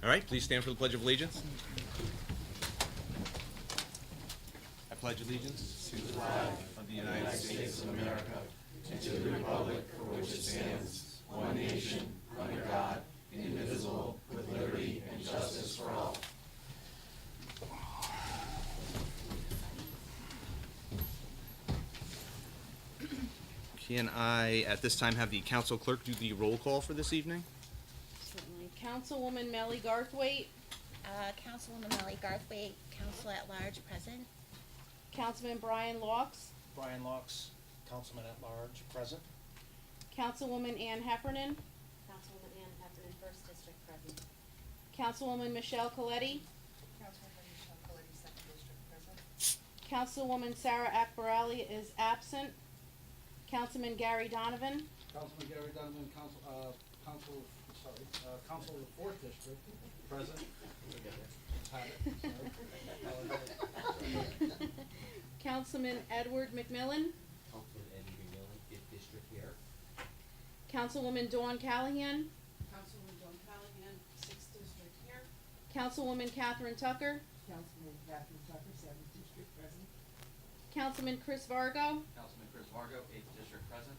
All right, please stand for the Pledge of Allegiance. I pledge allegiance to the flag of the United States of America and to the republic for which it stands, one nation, under God, indivisible, with liberty and justice for all. Can I, at this time, have the council clerk do the roll call for this evening? Certainly. Councilwoman Melly Garthwaite, Councilwoman Melly Garthwaite, Council at Large, present. Councilman Brian Laux, Brian Laux, Councilman at Large, present. Councilwoman Ann Heffernan, Councilwoman Ann Heffernan, First District, present. Councilwoman Michelle Coletti, Councilwoman Michelle Coletti, Second District, present. Councilwoman Sarah Akbarali is absent. Councilman Gary Donovan, Councilman Gary Donovan, Council of the Fourth District, present. Councilman Edward McMillan, Councilman Eddie McMillan, 5th District here. Councilwoman Dawn Callahan, Councilwoman Dawn Callahan, Sixth District, here. Councilwoman Catherine Tucker, Councilman Catherine Tucker, 7th District, present. Councilman Chris Vargo, Councilman Chris Vargo, 8th District present.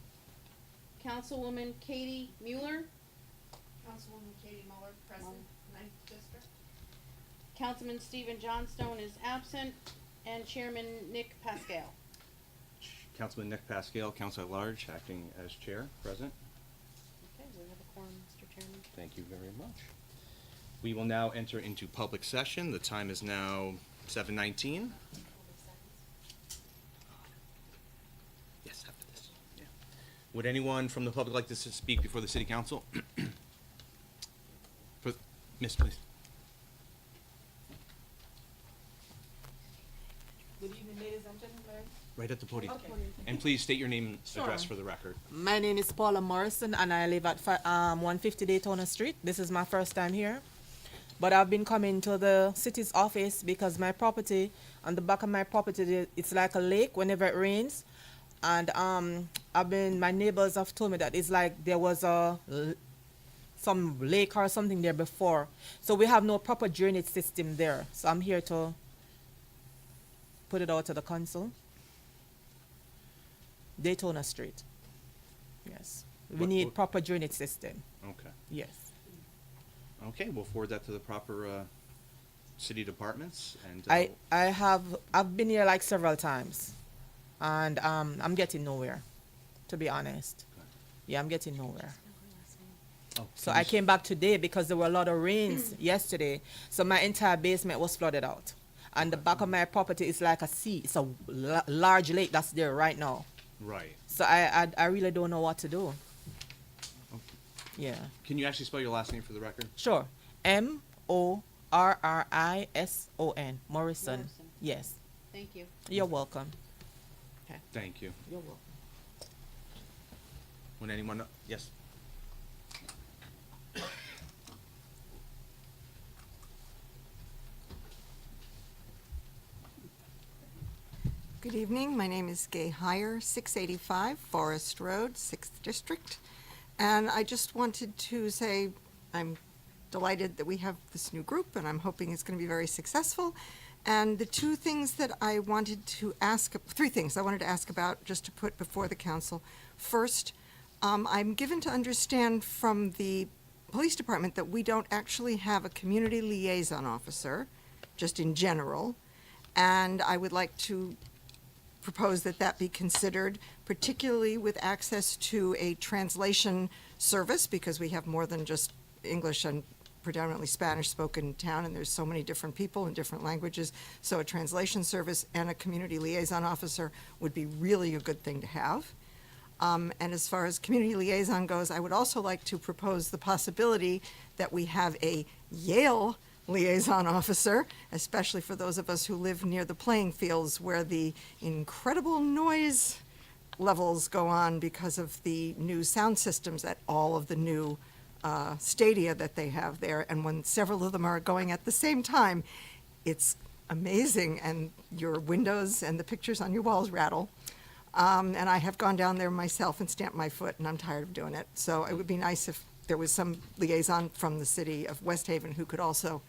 Councilwoman Katie Mueller, Councilwoman Katie Muller, present, Ninth District. Councilman Stephen Johnstone is absent, and Chairman Nick Pascal. Councilman Nick Pascal, Council at Large, acting as chair, present. Okay, we have a quorum, Mr. Chairman. Thank you very much. We will now enter into public session. The time is now 7:19. Yes, after this. Yeah. Would anyone from the public like to speak before the city council? Miss, please. Good evening, ladies and gentlemen. Right at the podium. Okay. And please state your name and address Sure. for the record. My name is Paula Morrison, and I live at 150 Daytona Street. This is my first time here. But I've been coming to the city's office because my property, on the back of my property, it's like a lake whenever it rains. And my neighbors have told me that it's like there was some lake or something there before. So we have no proper drainage system there. So I'm here to put it out to the council. Daytona Street. Yes. We What- need what- proper drainage system. Okay. Yes. Okay, we'll forward that to the proper city departments and. I've been here like several times, and I'm getting nowhere, to be honest. Yeah, I'm getting nowhere. Oh, So can you I came back today because there were a lot of rains yesterday. So my entire basement was flooded out, and the back of my property is like a sea. It's a large lake that's there right now. Right. So I really don't know what to do. Yeah. Can you actually spell your last name for the record? Sure. Morrison. Morrison. Yes. Thank you. You're welcome. Thank you. You're welcome. Would anyone, yes? Good evening. My name is Gay Heyer, 685 Forest Road, 6th District. And I just wanted to say I'm delighted that we have this new group, and I'm hoping it's going to be very successful. And the three things I wanted to ask about just to put before the council. First, I'm given to understand from the police department that we don't actually have a community liaison officer, just in general. And I would like to propose that be considered, particularly with access to a translation service, because we have more than just English and predominantly Spanish spoken in town, and there's so many different people in different languages. So a translation service and a community liaison officer would be really a good thing to have. And as far as community liaison goes, I would also like to propose the possibility that we have a Yale liaison officer, especially for those of us who live near the playing fields where the incredible noise levels go on because of the new sound systems at all of the new stadia that they have there. And when several of them are going at the same time, it's amazing, and your windows and the pictures on your walls rattle. And I have gone down there myself and stamped my foot, and I'm tired of doing it. So it would be nice if there was some liaison from the city of West Haven who could also,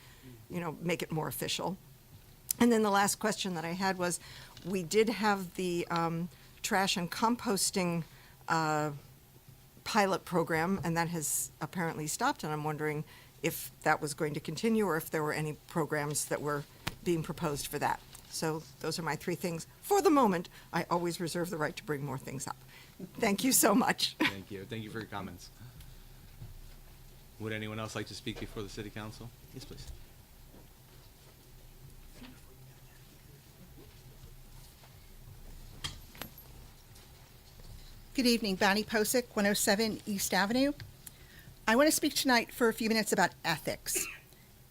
make it more official. And then the last question that I had was, we did have the trash and composting pilot program, and that has apparently stopped, and I'm wondering if that was going to continue or if there were any programs that were being proposed for that. So those are my three things. For the moment, I always reserve the right to bring more things up. Thank you so much. Thank you. Thank you for your comments. Would anyone else like to speak before the city council? Yes, please. Good evening, Bonnie Posick, 107 East Avenue. I want to speak tonight for a few minutes about ethics.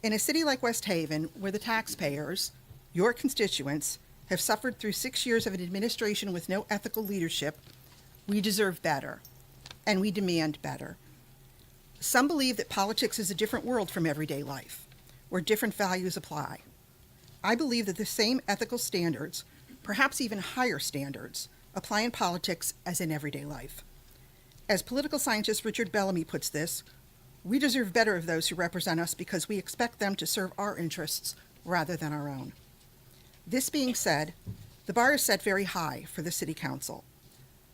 In a city like West Haven, where the taxpayers, your constituents, have suffered through 6 years of an administration with no ethical leadership, we deserve better, and we demand better. Some believe that politics is a different world from everyday life, where different values apply. I believe that the same ethical standards, perhaps even higher standards, apply in politics as in everyday life. As political scientist Richard Bellamy puts this, we deserve better of those who represent us because we expect them to serve our interests rather than our own. This being said, the bar is set very high for the city council.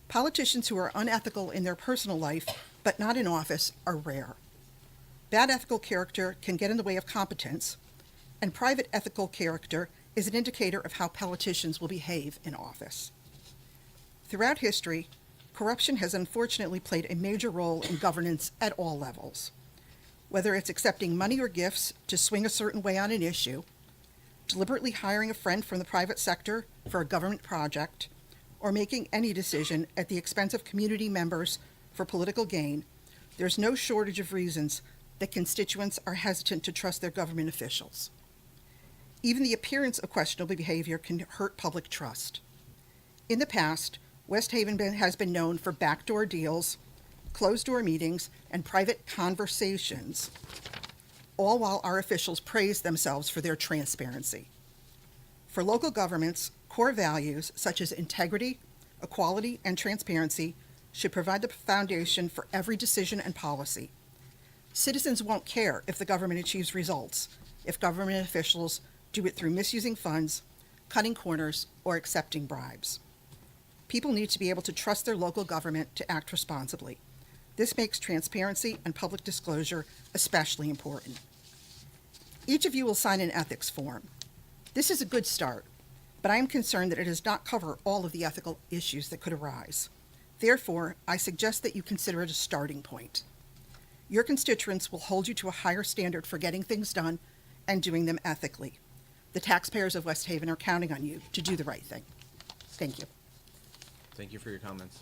Politicians who are unethical in their personal life, but not in office, are rare. Bad ethical character can get in the way of competence, and private ethical character is an indicator of how politicians will behave in office. Throughout history, corruption has unfortunately played a major role in governance at all levels. Whether it's accepting money or gifts to swing a certain way on an issue, deliberately hiring a friend from the private sector for a government project, or making any decision at the expense of community members for political gain, there's no shortage of reasons that constituents are hesitant to trust their government officials. Even the appearance of questionable behavior can hurt public trust. In the past, West Haven has been known for backdoor deals, closed-door meetings, and private conversations, all while our officials praise themselves for their transparency. For local governments, core values such as integrity, equality, and transparency should provide the foundation for every decision and policy. Citizens won't care if the government achieves results if government officials do it through misusing funds, cutting corners, or accepting bribes. People need to be able to trust their local government to act responsibly. This makes transparency and public disclosure especially important. Each of you will sign an ethics form. This is a good start, but I am concerned that it does not cover all of the ethical issues that could arise. Therefore, I suggest that you consider it a starting point. Your constituents will hold you to a higher standard for getting things done and doing them ethically. The taxpayers of West Haven are counting on you to do the right thing. Thank you. Thank you for your comments.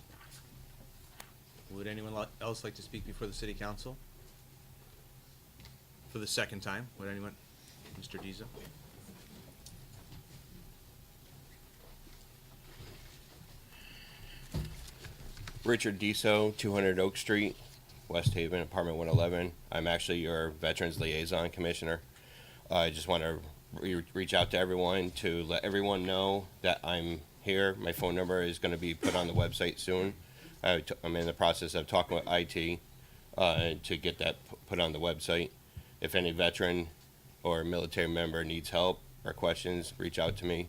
Would anyone else like to speak before the city council? For the second time, would anyone? Mr. Diza? Richard Diso, 200 Oak Street, West Haven, apartment 111. I'm actually your Veterans Liaison Commissioner. I just want to reach out to everyone to let everyone know that I'm here. My phone number is going to be put on the website soon. I'm in the process of talking with IT to get that put on the website. If any veteran or military member needs help or questions, reach out to me.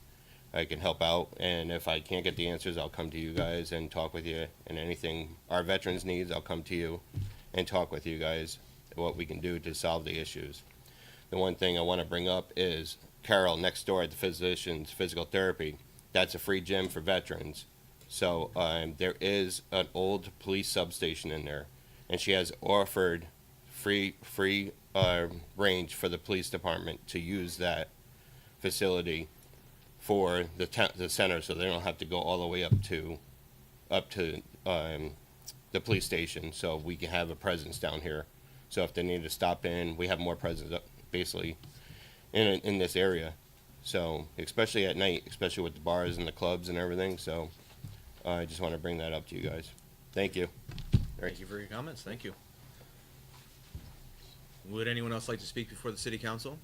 I can help out, and if I can't get the answers, I'll come to you guys and talk with you. And anything our veterans needs, I'll come to you and talk with you guys what we can do to solve the issues. The one thing I want to bring up is Carol next door at the physician's physical therapy. That's a free gym for veterans. So there is an old police substation in there, and she has offered free range for the police department to use that facility for the center, so they don't have to go all the way up to the police station. So we can have a presence down here. So if they need to stop in, we have more presence basically in this area. So especially at night, especially with the bars and the clubs and everything. So I just want to bring that up to you guys. Thank you. Thank you for your comments. Thank you. Would anyone else like to speak before the city council?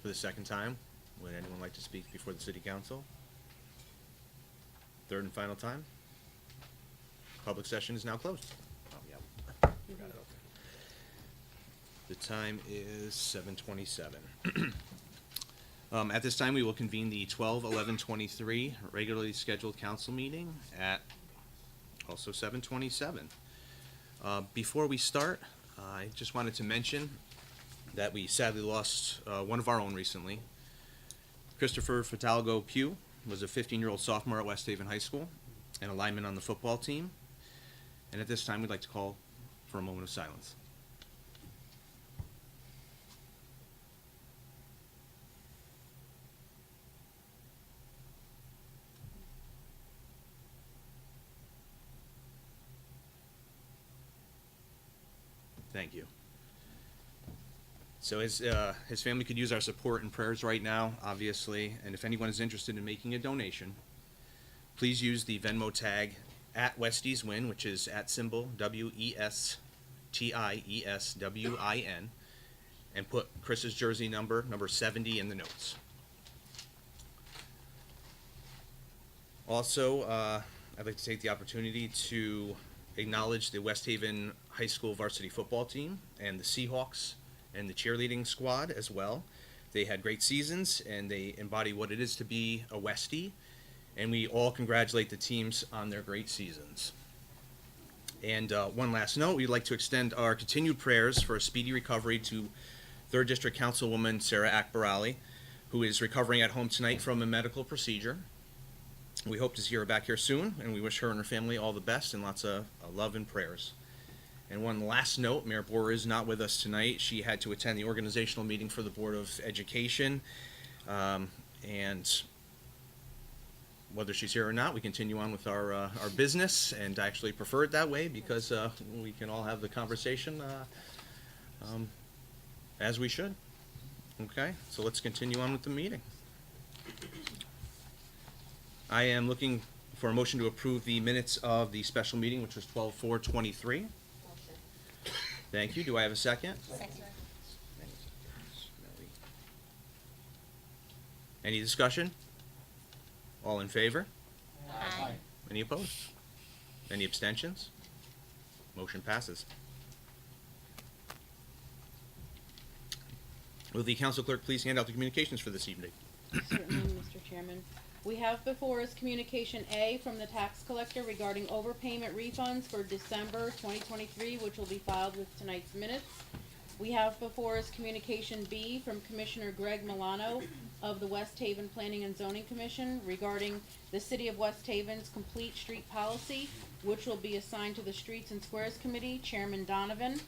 For the second time, would anyone like to speak before the city council? Third and final time? Public session is now closed. Oh, yeah. Got it, okay. The time is 7:27. At this time, we will convene the 12/11/23 regularly scheduled council meeting at also 7:27. Before we start, I just wanted to mention that we sadly lost one of our own recently. Christopher Fidalgo Pugh was a 15-year-old sophomore at West Haven High School and a lineman on the football team. And at this time, we'd like to call for a moment of silence. Thank you. So his family could use our support and prayers right now, obviously, and if anyone is interested in making a donation, please use the Venmo tag at WestiesWin, which is at symbol WESTIESWIN, and put Chris's jersey number 70 in the notes. Also, I'd like to take the opportunity to acknowledge the West Haven High School varsity football team and the Seahawks and the cheerleading squad as well. They had great seasons and they embody what it is to be a Westie, and we all congratulate the teams on their great seasons. And one last note, we'd like to extend our continued prayers for a speedy recovery to 3rd District Councilwoman Sarah Akbarali, who is recovering at home tonight from a medical procedure. We hope to see her back here soon, and we wish her and her family all the best and lots of love and prayers. And one last note, Mayor Borer is not with us tonight. She had to attend the organizational meeting for the Board of Education. And whether she's here or not, we continue on with our business, and I actually prefer it that way because we can all have the conversation as we should. Okay, so let's continue on with the meeting. I am looking for a motion to approve the minutes of the special meeting, which was 12/4/23. Thank you. Do I have a second? Second. Any discussion? All in favor? Aye. Any opposed? Any abstentions? Motion passes. Will the council clerk please hand out the communications for this evening? Certainly, Mr. Chairman. We have before us Communication A from the tax collector regarding overpayment refunds for December 2023, which will be filed with tonight's minutes. We have before us Communication B from Commissioner Greg Milano of the West Haven Planning and Zoning Commission regarding the City of West Haven's complete street policy, which will be assigned to the Streets and Squares Committee, Chairman Donovan.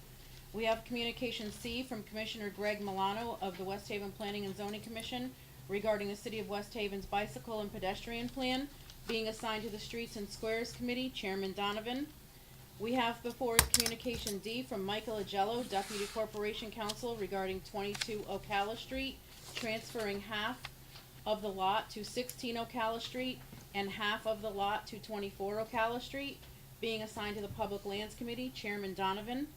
We have Communication C from Commissioner Greg Milano of the West Haven Planning and Zoning Commission regarding the City of West Haven's bicycle and pedestrian plan being assigned to the Streets and Squares Committee, Chairman Donovan. We have before us Communication D from Michael Agello, Deputy Corporation Counsel, regarding 22 Ocala Street, transferring half of the lot to 16 Ocala Street and half of the lot to 24 Ocala Street, being assigned to the Public Lands Committee, Chairman Donovan.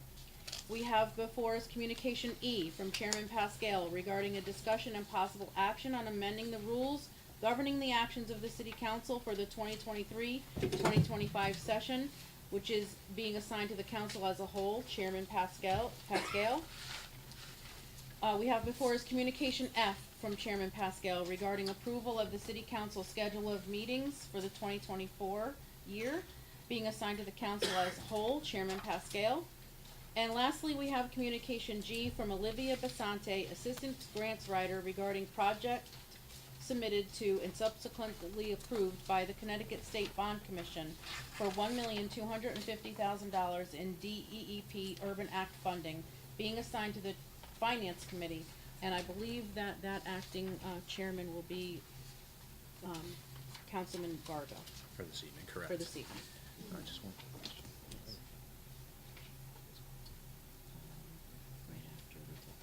We have before us Communication E from Chairman Pascal regarding a discussion and possible action on amending the rules governing the actions of the City Council for the 2023-2025 session, which is being assigned to the Council as a whole, Chairman Pascal. We have before us Communication F from Chairman Pascal regarding approval of the City Council schedule of meetings for the 2024 year, being assigned to the Council as a whole, Chairman Pascal. And lastly, we have Communication G from Olivia Basante, Assistant Grants Writer, regarding project submitted to and subsequently approved by the Connecticut State Bond Commission for $1,250,000 in DEEP Urban Act funding, being assigned to the Finance Committee. And I believe that acting chairman will be Councilman Varga For this evening, correct. for this evening. Just one question. Right after we talk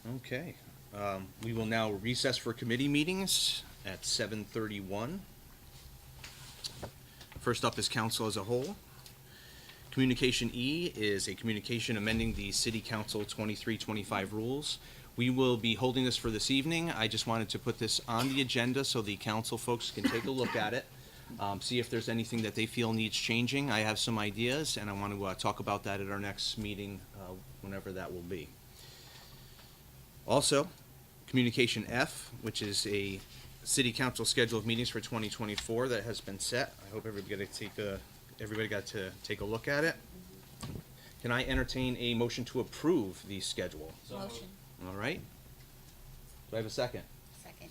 about Okay, we will now recess for committee meetings at 7:31. First up is council as a whole. Communication E is a communication amending the City Council 23-25 rules. We will be holding this for this evening. I just wanted to put this on the agenda so the council folks can take a look at it. see if there's anything that they feel needs changing. I have some ideas, and I want to talk about that at our next meeting, whenever that will be. Also, Communication F, which is a city council schedule of meetings for 2024 that has been set. I hope everybody got to take a look at it. Can I entertain a motion to approve the schedule? Motion. All right. Do I have a second? Second.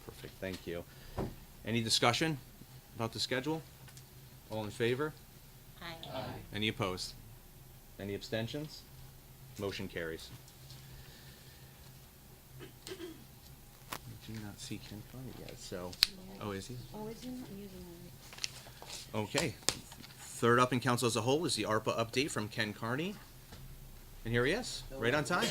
Perfect, thank you. Any discussion about the schedule? All in favor? Aye. Any opposed? Any abstentions? Motion carries. I do not see Ken Carney yet, so, oh, is he? Oh, is he not using it? Okay. Third up in council as a whole is the ARPA update from Ken Carney. And here he is, right on time.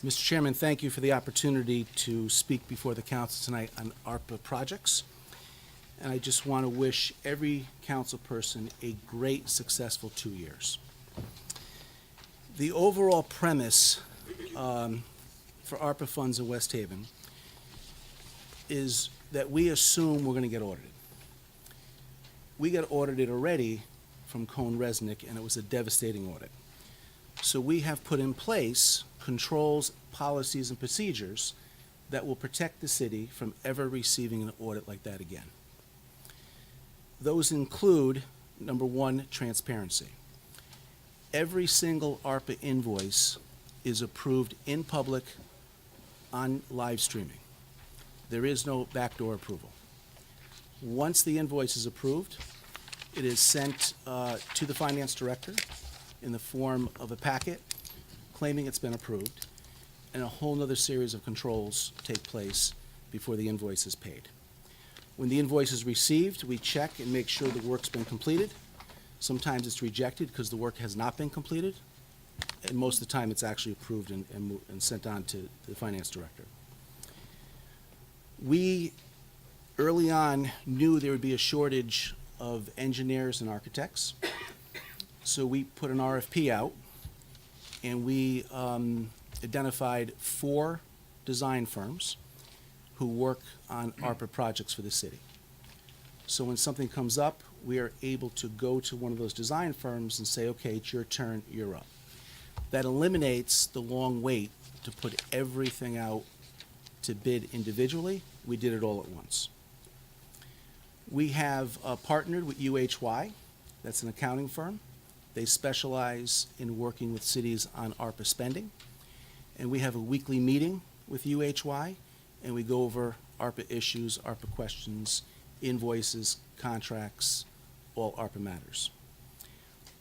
Mr. Chairman, thank you for the opportunity to speak before the council tonight on ARPA projects. And I just want to wish every council person a great, successful 2 years. The overall premise for ARPA funds in West Haven is that we assume we're going to get audited. We got audited already from Cohn Resnick, and it was a devastating audit. So we have put in place controls, policies, and procedures that will protect the city from ever receiving an audit like that again. Those include, number one, transparency. Every single ARPA invoice is approved in public on live streaming. There is no backdoor approval. Once the invoice is approved, it is sent to the finance director in the form of a packet claiming it's been approved, and a whole nother series of controls take place before the invoice is paid. When the invoice is received, we check and make sure the work's been completed. Sometimes it's rejected because the work has not been completed, and most of the time it's actually approved and sent on to the finance director. We, early on, knew there would be a shortage of engineers and architects, so we put an RFP out, and we identified 4 design firms who work on ARPA projects for the city. So when something comes up, we are able to go to one of those design firms and say, okay, it's your turn, you're up. That eliminates the long wait to put everything out to bid individually. We did it all at once. We have partnered with UHY, that's an accounting firm. They specialize in working with cities on ARPA spending. And we have a weekly meeting with UHY, and we go over ARPA issues, ARPA questions, invoices, contracts, all ARPA matters.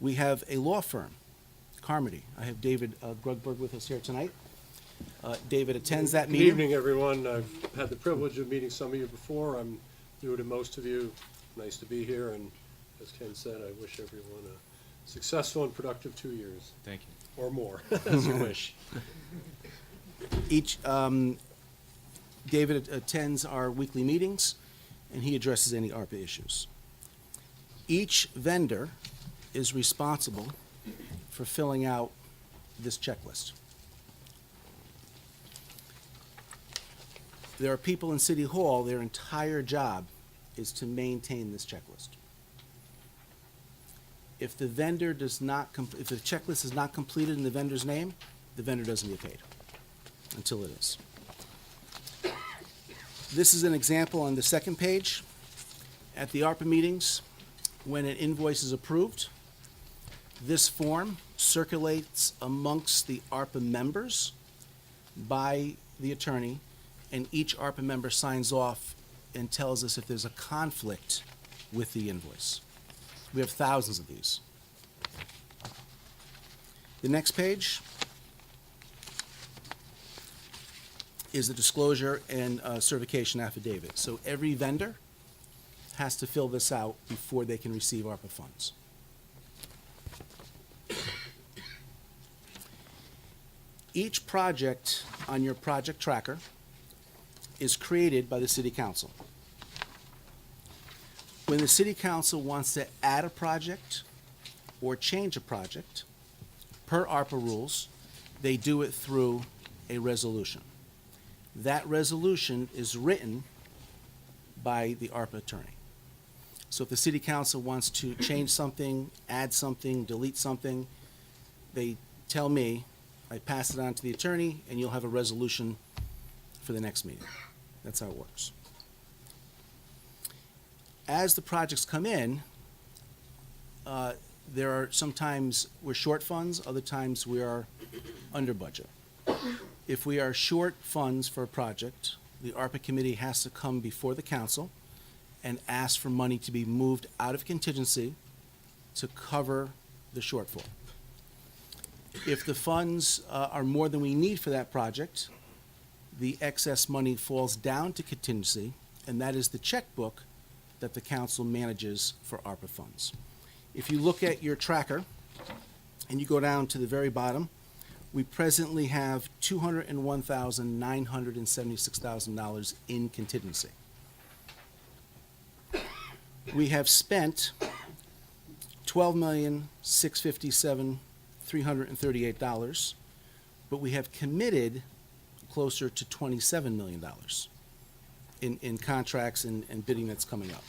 We have a law firm, Carmody. I have David Grugberg with us here tonight. David attends that meeting. Good evening, everyone. I've had the privilege of meeting some of you before. I'm new to most of you. Nice to be here, and as Ken said, I wish everyone a successful and productive 2 years. Thank you. Or more, as you wish. David attends our weekly meetings, and he addresses any ARPA issues. Each vendor is responsible for filling out this checklist. There are people in City Hall, their entire job is to maintain this checklist. If the vendor does not, if the checklist is not completed in the vendor's name, the vendor doesn't get paid until it is. This is an example on the second page. At the ARPA meetings, when an invoice is approved, this form circulates amongst the ARPA members by the attorney, and each ARPA member signs off and tells us if there's a conflict with the invoice. We have thousands of these. The next page is the disclosure and certification affidavit. So every vendor has to fill this out before they can receive ARPA funds. Each project on your project tracker is created by the City Council. When the City Council wants to add a project or change a project, per ARPA rules, they do it through a resolution. That resolution is written by the ARPA attorney. So if the City Council wants to change something, add something, delete something, they tell me, I pass it on to the attorney, and you'll have a resolution for the next meeting. That's how it works. As the projects come in, there are sometimes we're short funds, other times we are under budget. If we are short funds for a project, the ARPA committee has to come before the council and ask for money to be moved out of contingency to cover the shortfall. If the funds are more than we need for that project, the excess money falls down to contingency, and that is the checkbook that the council manages for ARPA funds. If you look at your tracker and you go down to the very bottom, we presently have $201,976 in contingency. We have spent $12,657,338, but we have committed closer to $27 million in contracts and bidding that's coming up.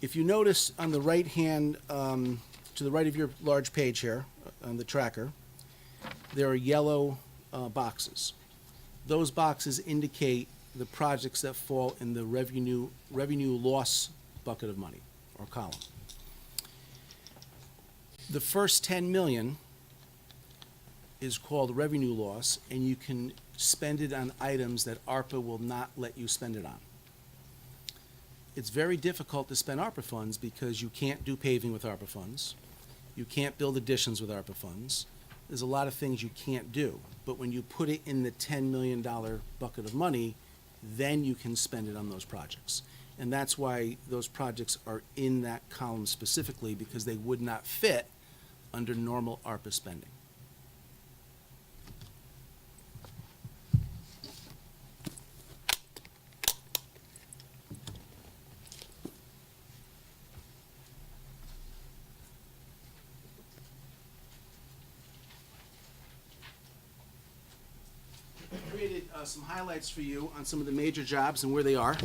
If you notice on the right hand, to the right of your large page here on the tracker, there are yellow boxes. Those boxes indicate the projects that fall in the revenue loss bucket of money or column. The first 10 million is called revenue loss, and you can spend it on items that ARPA will not let you spend it on. It's very difficult to spend ARPA funds because you can't do paving with ARPA funds. You can't build additions with ARPA funds. There's a lot of things you can't do. But when you put it in the $10 million bucket of money, then you can spend it on those projects. And that's why those projects are in that column specifically, because they would not fit under normal ARPA spending. Created some highlights for you on some of the major jobs and where they are.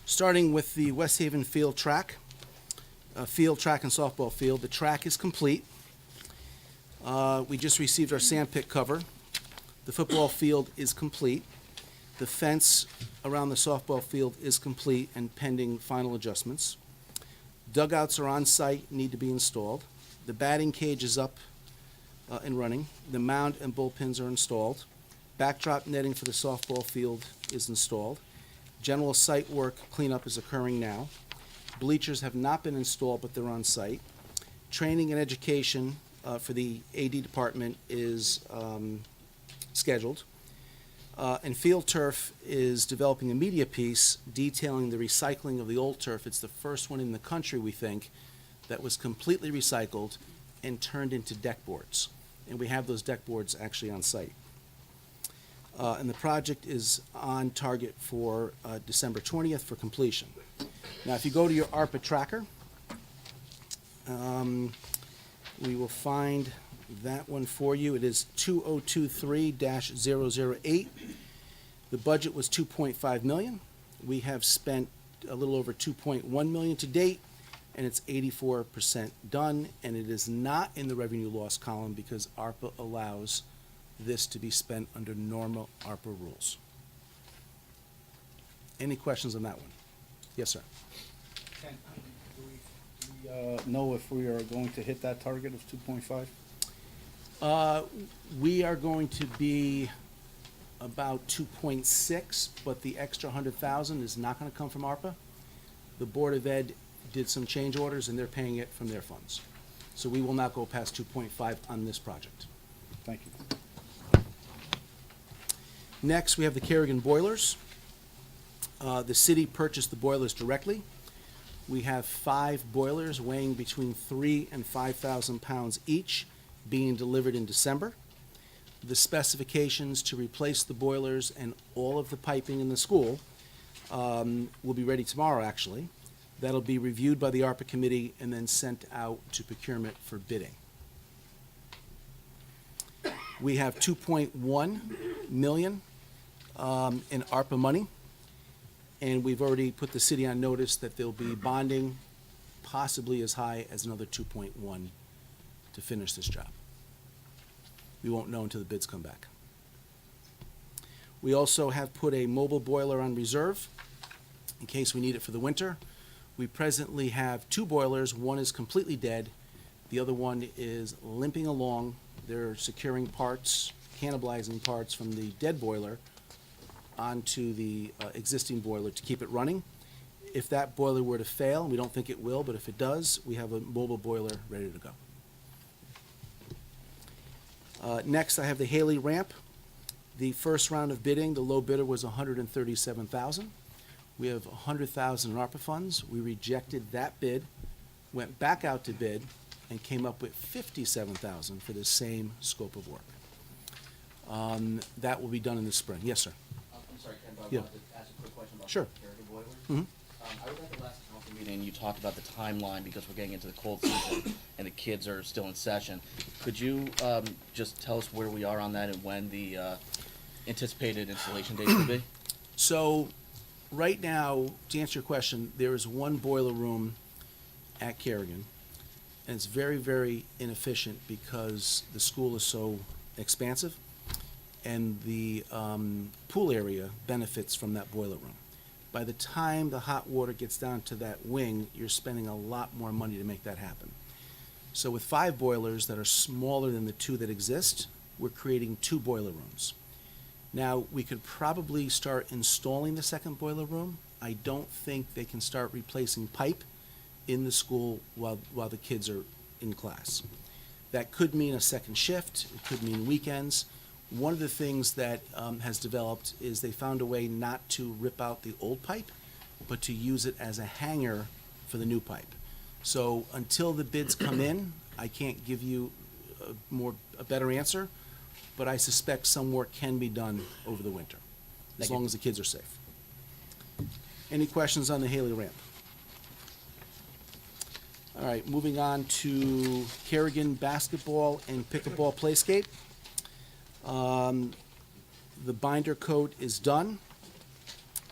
Starting with the West Haven field track and softball field. The track is complete. We just received our sandpit cover. The football field is complete. The fence around the softball field is complete and pending final adjustments. Dugouts are on site, need to be installed. The batting cage is up and running. The mound and bullpens are installed. Backdrop netting for the softball field is installed. General site work cleanup is occurring now. Bleachers have not been installed, but they're on site. Training and education for the AD department is scheduled. And Field Turf is developing a media piece detailing the recycling of the old turf. It's the first one in the country, we think, that was completely recycled and turned into deck boards. And we have those deck boards actually on site. And the project is on target for December 20th for completion. Now, if you go to your ARPA tracker, we will find that one for you. It is 2023-008. The budget was 2.5 million. We have spent a little over 2.1 million to date, and it's 84% done, and it is not in the revenue loss column because ARPA allows this to be spent under normal ARPA rules. Any questions on that one? Yes, sir. Ken, do we know if we are going to hit that target of 2.5? We are going to be about 2.6, but the extra 100,000 is not going to come from ARPA. The Board of Ed did some change orders, and they're paying it from their funds. So we will not go past 2.5 on this project. Thank you. Next, we have the Kerrigan boilers. The city purchased the boilers directly. We have 5 boilers weighing between 3,000 and 5,000 pounds each being delivered in December. The specifications to replace the boilers and all of the piping in the school will be ready tomorrow, actually. That'll be reviewed by the ARPA committee and then sent out to procurement for bidding. We have 2.1 million in ARPA money, and we've already put the city on notice that there'll be bonding possibly as high as another 2.1 to finish this job. We won't know until the bids come back. We also have put a mobile boiler on reserve in case we need it for the winter. We presently have 2 boilers. One is completely dead. The other one is limping along. They're securing parts, cannibalizing parts from the dead boiler onto the existing boiler to keep it running. If that boiler were to fail, and we don't think it will, but if it does, we have a mobile boiler ready to go. Next, I have the Haley ramp. The first round of bidding, the low bidder was 137,000. We have 100,000 in ARPA funds. We rejected that bid, went back out to bid, and came up with 57,000 for the same scope of work. That will be done in the spring. Yes, sir. I'm sorry, Ken, but I Yeah. wanted to ask a quick question about Sure. the Kerrigan boilers. Mhm. I was at the last council meeting, you talked about the timeline because we're getting into the cold season and the kids are still in session. Could you just tell us where we are on that and when the anticipated installation dates will be? So, right now, to answer your question, there is one boiler room at Kerrigan, and it's very, very inefficient because the school is so expansive, and the pool area benefits from that boiler room. By the time the hot water gets down to that wing, you're spending a lot more money to make that happen. So with 5 boilers that are smaller than the 2 that exist, we're creating 2 boiler rooms. Now, we could probably start installing the second boiler room. I don't think they can start replacing pipe in the school while the kids are in class. That could mean a second shift, it could mean weekends. One of the things that has developed is they found a way not to rip out the old pipe, but to use it as a hanger for the new pipe. So until the bids come in, I can't give you a better answer, but I suspect some work can be done over the winter, as long as the kids are safe. Any questions on the Haley ramp? All right, moving on to Kerrigan basketball and pickleball playscape. The binder coat is done.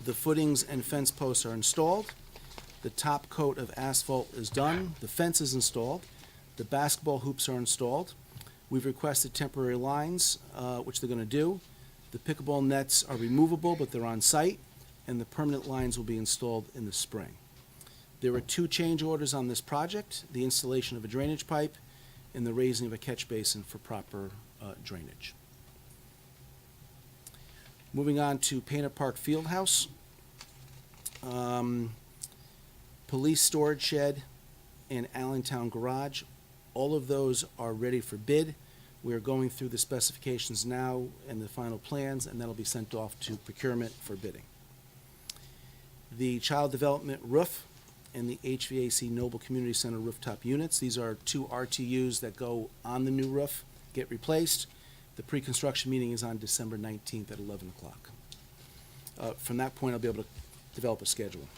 The footings and fence posts are installed. The top coat of asphalt is done. The fence is installed. The basketball hoops are installed. We've requested temporary lines, which they're going to do. The pickleball nets are removable, but they're on site, and the permanent lines will be installed in the spring. There are 2 change orders on this project, the installation of a drainage pipe and the raising of a catch basin for proper drainage. Moving on to Painter Park Fieldhouse. Police storage shed and Allentown garage. All of those are ready for bid. We are going through the specifications now and the final plans, and that'll be sent off to procurement for bidding. The child development roof and the HVAC Noble Community Center rooftop units. These are 2 RTUs that go on the new roof, get replaced. The pre-construction meeting is on December 19th at 11 o'clock. From that point, I'll be able to develop a schedule.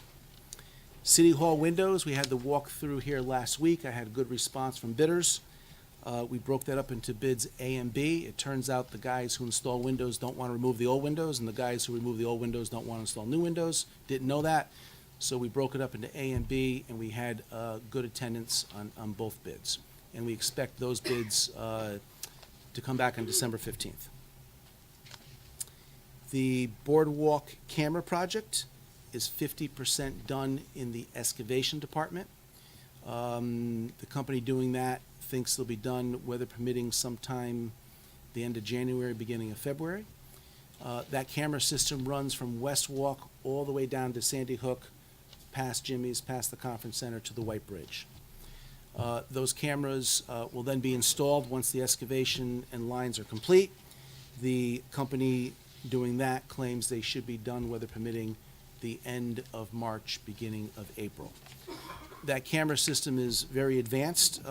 City Hall windows, we had the walkthrough here last week. I had a good response from bidders. We broke that up into bids A and B. It turns out the guys who install windows don't want to remove the old windows, and the guys who remove the old windows don't want to install new windows. Didn't know that, so we broke it up into A and B, and we had good attendance on both bids. And we expect those bids to come back on December 15th. The boardwalk camera project is 50% done in the excavation department. The company doing that thinks they'll be done, weather permitting, sometime the end of January, beginning of February. That camera system runs from West Walk all the way down to Sandy Hook, past Jimmy's, past the conference center to the White Bridge. Those cameras will then be installed once the excavation and lines are complete. The company doing that claims they should be done, weather permitting, the end of March, beginning of April. That camera system is very advanced.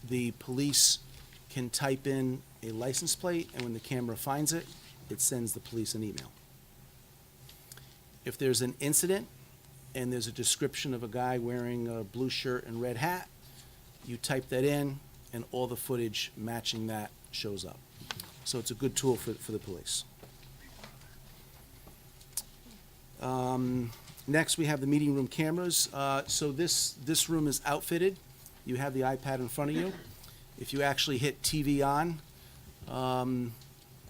The police can type in a license plate, and when the camera finds it, it sends the police an email. If there's an incident and there's a description of a guy wearing a blue shirt and red hat, you type that in, and all the footage matching that shows up. So it's a good tool for the police. Next, we have the meeting room cameras. So this room is outfitted. You have the iPad in front of you. If you actually hit TV on,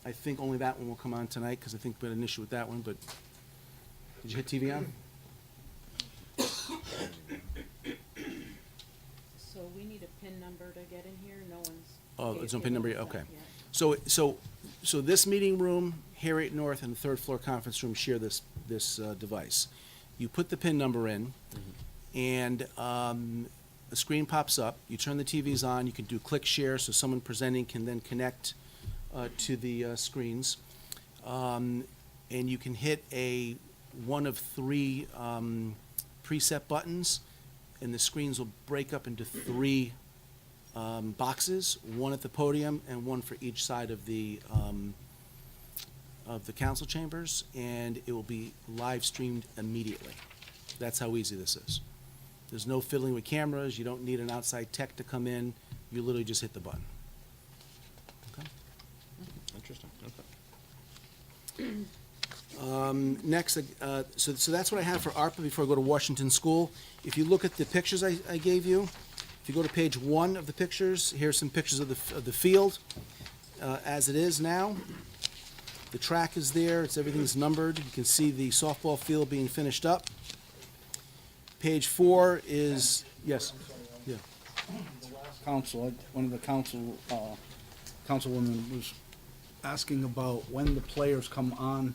I think only that one will come on tonight, because I think we had an issue with that one, but did you hit TV on? So we need a PIN number to get in here, no one's. Oh, gave there's no PIN number yet, us that okay. yet. So this meeting room, Harriet North, and the third floor conference room share this device. You put the PIN number in, and a screen pops up. You turn the TVs on. You can do click share, so someone presenting can then connect to the screens. And you can hit one of three preset buttons, and the screens will break up into three boxes, one at the podium and one for each side of the council chambers, and it will be live streamed immediately. That's how easy this is. There's no fiddling with cameras. You don't need an outside tech to come in. You literally just hit the button. Okay? Interesting, Next, so that's what I have for ARPA before I go to Washington School. If you look at the pictures I gave you, if you go to page 1 of the pictures, here's some pictures of the field as it is now. The track is there. Everything's numbered. You can see the softball field being finished up. Page 4 is, yes, yeah. Council, one of the councilwomen was asking about when the players come on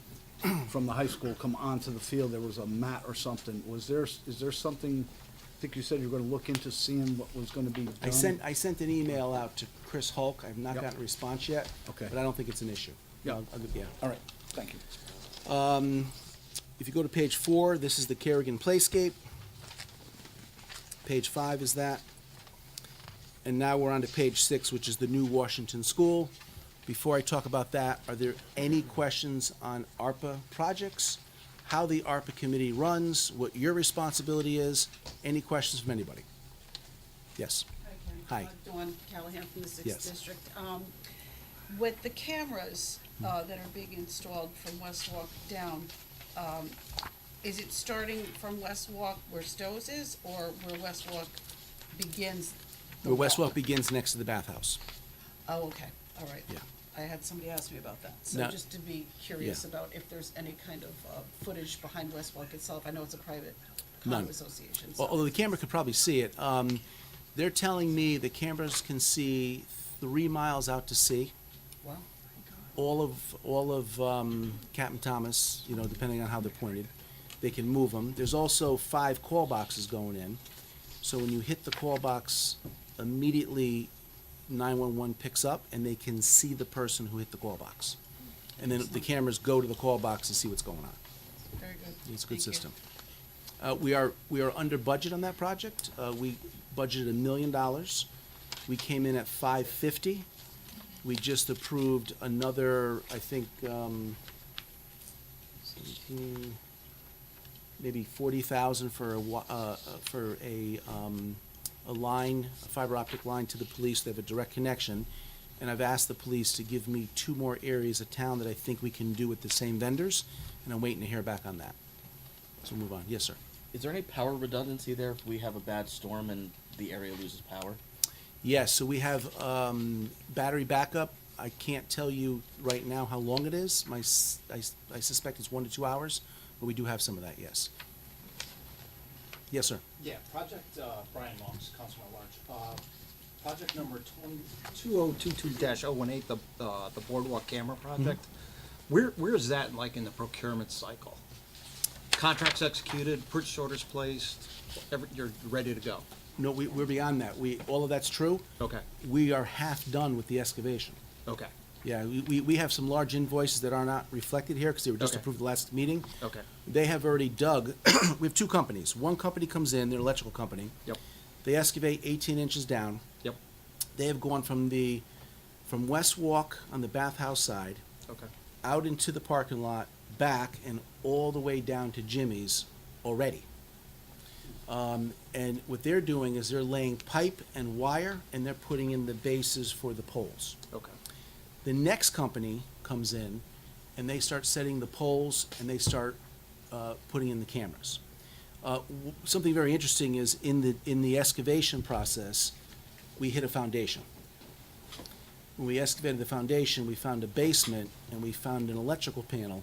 from the high school, come onto the field. There was a mat or something. Is there something, I think you said you were gonna look into seeing what was gonna be done? I sent an email out to Chris Hulk. I've not Yep. gotten a response yet. Okay. But I don't think it's an issue. Yeah. Yeah. All right, thank you. If you go to page 4, this is the Kerrigan Playscape. Page 5 is that. And now we're on to page 6, which is the new Washington School. Before I talk about that, are there any questions on ARPA projects? How the ARPA committee runs, what your responsibility is? Any questions from anybody? Yes. Hi. Dawn Callahan from the Yes. 6th District. With the cameras that are being installed from West Walk down, is it starting from West Walk where Stowe's is, or where West Walk begins? the Where West walk? Walk begins next to the bathhouse. Oh, okay, all right. Yeah. I had somebody ask me about that, so Now- just to be curious Yeah. about if there's any kind of footage behind West Walk itself. I know it's a private None. condo association, so. Although the camera could probably see it. They're telling me the cameras can see 3 miles out to sea. Wow. All of Captain Thomas, depending on how they're pointed. They can move them. There's also 5 call boxes going in. So when you hit the call box, immediately 911 picks up, and they can see the person who hit the call box. And then the cameras go to the call box and see what's going on. Very good. It's a good Thank you. system. We are under budget on that project. We budgeted $1 million. We came in at $550. We just approved another, I think, 17, maybe 40,000 for a a line, a fiber optic line to the police. They have a direct connection. And I've asked the police to give me 2 more areas of town that I think we can do with the same vendors, and I'm waiting to hear back on that. So we'll move on. Yes, sir. Is there any power redundancy there if we have a bad storm and the area loses power? Yes, so we have battery backup. I can't tell you right now how long it is. I suspect it's 1 to 2 hours, but we do have some of that, yes. Yes, sir. Yeah, Project, Brian Monks, Councilman at Large. Project number 2022-018, the Boardwalk Camera Project. Where is that, like, in the procurement cycle? Contracts executed, purchase orders placed, you're ready to go? No, we're beyond that. All of that's true. Okay, We are half done with the excavation. okay, Yeah, we have some large invoices that are not reflected here because they were just Okay. approved the last meeting. okay, They have already dug, we have 2 companies. One company comes in, they're an electrical company. yep, They excavate 18 inches down. yep, They have gone from West Walk on the bathhouse side, okay, out into the parking lot, back, and all the way down to Jimmy's already. And what they're doing is they're laying pipe and wire, and they're putting in the bases for the poles. okay, The next company comes in, and they start setting the poles, and they start putting in the cameras. Something very interesting is in the excavation process, we hit a foundation. When we excavated the foundation, we found a basement, and we found an electrical panel,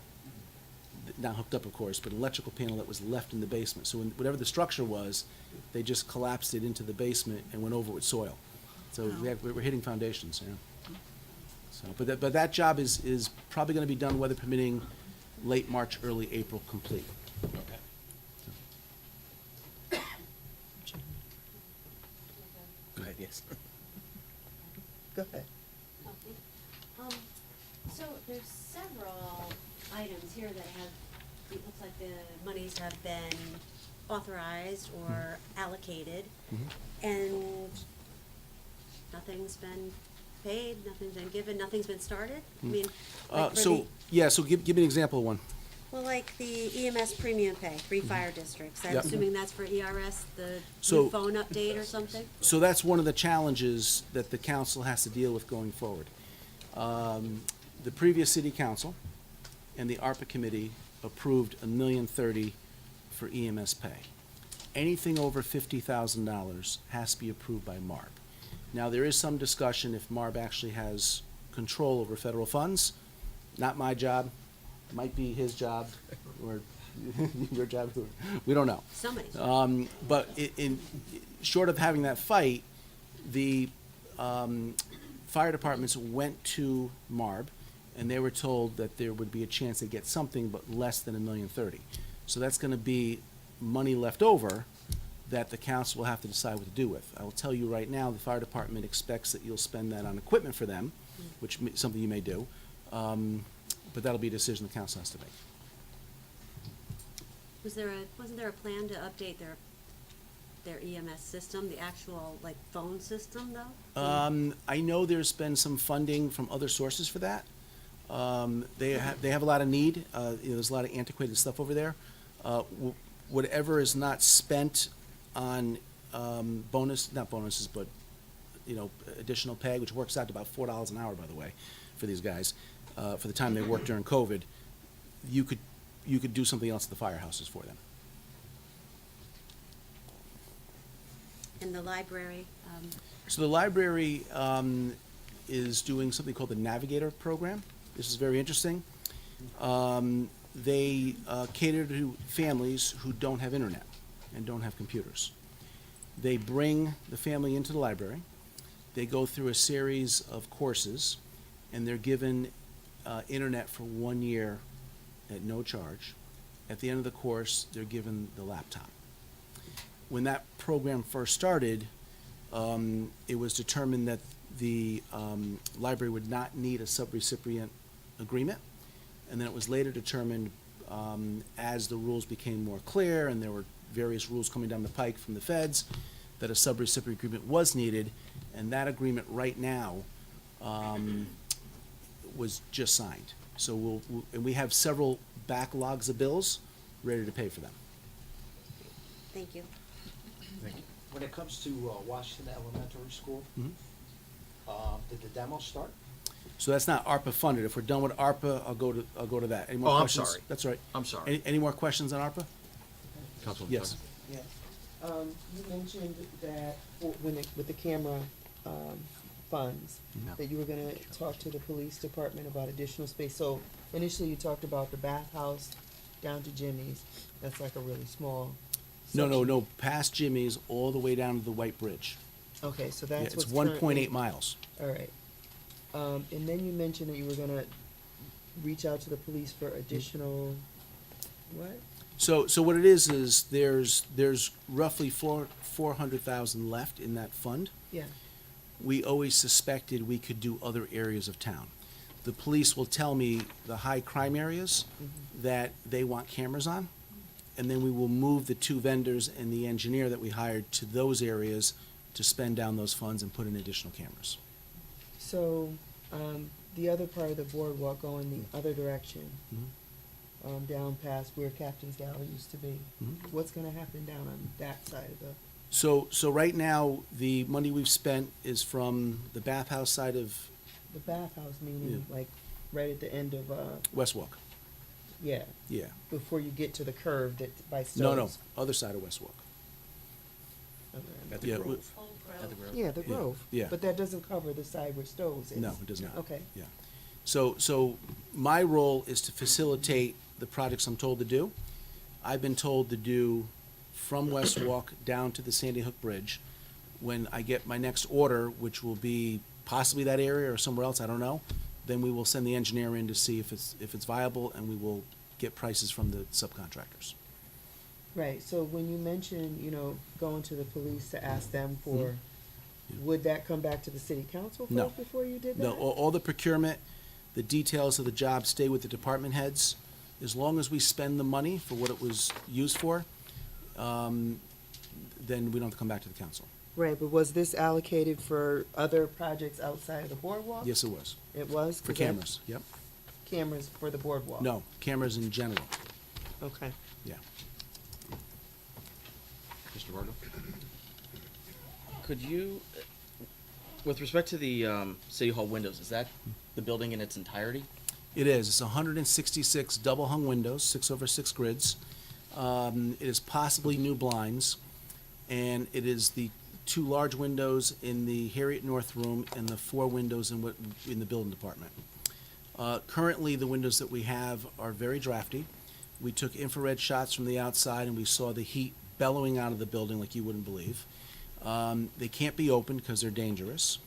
not hooked up, of course, but an electrical panel that was left in the basement. So whatever the structure was, they just collapsed it into the basement and went over with soil. So we're hitting foundations, yeah. So, but that job is probably gonna be done, weather permitting, late March, early April, complete. okay. Go ahead, yes. Go ahead. So there's several items here that have, it looks like the monies have been authorized or allocated, and nothing's been paid, nothing's been given, nothing's been started? I mean, like for So give me an example of one. well, like the EMS premium pay, 3 fire districts, I'm Yep. assuming that's for ERS, the So- new phone update or something? So that's one of the challenges that the council has to deal with going forward. The previous city council and the ARPA committee approved $1,030,000 for EMS pay. Anything over $50,000 has to be approved by MARB. Now, there is some discussion if MARB actually has control over federal funds. Not my job, might be his job, or your job, we don't know. Somebody's. But short of having that fight, the fire departments went to MARB, and they were told that there would be a chance to get something, but less than $1,030,000. So that's gonna be money left over that the council will have to decide what to do with. I will tell you right now, the fire department expects that you'll spend that on equipment for them, which something you may do, but that'll be a decision the council has to make. Wasn't there a plan to update their EMS system, the actual, like, phone system, though? I know there's been some funding from other sources for that. They have a lot of need. There's a lot of antiquated stuff over there. Whatever is not spent on not bonuses, but additional pay, which works out to about $4 an hour, by the way, for these guys, for the time they worked during COVID. You could do something else at the firehouses for them. In the library, So the library is doing something called the Navigator program. This is very interesting. They cater to families who don't have internet and don't have computers. They bring the family into the library. They go through a series of courses, and they're given internet for 1 year at no charge. At the end of the course, they're given the laptop. When that program first started, it was determined that the library would not need a subrecipient agreement. And then it was later determined, as the rules became more clear and there were various rules coming down the pike from the feds, that a subrecipient agreement was needed. And that agreement right now was just signed. So and we have several backlogs of bills ready to pay for them. thank you. when it comes to Washington Elementary School, Mhm. did the demo start? So that's not ARPA funded. If we're done with ARPA, I'll go to that. Any more Oh, I'm questions? sorry. That's all right. I'm sorry. Any more questions on ARPA? Councilwoman Yes. Yes. You mentioned that with the camera, funds, Mhm. that you were gonna talk to the police department about additional space. So initially you talked about the bathhouse down to Jimmy's. That's like a really small section. No, past Jimmy's all the way down to the White Bridge. Okay, so Yeah, that's what's it's 1.8 currently- miles. All right. And then you mentioned that you were gonna reach out to the police for additional, what? So what it is there's roughly 400,000 left in that fund. Yeah. We always suspected we could do other areas of town. The police will tell me the high crime areas that they want cameras on, and then we will move the two vendors and the engineer that we hired to those areas to spend down those funds and put in additional cameras. So, the other part of the boardwalk going the other direction, down past where Captain's Gallery used to be, Mhm. what's gonna happen down on that side of the, So right now, the money we've spent is from the bathhouse side of the bathhouse, meaning like right at the end of, West Walk. yeah, Yeah. before you get to the curve that by Stowe's? No, other side of West Walk. Okay. At the Yeah, Grove. Old At the Grove. Grove. Yeah, the Grove. yeah. But that doesn't cover the side where Stowe's is? No, it does not. Okay. Yeah. So my role is to facilitate the projects I'm told to do. I've been told to do from West Walk down to the Sandy Hook Bridge. When I get my next order, which will be possibly that area or somewhere else, I don't know, then we will send the engineer in to see if it's viable, and we will get prices from the subcontractors. Right, so when you mention, going to the police to ask them for, would that come back to the city council No. first before you did that? No, all the procurement, the details of the job stay with the department heads. As long as we spend the money for what it was used for, then we don't have to come back to the council. Right, but was this allocated for other projects outside of the boardwalk? Yes, it was. It was? For 'Cause that- cameras, yep. Cameras for the boardwalk? No, cameras in general, Okay. yeah. Mr. Vargo? Could you, with respect to the City Hall windows, is that the building in its entirety? It is. It's 166 double-hung windows, 6/6 grids. It is possibly new blinds, and it is the two large windows in the Harriet North room and the four windows in the building department. Currently, the windows that we have are very drafty. We took infrared shots from the outside, and we saw the heat bellowing out of the building like you wouldn't believe. They can't be opened because they're dangerous.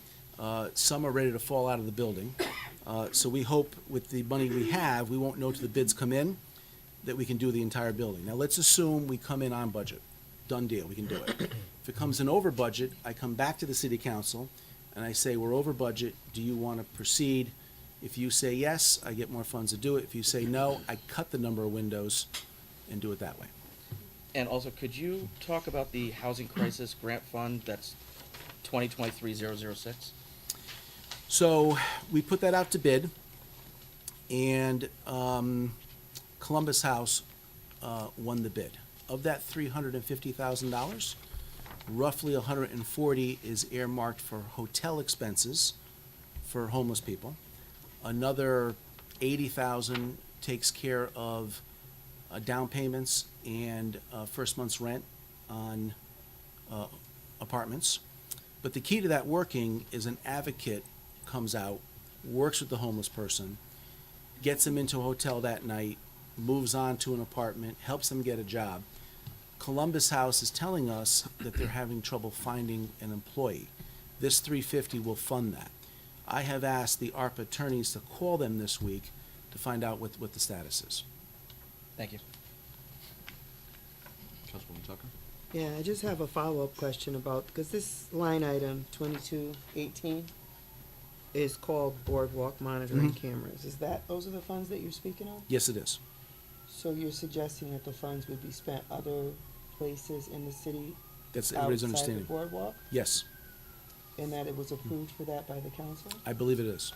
Some are ready to fall out of the building. So we hope with the money we have, we won't know till the bids come in, that we can do the entire building. Now, let's assume we come in on budget. Done deal, we can do it. If it comes in over budget, I come back to the city council and I say, we're over budget, do you want to proceed? If you say yes, I get more funds to do it. If you say no, I cut the number of windows and do it that way. And also, could you talk about the Housing Crisis Grant Fund that's 2023-006? So we put that out to bid, and Columbus House won the bid. Of that $350,000, roughly $140 is earmarked for hotel expenses for homeless people. Another $80,000 takes care of down payments and first month's rent on apartments. But the key to that working is an advocate comes out, works with the homeless person, gets them into a hotel that night, moves on to an apartment, helps them get a job. Columbus House is telling us that they're having trouble finding an employee. This $350 will fund that. I have asked the ARPA attorneys to call them this week to find out what the status is. Thank you. Councilwoman Tucker? Yeah, I just have a follow-up question about, because this line item, 2218, is called boardwalk monitoring cameras. Those are the funds that you're speaking of? Yes, it is. So you're suggesting that the funds would be spent other places in the city That's everybody's outside the understanding. boardwalk? Yes, And that it was approved for that by the council? I believe it is.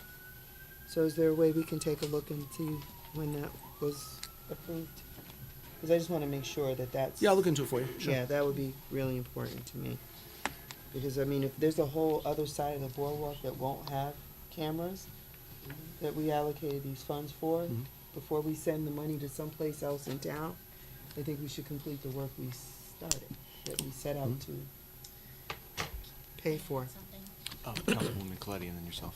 So is there a way we can take a look and see when that was approved? Because I just want to make sure that that's. Yeah, I'll look into it for you. Sure. Yeah, that would be really important to me. Because, I mean, if there's a whole other side of the boardwalk that won't have cameras that we allocated these funds for, before we send the money to someplace else in town, I think we should complete the work we started, that we set out to pay for. Something. Councilwoman Coletti and then yourself.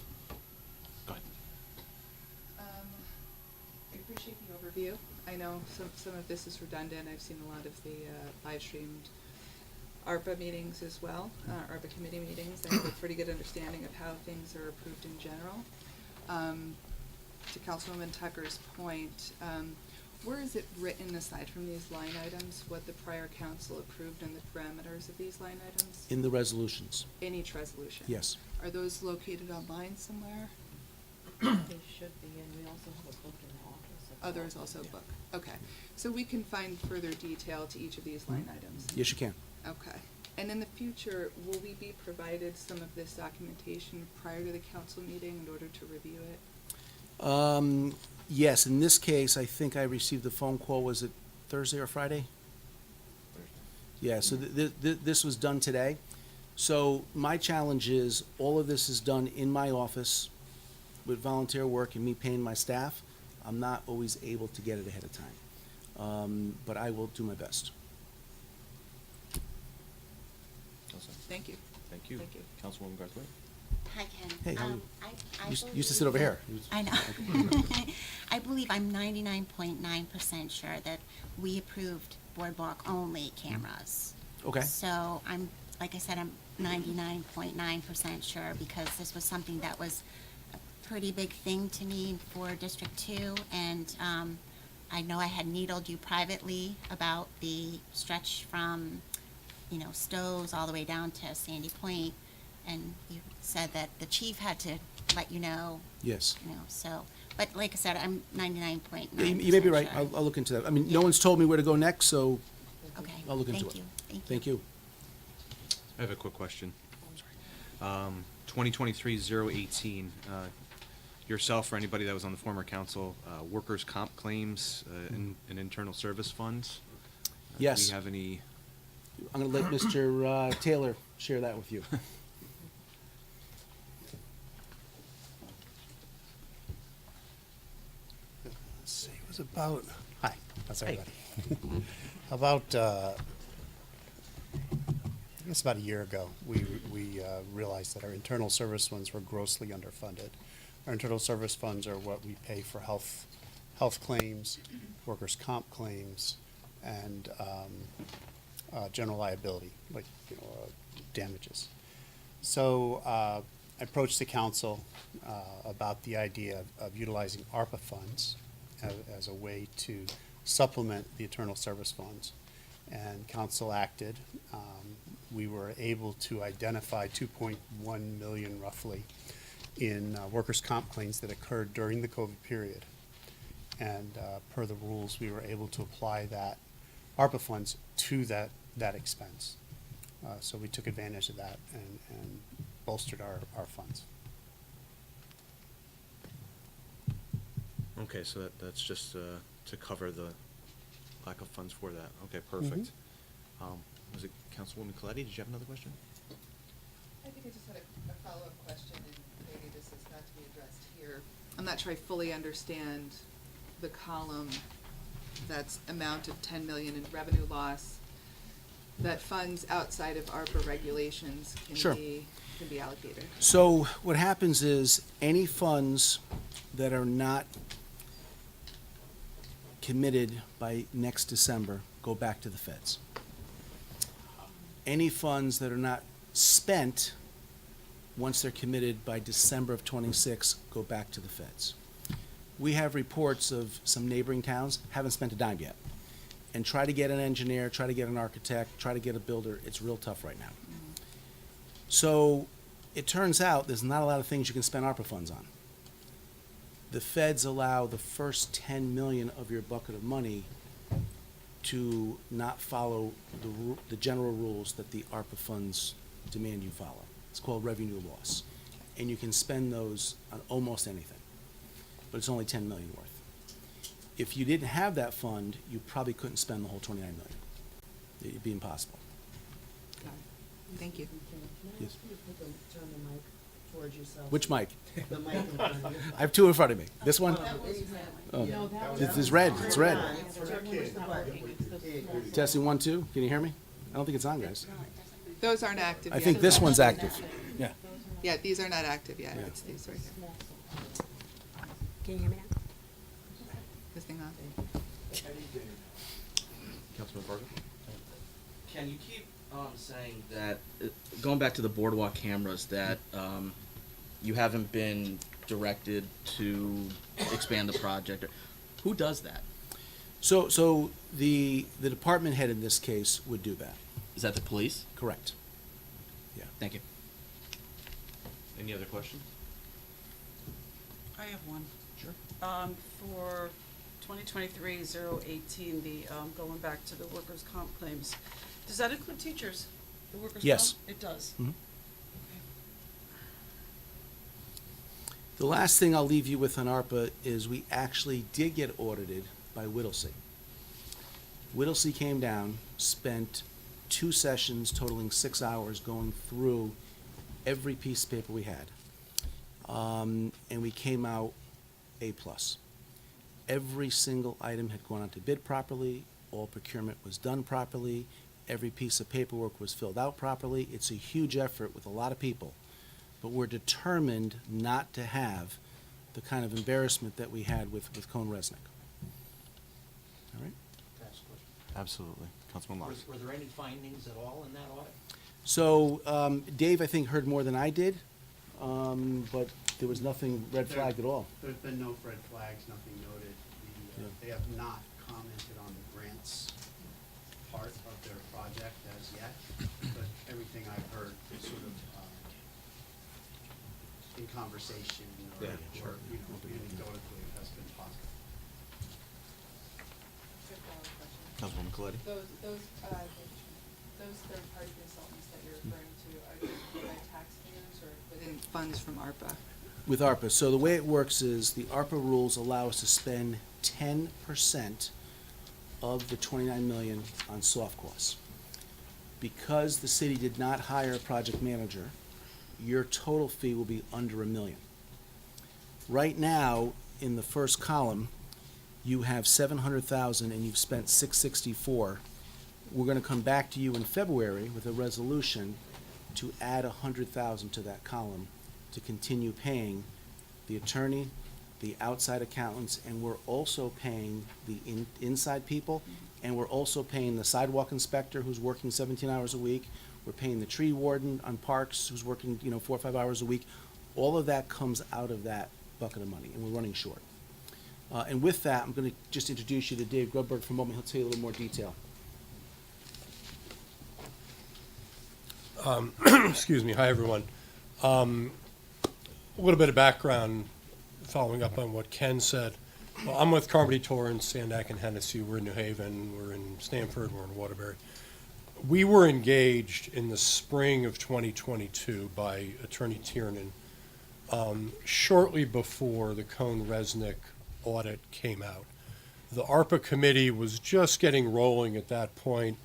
Go ahead. I appreciate the overview. I know some of this is redundant. I've seen a lot of the live streamed ARPA meetings as well, ARPA committee meetings. I have a pretty good understanding of how things are approved in general. To Councilwoman Tucker's point, where is it written, aside from these line items, what the prior council approved and the parameters of these line items? In the resolutions, In each resolution? yes. Are those located online somewhere? They should be, and we also have a book in the office. Oh, there is also a book. Okay. So we can find further detail to each of these line items? Yes, you can. Okay. And in the future, will we be provided some of this documentation prior to the council meeting in order to review it? Yes, in this case, I think I received the phone call, was it Thursday or Friday? Yeah, so this was done today. So my challenge is, all of this is done in my office with volunteer work and me paying my staff. I'm not always able to get it ahead of time. But I will do my best. Thank you. Thank you. Thank you. Councilwoman Garthwaite. Hi, Ken. Hey, how are you? I Used to sit over here. I know. I believe I'm 99.9% sure that we approved boardwalk-only cameras. Okay. So I'm, like I said, I'm 99.9% sure, because this was something that was a pretty big thing to me for District 2, and I know I had needled you privately about the stretch from, Stowe's all the way down to Sandy Point, and you said that the chief had to let you know, Yes. so, but like I said, I'm 99.9%. Yeah, you may be right. sure. I'll look into that. I mean, no one's told me where to go next, so Okay. I'll look into it. Thank you. thank you. I have a quick question. 2023-018, yourself or anybody that was on the former council, workers' comp claims and internal service funds? Yes. Do we have any? I'm going to let Mr. Taylor share that with you. Let's see, it was about, hi, how's everybody? About, I guess about a year ago, we realized that our internal service funds were grossly underfunded. Our internal service funds are what we pay for health claims, workers' comp claims, and general liability, like, damages. So I approached the council about the idea of utilizing ARPA funds as a way to supplement the internal service funds. And council acted. We were able to identify 2.1 million roughly in workers' comp claims that occurred during the COVID period. And per the rules, we were able to apply that ARPA funds to that expense. So we took advantage of that and bolstered our funds. Okay, so that's just to cover the lack of funds for that. Okay, perfect. Was it Councilwoman Coletti? Did you have another question? I think I just had a follow-up question, and maybe this is not to be addressed here. I'm not sure I fully understand the column that's amount of 10 million in revenue loss, that funds outside of ARPA regulations Sure. can be allocated. So what happens is, any funds that are not committed by next December go back to the feds. Any funds that are not spent, once they're committed by December of '26, go back to the feds. We have reports of some neighboring towns haven't spent a dime yet. And try to get an engineer, try to get an architect, try to get a builder, it's real tough right now. So it turns out there's not a lot of things you can spend ARPA funds on. The feds allow the first 10 million of your bucket of money to not follow the general rules that the ARPA funds demand you follow. It's called revenue loss. And you can spend those on almost anything, but it's only 10 million worth. If you didn't have that fund, you probably couldn't spend the whole 29 million. It'd be impossible. Thank you. Yes. Turn the mic towards yourself. Which mic? The mic in front of you. I have two in front of me. This one? Oh. No, that was. It's red, it's red. It's not working. It's the small- Testing 1, 2. Can you hear me? I don't think it's on, guys. Those aren't active I yet. think this one's active. Yeah. Yeah, these are not active yet. It's these right here. Can you hear me now? This thing on. Councilman Berger? Can you keep saying that, going back to the boardwalk cameras, that you haven't been directed to expand the project? Who does that? So the department head in this case would do that. Is that the police? Correct. Yeah. Thank you. Any other questions? I have one. Sure. For 2023-018, the, going back to the workers' comp claims, does that include teachers? The workers' comp? Yes. It does? Mhm. The last thing I'll leave you with on ARPA is we actually did get audited by Whittlesey. Whittlesey came down, spent 2 sessions totaling 6 hours going through every piece of paper we had. And we came out A+. Every single item had gone out to bid properly, all procurement was done properly, every piece of paperwork was filled out properly. It's a huge effort with a lot of people, but we're determined not to have the kind of embarrassment that we had with Cone Resnick. All right? Absolutely. Councilman Locke. Were there any findings at all in that audit? So, Dave, I think, heard more than I did, but there was nothing red flagged at all. There's been no red flags, nothing noted. Yeah. They have not commented on the grants part of their project as yet, but everything I've heard is sort of in conversation or, Yeah, sure. anecdotally has been positive. Councilwoman Coletti. Those third-party consultants that you're referring to, are they by taxpayers or within funds from ARPA? With ARPA, so the way it works is the ARPA rules allow us to spend 10% of the 29 million on soft costs. Because the city did not hire a project manager, your total fee will be under $1 million. Right now, in the first column, you have 700,000 and you've spent 664. We're gonna come back to you in February with a resolution to add 100,000 to that column to continue paying the attorney, the outside accountants, and we're also paying the inside people, and we're also paying the sidewalk inspector who's working 17 hours a week. We're paying the tree warden on parks who's working, 4 or 5 hours a week. All of that comes out of that bucket of money, and we're running short. And with that, I'm gonna just introduce you to Dave Grubberg for a moment. He'll tell you a little more detail. Excuse me. Hi, everyone. A little bit of background following up on what Ken said. Well, I'm with Carmody Torrance, Sandak, and Hennessy. We're in New Haven, we're in Stamford, we're in Waterbury. We were engaged in the spring of 2022 by Attorney Tiernan, shortly before the Cone Resnick audit came out. The ARPA committee was just getting rolling at that point,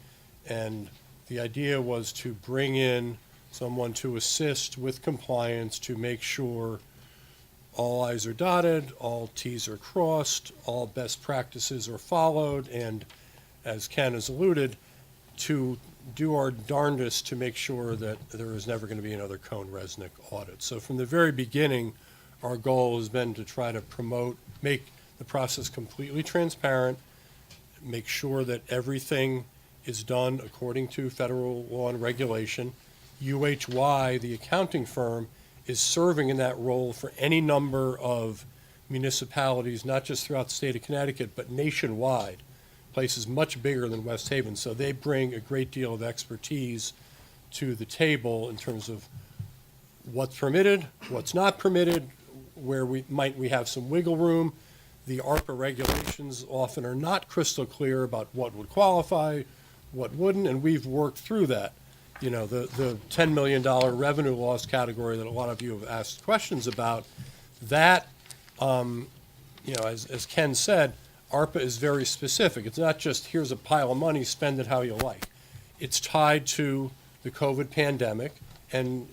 and the idea was to bring in someone to assist with compliance to make sure all I's are dotted, all T's are crossed, all best practices are followed, and as Ken has alluded, to do our darndest to make sure that there is never going to be another Cone Resnick audit. So from the very beginning, our goal has been to try to make the process completely transparent, make sure that everything is done according to federal law and regulation. UHY, the accounting firm, is serving in that role for any number of municipalities, not just throughout the state of Connecticut, but nationwide, places much bigger than West Haven. So they bring a great deal of expertise to the table in terms of what's permitted, what's not permitted, where we have some wiggle room. The ARPA regulations often are not crystal clear about what would qualify, what wouldn't, and we've worked through that. The $10 million revenue loss category that a lot of you have asked questions about, that, as Ken said, ARPA is very specific. It's not just here's a pile of money, spend it how you like. It's tied to the the COVID pandemic, and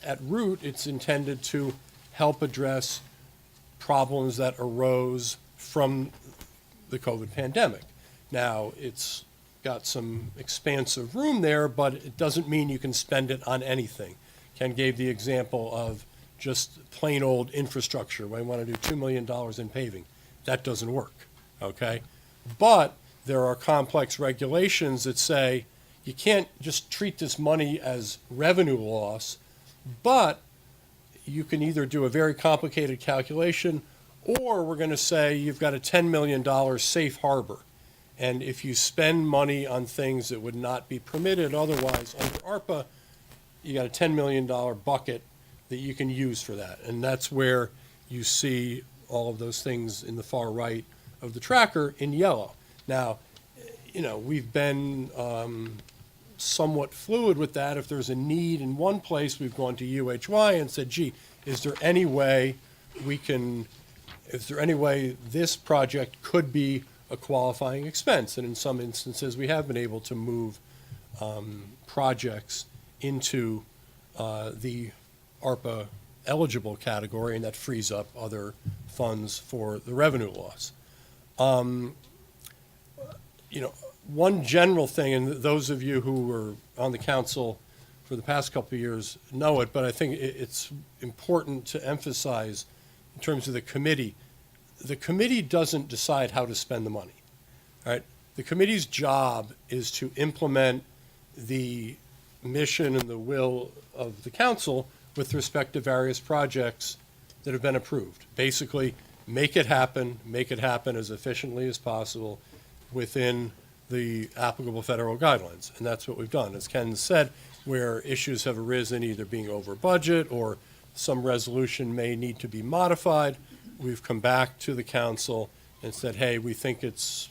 at root, it's intended to help address problems that arose from the COVID pandemic. Now, it's got some expansive room there, but it doesn't mean you can spend it on anything. Ken gave the example of just plain old infrastructure. We want to do $2 million in paving. That doesn't work, okay? But there are complex regulations that say you can't just treat this money as revenue loss, but you can either do a very complicated calculation, or we're going to say you've got a $10 million safe harbor. And if you spend money on things that would not be permitted otherwise under ARPA, you got a $10 million bucket that you can use for that. And that's where you see all of those things in the far right of the tracker in yellow. Now, we've been somewhat fluid with that. If there's a need in one place, we've gone to UHY and said, gee, is there any way this project could be a qualifying expense? And in some instances, we have been able to move projects into the ARPA eligible category, and that frees up other funds for the revenue loss. One general thing, and those of you who were on the council for the past couple of years know it, but I think it's important to emphasize in terms of the committee doesn't decide how to spend the money, right? The committee's job is to implement the mission and the will of the council with respect to various projects that have been approved. Basically, make it happen as efficiently as possible within the applicable federal guidelines. And that's what we've done. As Ken said, where issues have arisen, either being over budget or some resolution may need to be modified, we've come back to the council and said, hey, we think it's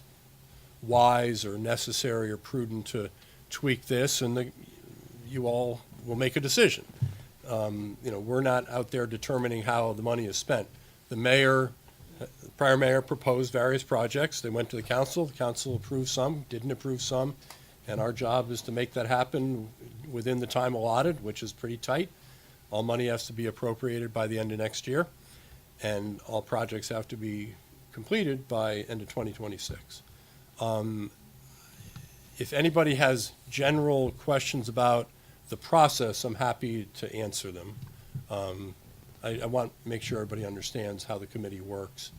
wise or necessary or prudent to tweak this, and you all will make a decision. We're not out there determining how the money is spent. The prior mayor proposed various projects. They went to the council approved some, didn't approve some, and our job is to make that happen within the time allotted, which is pretty tight. All money has to be appropriated by the end of next year, and all projects have to be completed by end of 2026. If anybody has general questions about the process, I'm happy to answer them. I want to make sure everybody understands how the committee works.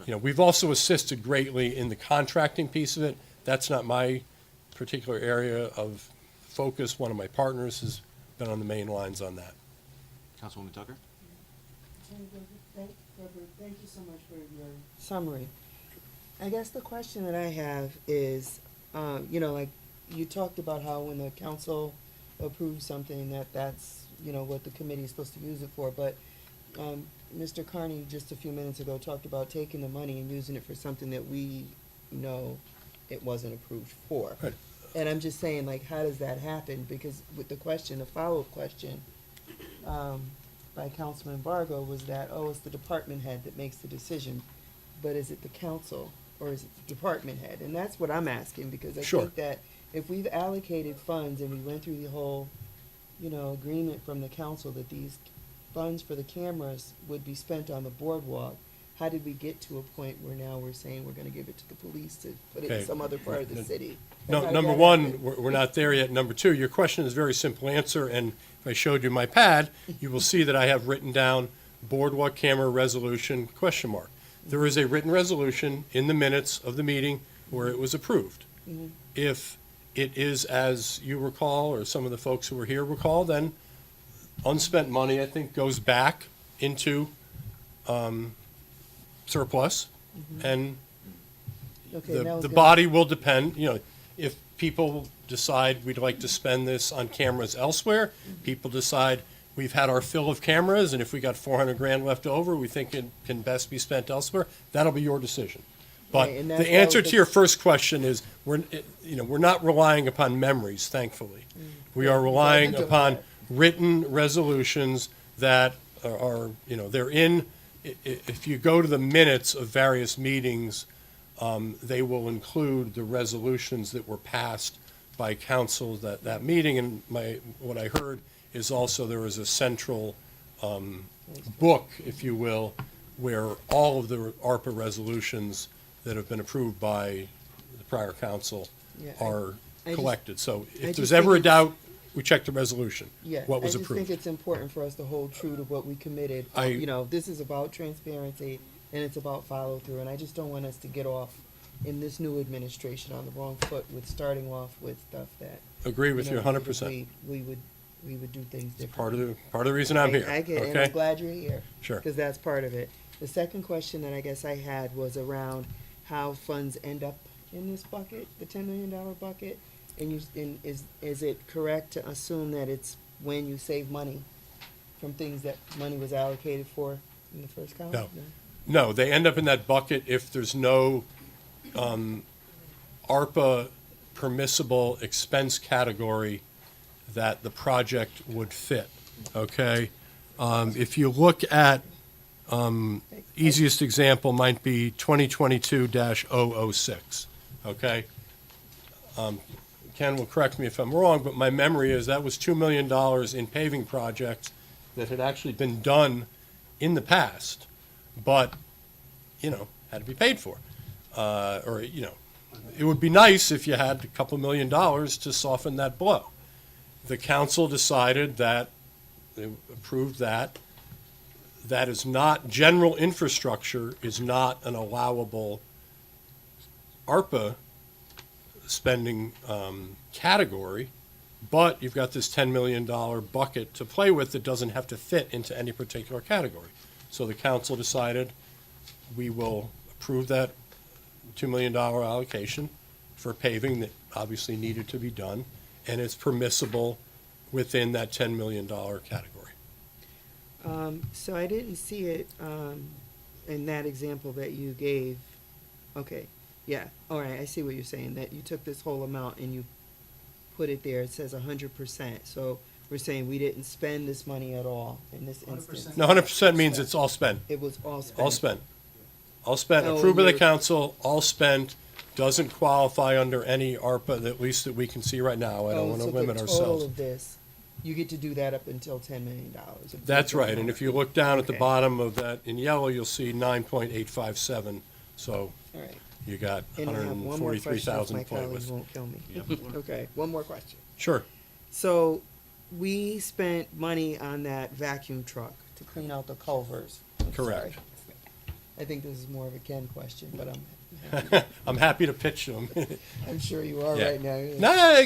Okay. We've also assisted greatly in the contracting piece of it. That's not my particular area of focus. One of my partners has been on the main lines on that. Councilwoman Tucker? Thank you so much for your summary. I guess the question that I have is, like you talked about how when the council approves something that's what the committee is supposed to use it for, but Mr. Carney just a few minutes ago talked about taking the money and using it for something that we know it wasn't approved for. Right. And I'm just saying, like, how does that happen? Because with the question, the follow-up question by Councilman Bargo was that, it's the department head that makes the decision, but is it the council or is it the department head? And that's what I'm asking, because I Sure. think that if we've allocated funds and we went through the whole, agreement from the council that these funds for the cameras would be spent on the boardwalk, how did we get to a point where now we're saying we're gonna give it to the police to put it in Okay. some other part of the city? No, And how did number that one, happen? we're not there yet. Number two, your question is a very simple answer, and if I showed you my pad, you will see that I have written down boardwalk camera resolution ? There is a written resolution in the minutes of the meeting where it was approved. Mhm. If it is, as you recall, or some of the folks who were here recall, then unspent money, I think, goes back into surplus, and Okay, that was the gonna- body will depend, if people decide we'd like to spend this on cameras elsewhere, people decide we've had our fill of cameras, and if we got 400 grand left over, we think it can best be spent elsewhere, that'll be your decision. But Right, and the that's answer all to the- your first question is, we're not relying upon memories, thankfully. We are relying upon written resolutions that are, they're in, if you go to the minutes of various meetings, they will include the resolutions that were passed by council that meeting, and what I heard is also there was a central book, if you will, where all of the ARPA resolutions that have been approved by the prior council Yeah, are I just- collected. So I if just there's think ever a it's- doubt, we check the resolution, Yeah, what was I just think approved. it's important for us to hold true to what we committed. You know, this is about transparency and it's about follow through, and I just don't want us to get off in this new administration on the wrong foot with starting off with stuff that. Agree with you know, 100%. We would do things differently. Part of the reason I'm here, I get it, and I'm okay? glad you're here. Sure. Because that's part of it. The second question that I guess I had was around how funds end up in this bucket, the $10 million bucket. And is it correct to assume that it's when you save money from things that money was allocated for in the first column? No. No, they end up in that bucket if there's no ARPA permissible expense category that the project would fit, okay? If you look at, easiest example might be 2022-006, okay? Ken will correct me if I'm wrong, but my memory is that was $2 million in paving projects that had actually been done in the past, but, you know, had to be paid for. Or, you know, it would be nice if you had a couple $1 million to soften that blow. The council decided that, they approved that. That is not, general infrastructure is not an allowable ARPA spending category, but you've got this $10 million bucket to play with that doesn't have to fit into any particular category. So the council decided we will approve that $2 million allocation for paving that obviously needed to be done, and it's permissible within that $10 million category. So I didn't see it in that example that you gave. Okay, yeah, all right, I see what you're saying, that you took this whole amount and you put it there. It says 100%. So we're saying we didn't spend this money at all in this instance. No, 100% means it's all spent. It was all spent. All spent. All spent, Oh, approved by the you're- council, all spent, doesn't qualify under any ARPA, at least that we can see right now. I don't want to limit So the total ourselves. of this, you get to do that up until $10 million. That's right, and if you look down at the Okay. bottom of that in yellow, you'll see 9.857, so All right. you got And I have one more question if 143,000 my to play colleagues with. won't kill me. Okay, one more question. Sure, So we spent money on that vacuum truck to clean out the culverts. I'm Correct. sorry. I think this is more of a Ken question, but I'm happy to pitch them. I'm sure you are Yeah. right now. No,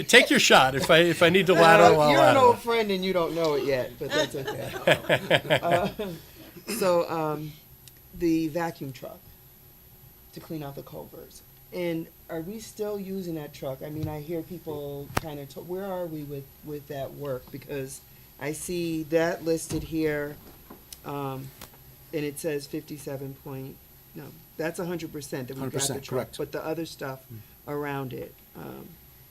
take your shot. If I need to lateral, I'll You're an lateral. old friend and you don't know it yet, but that's okay. The vacuum truck to clean out the culverts. And are we still using that truck? I mean, I hear people kind of, where are we with that work? Because I see that listed here, and it says 57 point, no, that's 100% that we've got the 100%, truck. correct. But the other stuff around it,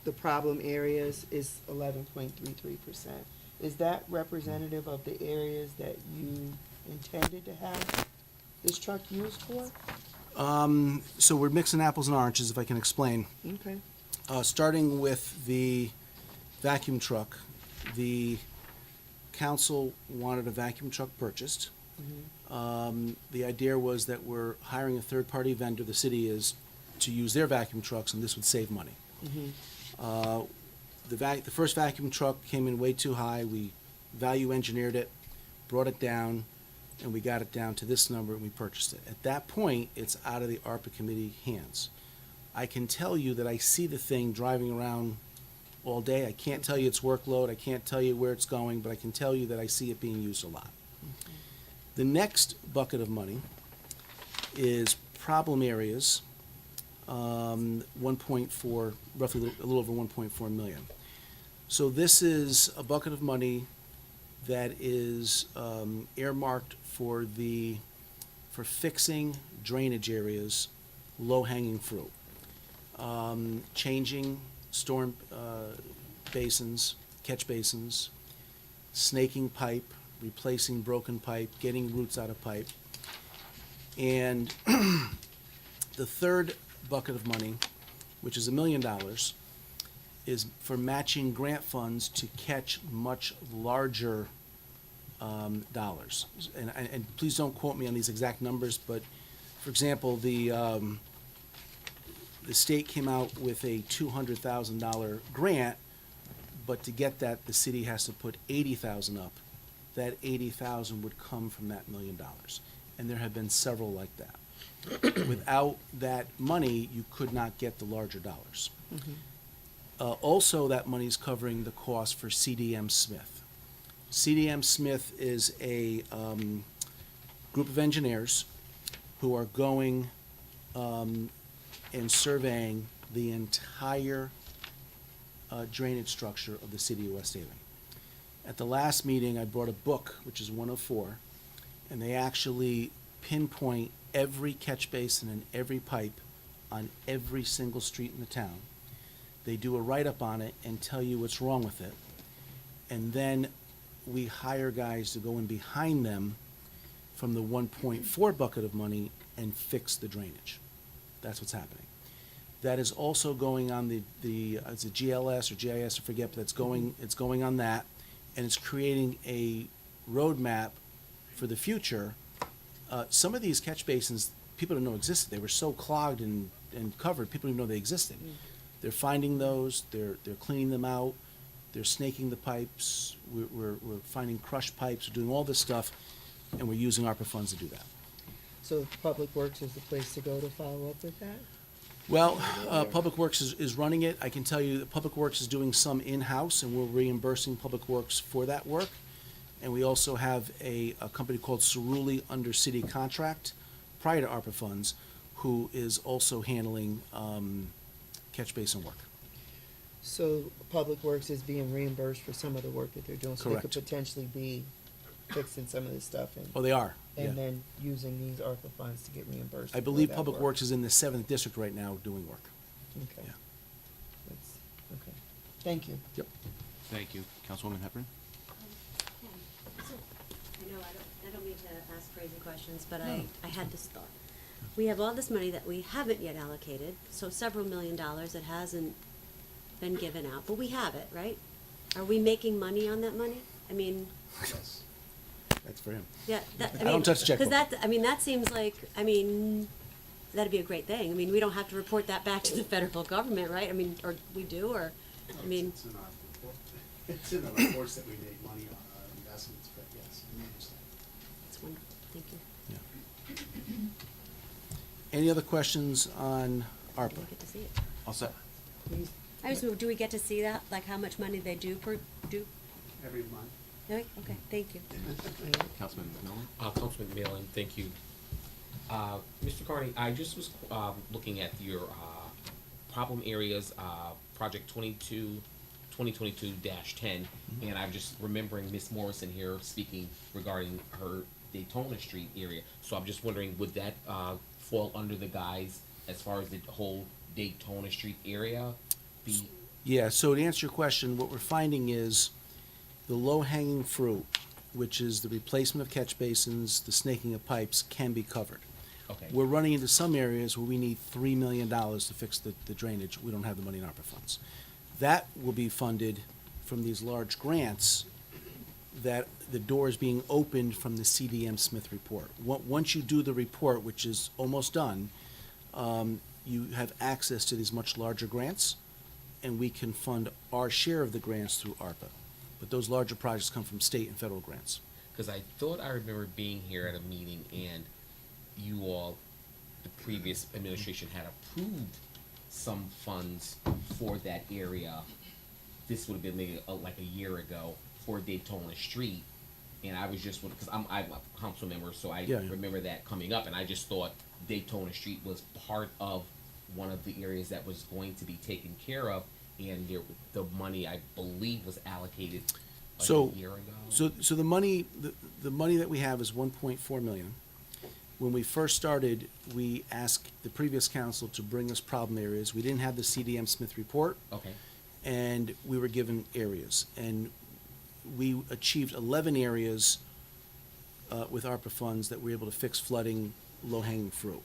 the problem areas is 11.33%. Is that representative of the areas that you intended to have this truck used for? So we're mixing apples and oranges, if I can explain. Okay. Starting with the vacuum truck, the council wanted a vacuum truck purchased. The idea was that we're hiring a third-party vendor, the city is, to use their vacuum trucks, and this would save money. The first vacuum truck came in way too high. We value engineered it, brought it down, and we got it down to this number, and we purchased it. At that point, it's out of the ARPA committee hands. I can tell you that I see the thing driving around all day. I can't tell you its workload, I can't tell you where it's going, but I can tell you that I see it being used a lot. The next bucket of money is problem areas, 1.4, roughly a little over 1.4 million. So this is a bucket of money that is earmarked for fixing drainage areas, low-hanging fruit. Changing storm basins, catch basins, snaking pipe, replacing broken pipe, getting roots out of pipe. And the third bucket of money, which is $1 million, is for matching grant funds to catch much larger dollars. And please don't quote me on these exact numbers, but for example, the state came out with a $200,000 grant, but to get that, the city has to put 80,000 up. That 80,000 would come from that $1 million. And there have been several like that. Without that money, you could not get the larger dollars. Also, that money is covering the cost for CDM Smith. CDM Smith is a group of engineers who are going and surveying the entire drainage structure of the city of West Haven. At the last meeting, I brought a book, which is 104, and they actually pinpoint every catch basin and every pipe on every single street in the town. They do a write-up on it and tell you what's wrong with it. And then we hire guys to go in behind them from the 1.4 bucket of money and fix the drainage. That's what's happening. That is also going on it's a GLS or GIS, I forget, but it's going on that, and it's creating a roadmap for the future. Some of these catch basins, people didn't know existed. They were so clogged and covered, people didn't know they existed. They're finding those, they're cleaning them out, they're snaking the pipes, we're finding crushed pipes, we're doing all this stuff, and we're using ARPA funds to do that. So Public Works is the place to go to follow up with that? Well, Public Works is running it. I can tell you that Public Works is doing some in-house, and we're reimbursing Public Works for that work. And we also have a company called Cerulli under city contract, prior to ARPA funds, who is also handling catch basin work. So Public Works is being reimbursed for some of the work that they're doing, so they could Correct. potentially be fixing some of this stuff Oh, they are, yeah. and then using these ARPA funds to get reimbursed. I for believe that Public work. Works is in the 7th district right now doing work. Okay. Yeah. That's, okay. Thank you. Yep. Thank you. Councilwoman Hepburn? So, I know, I don't mean to ask crazy questions, but I had this thought. We have all this money that we haven't yet allocated, so several $1 million that hasn't been given out, but we have it, right? Are we making money on that money? I mean, That's for him. yeah, that, I I mean, don't touch the because checkbook. that, I mean, that seems like, I mean, that'd be a great thing. I mean, we don't have to report that back to the federal government, right? I mean, or we do, or, I mean, It's in our report. It's in the reports that we make money on our investments, but yes, we understand. it's wonderful. Thank you. Any other questions on ARPA? We get to see it. All set. Please. I just, do we get to see that, like how much money they do do? Every month. Okay, okay, thank you. Councilman McMillan? Councilman Malin, thank you. Mr. Carney, I just was looking at your problem areas, project 2022-10, and I'm just remembering Miss Morrison here speaking regarding her Daytona Street area. So I'm just wondering, would that fall under the guise as far as the whole Daytona Street area be? Yeah, so to answer your question, what we're finding is the low-hanging fruit, which is the replacement of catch basins, the snaking of pipes, can be covered. Okay. We're running into some areas where we need $3 million to fix the drainage. We don't have the money in ARPA funds. That will be funded from these large grants that the door is being opened from the CDM Smith report. Once you do the report, which is almost done, you have access to these much larger grants, and we can fund our share of the grants through ARPA. But those larger projects come from state and federal grants. Because I thought I remember being here at a meeting and you all, the previous administration had approved some funds for that area. This would have been maybe like a year ago for Daytona Street. And I was just, because I'm a council member, so I Yeah, yeah. remember that coming up, and I just thought Daytona Street was part of one of the areas that was going to be taken care of, and the money, I believe, was allocated like So- a year ago. So the money, the money that we have is 1.4 million. When we first started, we asked the previous council to bring us problem areas. We didn't have the CDM Smith report, Okay, and we were given areas. And we achieved 11 areas with ARPA funds that we were able to fix flooding, low-hanging fruit.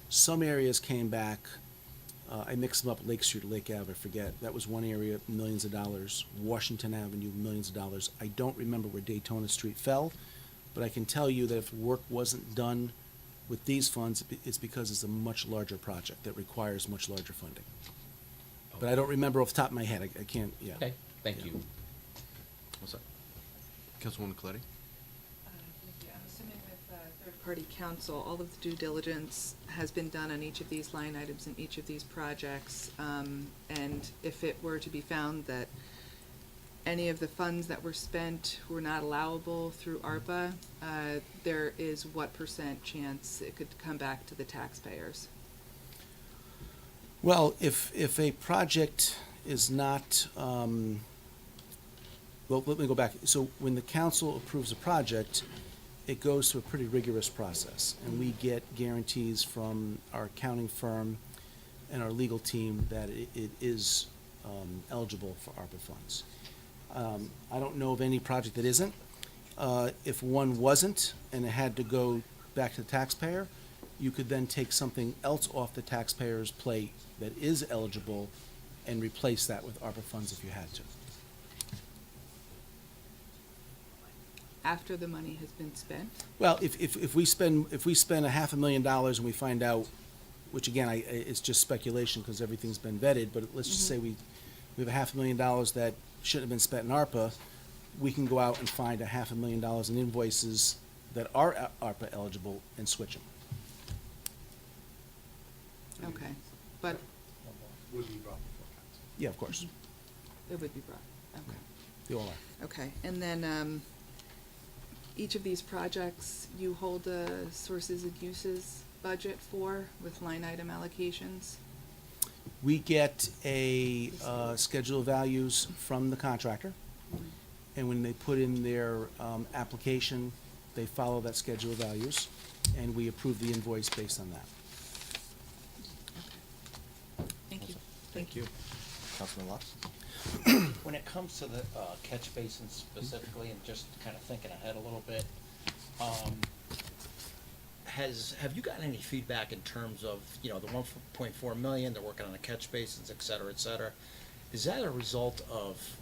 Some areas came back I mixed them up, Lake Street, Lake Ave, I forget. That was one area, millions of dollars. Washington Avenue, millions of dollars. I don't remember where Daytona Street fell, but I can tell you that if work wasn't done with these funds, it's because it's a much larger project that requires much larger funding. But I don't remember off the top of my head, I can't, yeah. Okay, thank you. What's that? Councilwoman Coletti? I'm assuming with third-party counsel, all of the due diligence has been done on each of these line items in each of these projects. And if it were to be found that any of the funds that were spent were not allowable through ARPA, there is what % chance it could come back to the taxpayers? Well, if a project is not, well, let me go back. So when the council approves a project, it goes through a pretty rigorous process. And we get guarantees from our accounting firm and our legal team that it is eligible for ARPA funds. I don't know of any project that isn't. If one wasn't and it had to go back to the taxpayer, you could then take something else off the taxpayer's plate that is eligible and replace that with ARPA funds if you had to. After the money has been spent? Well, if we spend $500,000 and we find out, which again, it's just speculation because everything's been vetted, but let's just say we have $500,000 that shouldn't have been spent in ARPA, we can go out and find $500,000 in invoices that are ARPA eligible and switch them. Okay, but Would be brought before council. Yeah, of course. it would be brought, okay. They all are. Okay, and then, each of these projects, you hold a sources and uses budget for with line item allocations? We get a schedule of values from the contractor, and when they put in their application, they follow that schedule of values, and we approve the invoice based on that. Thank you. Thank you. Councilman Lutz? When it comes to the catch basins specifically, and just kind of thinking ahead a little bit, have you gotten any feedback in terms of, the 1.4 million, they're working on the catch basins, et cetera, et cetera? Is that a result of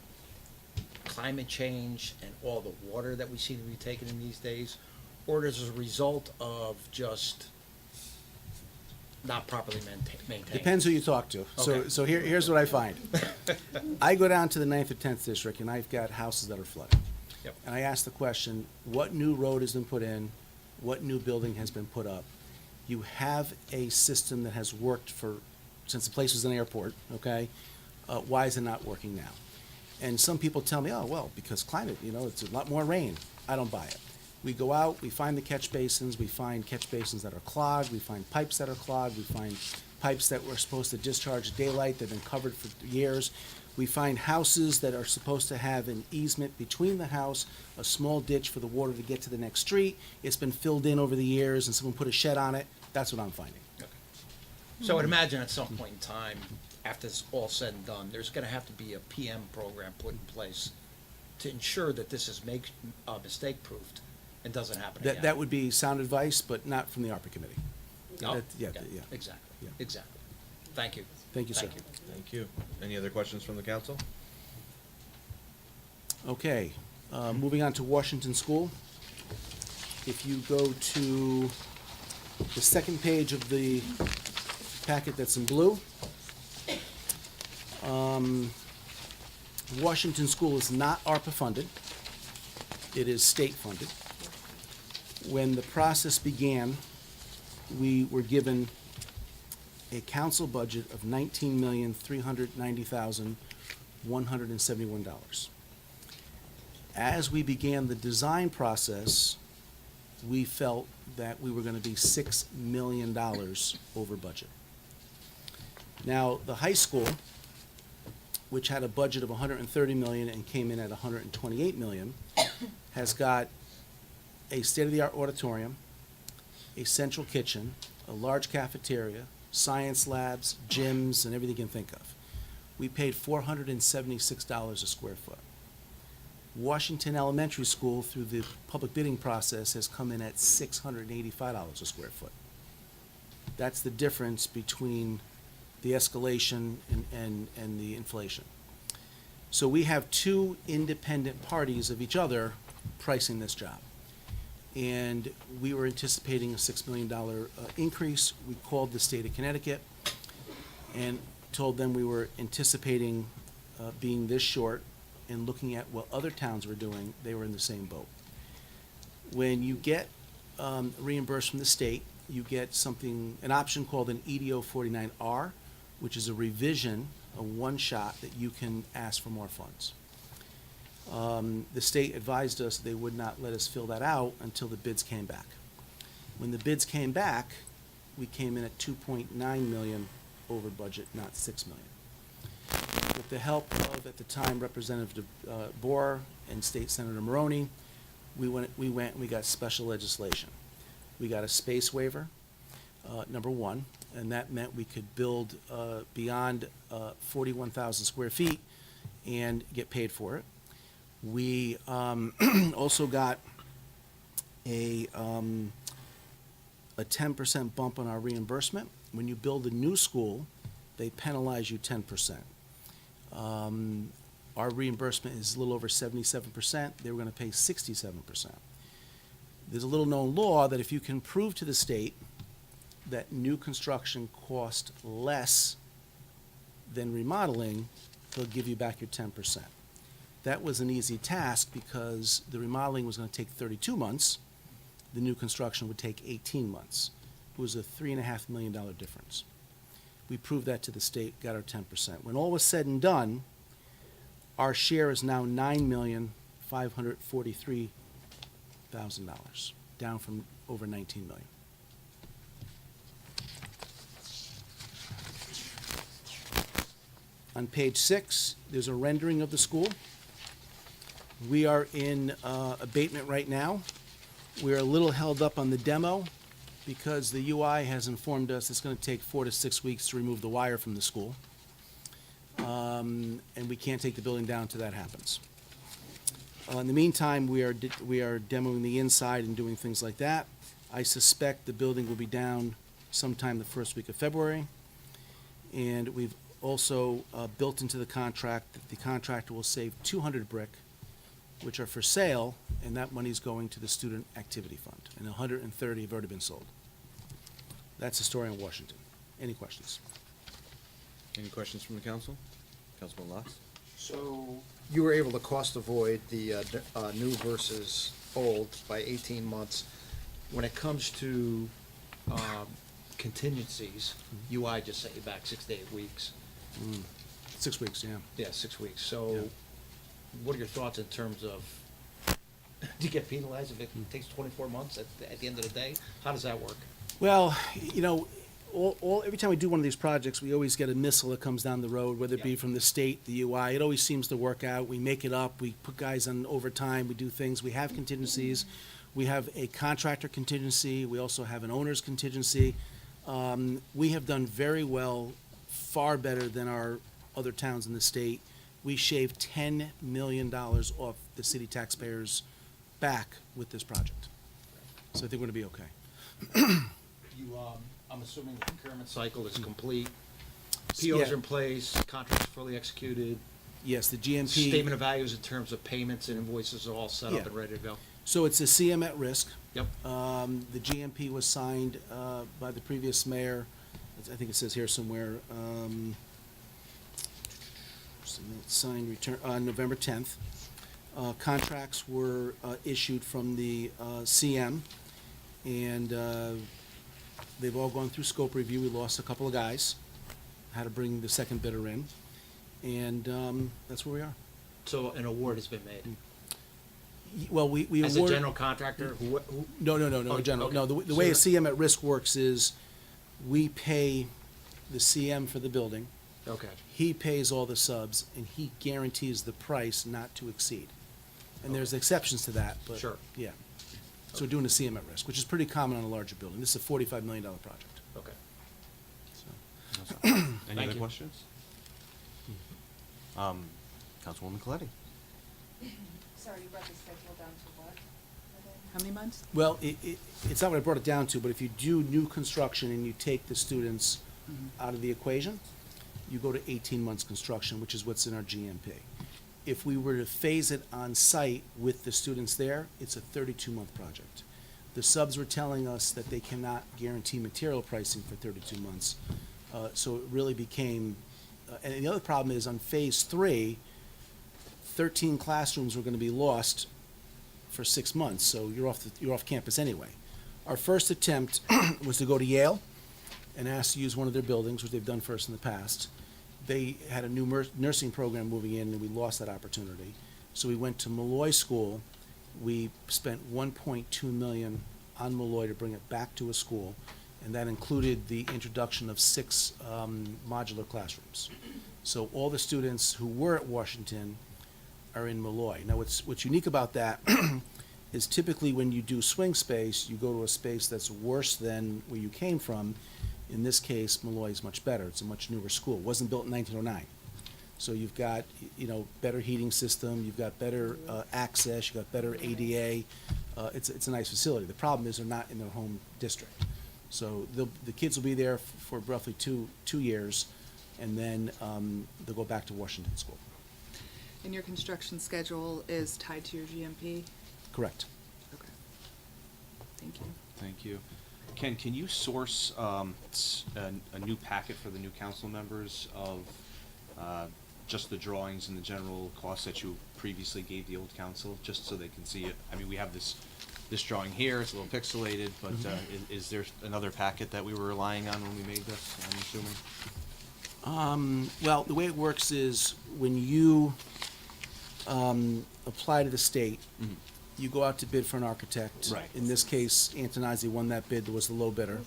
climate change and all the water that we seem to be taking in these days? Or is it a result of just not properly maintained? Depends who you talk to. Okay. So here's what I find. I go down to the 9th or 10th district, and I've got houses that are flooded. Yep. And I ask the question, what new road has been put in? What new building has been put up? You have a system that has worked since the place was an airport, okay? Why is it not working now? And some people tell me, oh, well, because climate, it's a lot more rain. I don't buy it. We go out, we find the catch basins, we find catch basins that are clogged, we find pipes that are clogged, we find pipes that were supposed to discharge daylight that have been covered for years. We find houses that are supposed to have an easement between the house, a small ditch for the water to get to the next street. It's been filled in over the years and someone put a shed on it. That's what I'm finding. Okay. So I'd imagine at some point in time, after it's all said and done, there's gonna have to be a PM program put in place to ensure that this is mistake-proofed and doesn't happen again. That would be sound advice, but not from the ARPA committee. Oh, Yeah, okay. yeah. Exactly, Yeah. exactly. Thank you. Thank you, sir. Thank you. Any other questions from the council? Okay, moving on to Washington School. If you go to the second page of the packet that's in blue, Washington School is not ARPA funded. It is state funded. When the process began, we were given a council budget of $19,390,171. As we began the design process, we felt that we were going to be $6 million over budget. Now, the high school, which had a budget of $130 million and came in at $128 million, has got a state-of-the-art auditorium, a central kitchen, a large cafeteria, science labs, gyms, and everything you can think of. We paid $476 a square foot. Washington Elementary School, through the public bidding process, has come in at $685 a square foot. That's the difference between the escalation and the inflation. So we have two independent parties of each other pricing this job. And we were anticipating a $6 million increase. We called the state of Connecticut and told them we were anticipating being this short, and looking at what other towns were doing, they were in the same boat. When you get reimbursed from the state, you get an option called an EDO 49R, which is a revision, a one-shot that you can ask for more funds. The state advised us they would not let us fill that out until the bids came back. When the bids came back, we came in at 2.9 million over budget, not 6 million. With the help of, at the time, Representative Boer and State Senator Maroney, we went and we got special legislation. We got a space waiver, number one, and that meant we could build beyond 41,000 square feet and get paid for it. We also got a 10% bump on our reimbursement. When you build a new school, they penalize you 10%. Our reimbursement is a little over 77%. They were going to pay 67%. There's a little known law that if you can prove to the state that new construction cost less than remodeling, they'll give you back your 10%. That was an easy task because the remodeling was going to take 32 months. The new construction would take 18 months. It was a $3.5 million difference. We proved that to the state, got our 10%. When all was said and done, our share is now $9,543,000, down from over 19 million. On page 6, there's a rendering of the school. We are in abatement right now. We are a little held up on the demo because the UI has informed us it's going to take 4 to 6 weeks to remove the wire from the school. And we can't take the building down until that happens. In the meantime, we are demoing the inside and doing things like that. I suspect the building will be down sometime the first week of February. And we've also built into the contract that the contractor will save 200 brick, which are for sale, and that money is going to the Student Activity Fund. And 130 have already been sold. That's the story in Washington. Any questions? Any questions from the council? Councilman Locke? So you were able to cost avoid the new versus old by 18 months. When it comes to contingencies, UI just set you back 6 to 8 weeks. 6 weeks, yeah. Yeah, 6 weeks. So Yeah. what are your thoughts in terms of, do you get penalized if it takes 24 months at the end of the day? How does that work? Well, you know, every time we do one of these projects, we always get a missile that comes down the road, whether it be Yeah. from the state, the UI. It always seems to work out. We make it up. We put guys on overtime. We do things. We have contingencies. We have a contractor contingency. We also have an owner's contingency. We have done very well, far better than our other towns in the state. We shaved $10 million off the city taxpayers' back with this project. So I think we're going to be okay. I'm assuming the procurement cycle is complete. Yeah. POs are in place, contracts fully executed, Yes, the GMP. statement of values in terms of payments and invoices are all set up Yeah. and ready to go. So it's a CM at risk. Yep. The GMP was signed by the previous mayor. I think it says here somewhere. Signed return on November 10th. Contracts were issued from the CM, and they've all gone through scope review. We lost a couple of guys. Had to bring the second bidder in, and that's where we are. So an award has been made. Well, we As a awarded. general contractor, who, No, Oh, in general. okay. No, the way a So- CM at risk works is we pay the CM for the building. okay, He pays all the subs, and he guarantees the price not to exceed. And there's exceptions to that, but. Sure. Yeah. So we're doing a CM at risk, which is pretty common on a larger building. This is a $45 million project, okay. so. Any Thank other you. questions? Councilwoman Coletti? Sorry, you brought the schedule down to what? How many months? Well, it's not what I brought it down to, but if you do new construction and you take the students out of the equation, you go to 18 months construction, which is what's in our GMP. If we were to phase it on site with the students there, it's a 32-month project. The subs were telling us that they cannot guarantee material pricing for 32 months. So it really became, and the other problem is on phase 3, 13 classrooms were going to be lost for 6 months, so you're off campus anyway. Our first attempt was to go to Yale and ask to use one of their buildings, which they've done for us in the past. They had a new nursing program moving in, and we lost that opportunity. So we went to Malloy School. We spent $1.2 million on Malloy to bring it back to a school, and that included the introduction of 6 modular classrooms. So all the students who were at Washington are in Malloy. Now, what's unique about that is typically when you do swing space, you go to a space that's worse than where you came from. In this case, Malloy is much better. It's a much newer school. It wasn't built in 1909. So you've got, better heating system, you've got better access, you've got better ADA. It's a nice facility. The problem is they're not in their home district. So the kids will be there for roughly two years, and then they'll go back to Washington School. And your construction schedule is tied to your GMP? Correct. Okay. Thank you. Thank you. Ken, can you source a new packet for the new council members of just the drawings and the general costs that you previously gave the old council, just so they can see it? I mean, we have this drawing here, it's a little pixelated, but is there another packet that we were relying on when we made this, I'm assuming? Well, the way it works is when you apply to the state, you go out to bid for an architect. Right. In this case, Antonazzi won that bid, was the low bidder.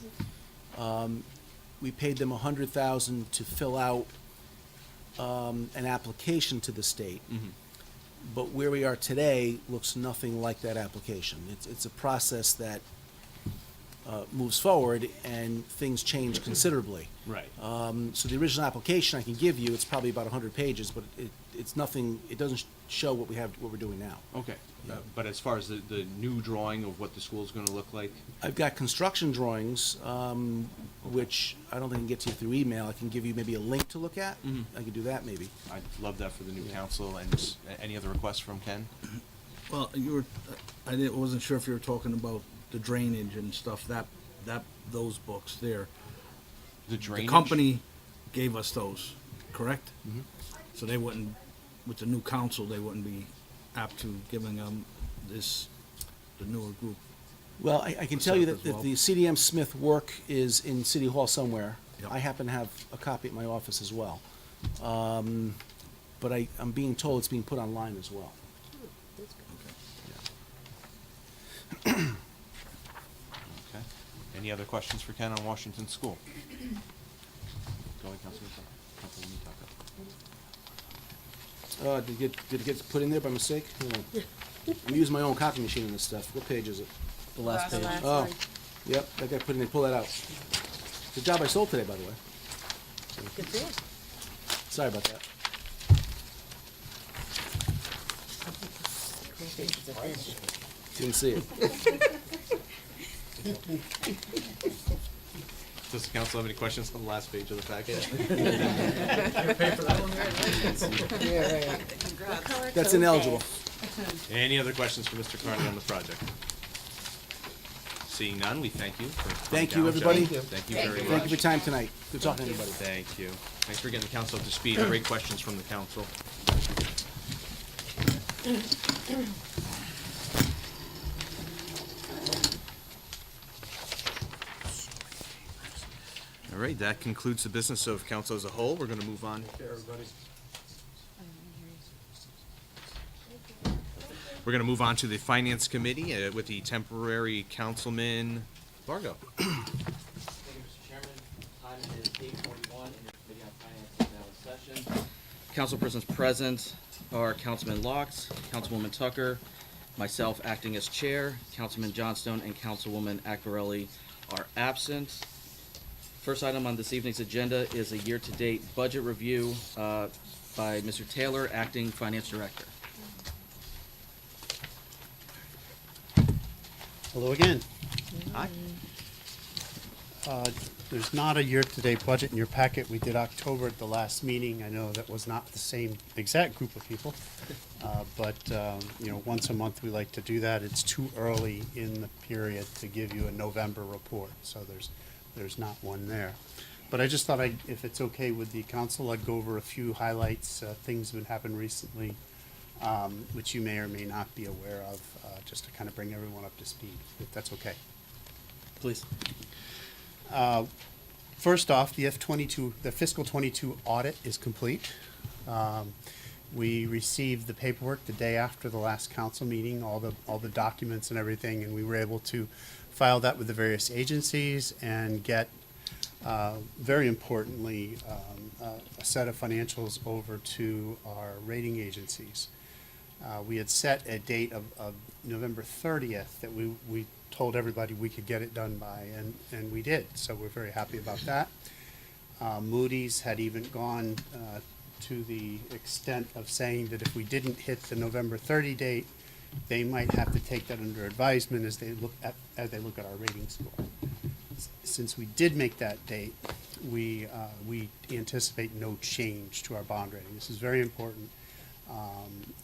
We paid them $100,000 to fill out an application to the state. But where we are today looks nothing like that application. It's a process that moves forward, and things change considerably. Right. So the original application I can give you, it's probably about 100 pages, but it's nothing, it doesn't show what we're doing now. Okay. But as far as the new drawing of what the school's gonna look like? I've got construction drawings, which I don't think I can get to you through email. I can give you maybe a link to look at. I could do that maybe. I'd love that for the new council, and any other requests from Ken? Well, wasn't sure if you were talking about the drainage and stuff, those books there. The drainage? The company gave us those, correct? So they wouldn't, with the new council, they wouldn't be apt to giving them the newer group. Well, I can tell you that As well. the CDM Smith work is in City Hall somewhere. Yep. I happen to have a copy at my office as well. But I'm being told it's being put online as well. Okay. Any other questions for Ken on Washington School? Go ahead, Councilman Taka. Did it get put in there by mistake? Hold on. I'm using my own copy machine on this stuff. What page is it? The last page. Oh, yep, that got put in there. Pull that out. Good job I sold today, by the way. Good for you. Sorry about that. Didn't see it. Does the council have any questions on the last page of the packet? That's ineligible. Any other questions for Mr. Carney on the project? Seeing none, we thank you for coming Thank you, down, everybody. gentlemen. Thank you very much. Thank you for your time tonight. Good talking to everybody. Thank you. Thanks for getting the council up to speed. Great questions from the council. All right, that concludes the business of council as a whole. We're going to move on. We're going to move on to the Finance Committee with the temporary councilman, Vargo. Thank you, Mr. Chairman. Time is 8:41, and your Committee on Finance is now in session. Councilpersons present are Councilman Locks, Councilwoman Tucker, myself acting as chair, Councilman Johnstone, and Councilwoman Accarelli are absent. First item on this evening's agenda is a year-to-date budget review by Mr. Taylor, acting finance director. Hello again. Hi. there's not a year-to-date budget in your packet. We did October at the last meeting. I know that was not the same exact group of people. But, you know, once a month we like to do that. It's too early in the period to give you a November report, so there's not one there. But I just thought if it's okay with the council, I'd go over a few highlights, things that happened recently, which you may or may not be aware of, just to kind of bring everyone up to speed, if that's okay. Please. First off, the fiscal 22 audit is complete. We received the paperwork the day after the last council meeting, all the documents and everything, and we were able to file that with the various agencies and get, very importantly, a set of financials over to our rating agencies. We had set a date of November 30th that we told everybody we could get it done by, and we did, so we're very happy about that. Moody's had even gone to the extent of saying that if we didn't hit the November 30 date, they might have to take that under advisement as they look at our rating score. Since we did make that date, we anticipate no change to our bond rating. This is very important.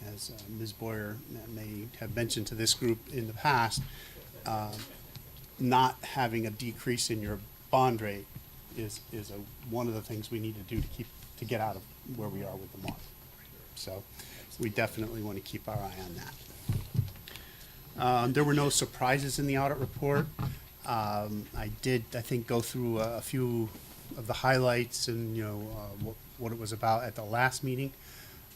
As Ms. Boyer may have mentioned to this group in the past, not having a decrease in your bond rate is one of the things we need to do to get out of where we are with the MARB. So we definitely want to keep our eye on that. There were no surprises in the audit report. I did, I think, go through a few of the highlights and, you know, what it was about at the last meeting.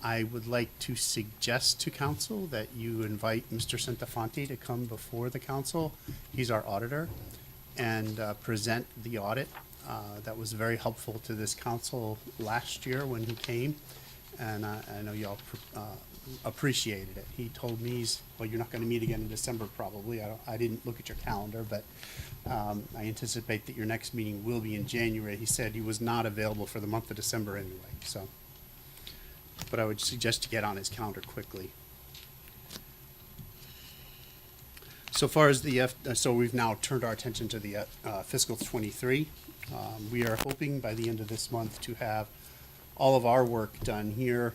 I would like to suggest to council that you invite Mr. Santafonte to come before the council. He's our auditor, and present the audit. That was very helpful to this council last year when he came, and I know y'all appreciated it. He told me, well, you're not going to meet again in December probably. I didn't look at your calendar, but I anticipate that your next meeting will be in January. He said he was not available for the month of December anyway, so. But I would suggest to get on his calendar quickly. So far as so we've now turned our attention to the fiscal 23. We are hoping by the end of this month to have all of our work done here.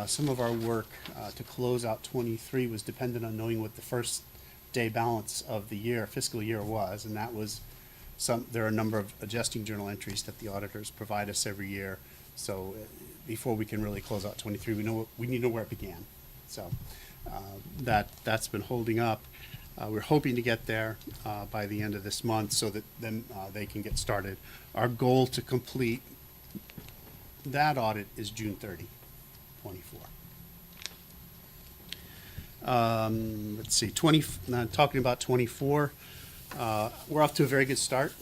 Some of our work to close out 23 was dependent on knowing what the first day balance of the year, fiscal year was, and that was there are a number of adjusting journal entries that the auditors provide us every year. So before we can really close out 23, we need to know where it began. So that's been holding up. We're hoping to get there by the end of this month so that then they can get started. Our goal to complete that audit is June 30, 24. Let's see, talking about 24, we're off to a very good start.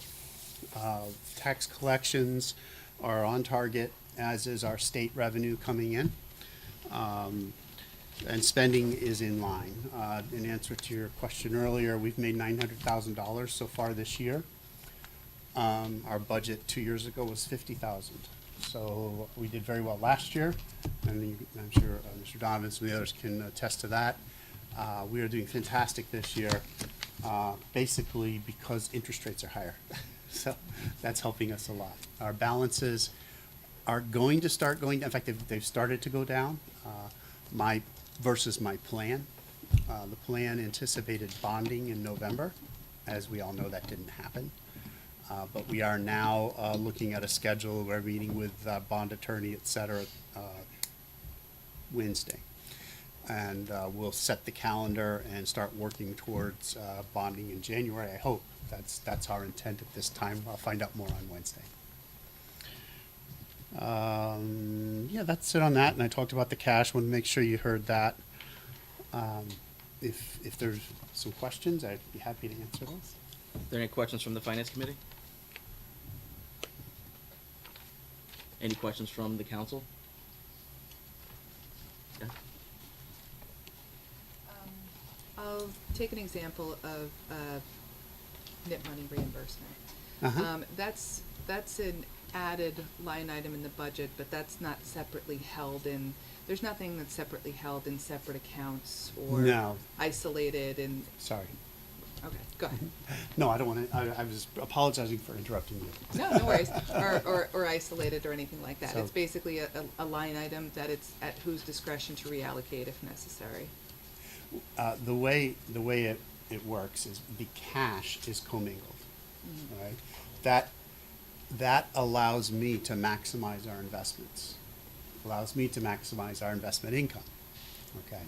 Tax collections are on target, as is our state revenue coming in. And spending is in line. In answer to your question earlier, we've made $900,000 so far this year. Our budget 2 years ago was $50,000. So we did very well last year, and I'm sure Mr. Donovan and some of the others can attest to that. We are doing fantastic this year, basically because interest rates are higher. So that's helping us a lot. Our balances are going to start going down. In fact, they've started to go down. Versus my plan. The plan anticipated bonding in November. As we all know, that didn't happen. But we are now looking at a schedule. We're meeting with bond attorney, et cetera, Wednesday. And we'll set the calendar and start working towards bonding in January, I hope. That's our intent at this time. I'll find out more on Wednesday. Yeah, that's it on that. And I talked about the cash. Want to make sure you heard that. If there's some questions, I'd be happy to answer those. Are there any questions from the Finance Committee? Any questions from the council? Yeah. I'll take an example of NIP money reimbursement. Uh-huh. That's an added line item in the budget, but that's not separately held in, there's nothing that's separately held in separate accounts or No. isolated and, Sorry. Okay, go ahead. No, I don't want to, I was apologizing for interrupting you. No, no worries. Or isolated or anything like that. So- It's basically a line item that it's at whose discretion to reallocate if necessary. The way it works is the cash is commingled, all right? That allows me to maximize our investments, allows me to maximize our investment income, okay?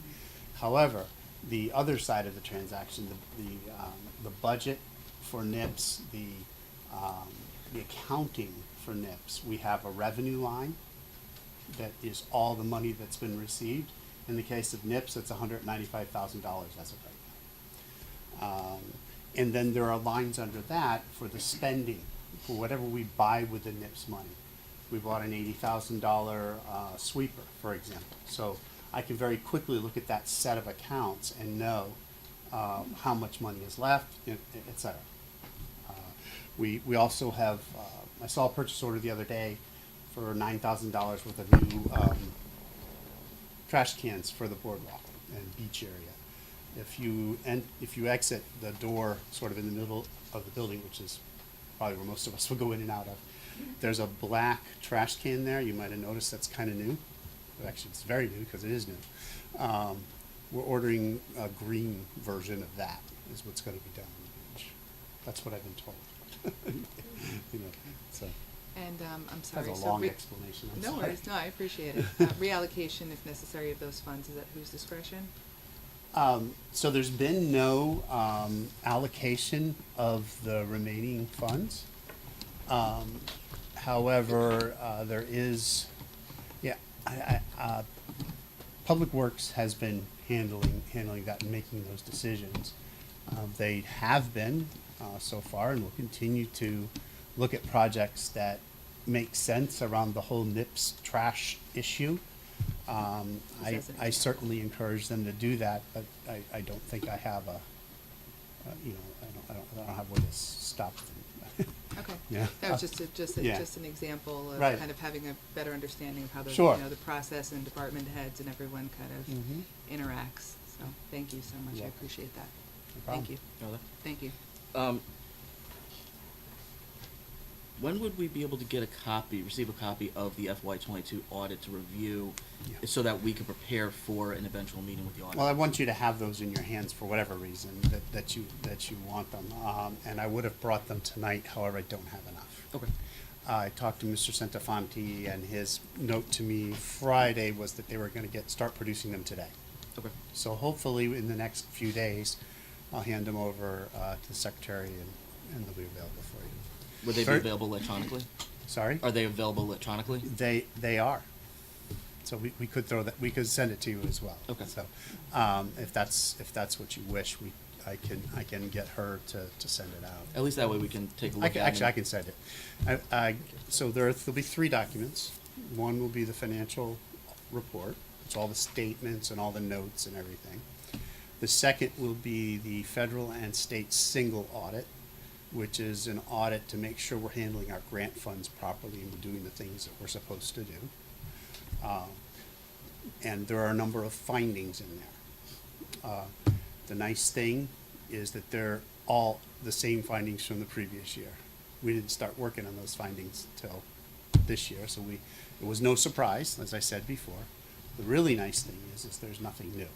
However, the other side of the transaction, the budget for NIPS, the accounting for NIPS, we have a revenue line that is all the money that's been received. In the case of NIPS, it's $195,000 as of right now. And then there are lines under that for the spending, for whatever we buy with the NIPS money. We bought an $80,000 sweeper, for example. So I can very quickly look at that set of accounts and know how much money is left, et cetera. We also have, I saw a purchase order the other day for $9,000 worth of new trash cans for the boardwalk and beach area. If you exit the door sort of in the middle of the building, which is probably where most of us will go in and out of, there's a black trash can there. You might have noticed that's kind of new. Actually, it's very new because it is new. We're ordering a green version of that is what's going to be done on the beach. That's what I've been told. You know, so And I'm sorry. that's a so long explanation. I'm No sorry. worries. No, I appreciate it. Reallocation, if necessary, of those funds is at whose discretion? So there's been no allocation of the remaining funds. However, there is, Public Works has been handling that and making those decisions. They have been so far, and will continue to look at projects that make sense around the whole NIPS trash issue. I certainly encourage them to do that, but I don't think I have I don't have where to stop them. Okay. Yeah. That was just Yeah. an example of Right. kind of having a better understanding of how the, Sure. the process and department heads and everyone kind of Mhm. interacts. So thank you so much. You're I welcome. appreciate that. No Thank problem. you. Thank you. When would we be able to receive a copy of the FY22 audit to review, Yeah. so that we can prepare for an eventual meeting with the auditor? Well, I want you to have those in your hands for whatever reason that you want them. And I would have brought them tonight, however, I don't have enough. Okay. I talked to Mr. Centofanti, and his note to me Friday was that they were going to start producing them today. Okay. So hopefully in the next few days, I'll hand them over to the secretary, and they'll be available for you. Would they be Third- available electronically? Sorry? Are they available electronically? They are. So we could we could send it to you as well. Okay. So, if that's what you wish, I can get her to send it out. At least that way we can take a look at it. Actually, I can send it. So there'll be 3 documents. One will be the financial report. It's all the statements and all the notes and everything. The second will be the federal and state single audit, which is an audit to make sure we're handling our grant funds properly and we're doing the things that we're supposed to do. And there are a number of findings in there. The nice thing is that they're all the same findings from the previous year. We didn't start working on those findings till this year, so it was no surprise, as I said before. The really nice thing is there's nothing new.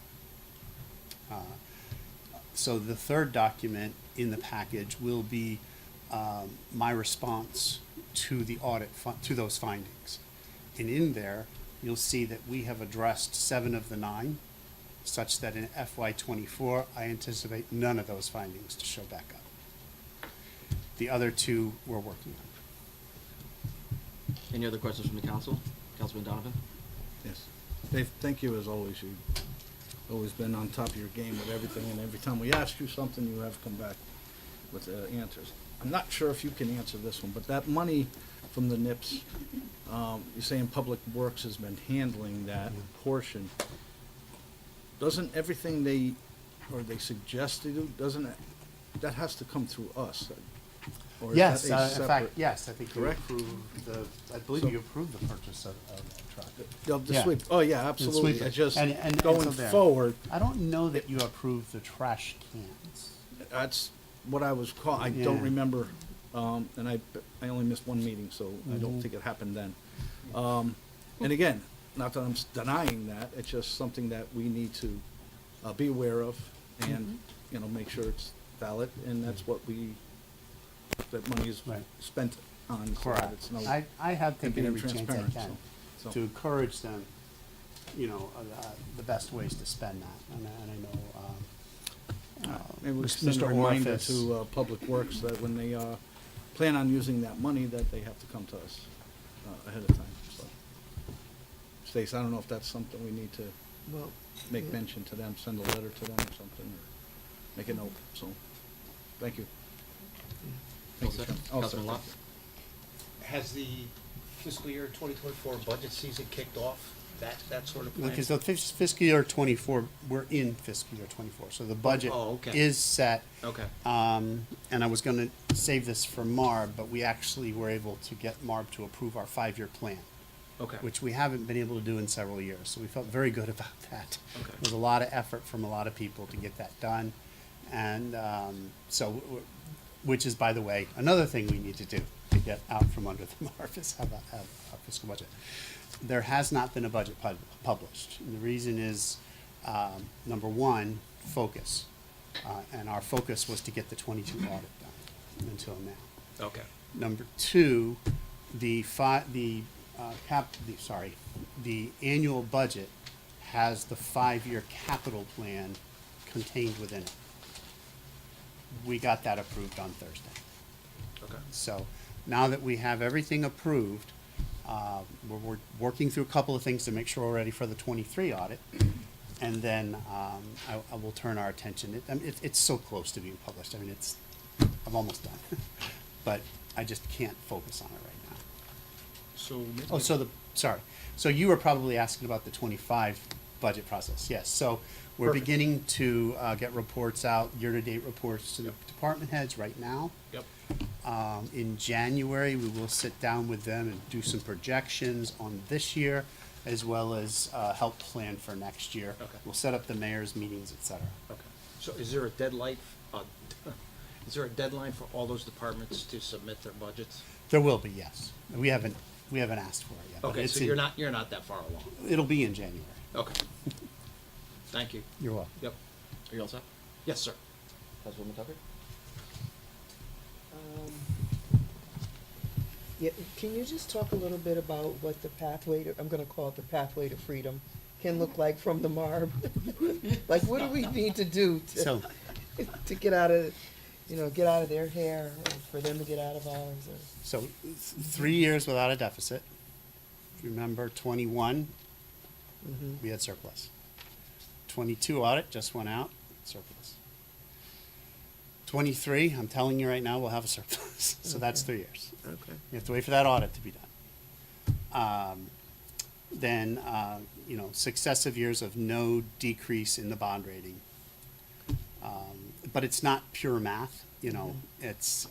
So the third document in the package will be my response to the audit, to those findings. And in there, you'll see that we have addressed 7 of the 9, such that in FY24, I anticipate none of those findings to show back up. The other 2 we're working on. Any other questions from the council? Councilman Donovan? Yes. Dave, thank you as always. You've always been on top of your game with everything, and every time we ask you something, you have come back with answers. I'm not sure if you can answer this one, but that money from the NIPS, you're saying Public Works has been handling that portion. Doesn't everything they suggest to do, that has to come through us? Or is Yes, that a in fact, separate- yes, I think you Correct? approved I believe So- you approved the purchase of that truck. The Yeah. sweep, oh yeah, The absolutely. sweeper. I just, And so going there. forward, I don't know that you approved the trash cans. That's what I was I don't Yeah. remember, and I only missed one meeting, so I don't think it happened then. And again, not that I'm denying that, it's just something that we need to be aware of and, you know, make sure it's valid, and that's what that money is Right. spent on, so that Correct. it's no. I have and taken being every chance I transparent, can so. to encourage them, you know, the best ways to spend that. And I know, Maybe we Mr. send a reminder Orifice. to Public Works that when they plan on using that money, that they have to come to us ahead of time, so. Stace, I don't know if that's something we need to Well, make yeah. mention to them, send a letter to them or something, or make a note, so, thank you. Thank you, Chairman. Oh, Councilman sorry. Locke? Has the fiscal year 2024 budget season kicked off? That sort of plan? because the fiscal year 24, we're in fiscal year 24, so the budget Oh, okay. is set. Okay. And I was gonna save this for MARB, but we actually were able to get MARB to approve our 5-year plan, Okay. which we haven't been able to do in several years, so we felt very good about that. Okay. There was a lot of effort from a lot of people to get that done, and, which is, by the way, another thing we need to do to get out from under the MARB is have a fiscal budget. There has not been a budget published, and the reason is, number one, focus. And our focus was to get the 22 audit done until now. Okay. Number two, the annual budget has the 5-year capital plan contained within it. We got that approved on Thursday. Okay. So now that we have everything approved, we're working through a couple of things to make sure we're ready for the 23 audit. And then I will turn our attention. It's so close to being published. I mean, I'm almost done. But I just can't focus on it right now. So. Oh, so you were probably asking about the 25 budget process. Yes, so we're Perfect. beginning to get reports out, year-to-date reports to the department heads right now. Yep. In January, we will sit down with them and do some projections on this year, as well as help plan for next year. Okay. We'll set up the mayor's meetings, et cetera. Okay. So is there a deadline, for all those departments to submit their budgets? There will be, yes. We haven't asked for it yet. but Okay, it's so in- you're not that far along. It'll be in January. Okay. Thank you. You're welcome. Yep. Are you all set? Yes, sir. Councilwoman Tucker? Yeah, can you just talk a little bit about what the pathway to, I'm gonna call it the pathway to freedom, can look like from the MARB? Like, what do we need to do So, to get out of, get out of their hair, or for them to get out of ours, or? So 3 years without a deficit. Remember 21, we had surplus. 22 audit just went out, surplus. 23, I'm telling you right now, we'll have a surplus. So that's 3 years. Okay. You have to wait for that audit to be done. Then, successive years of no decrease in the bond rating. But it's not pure math, it's,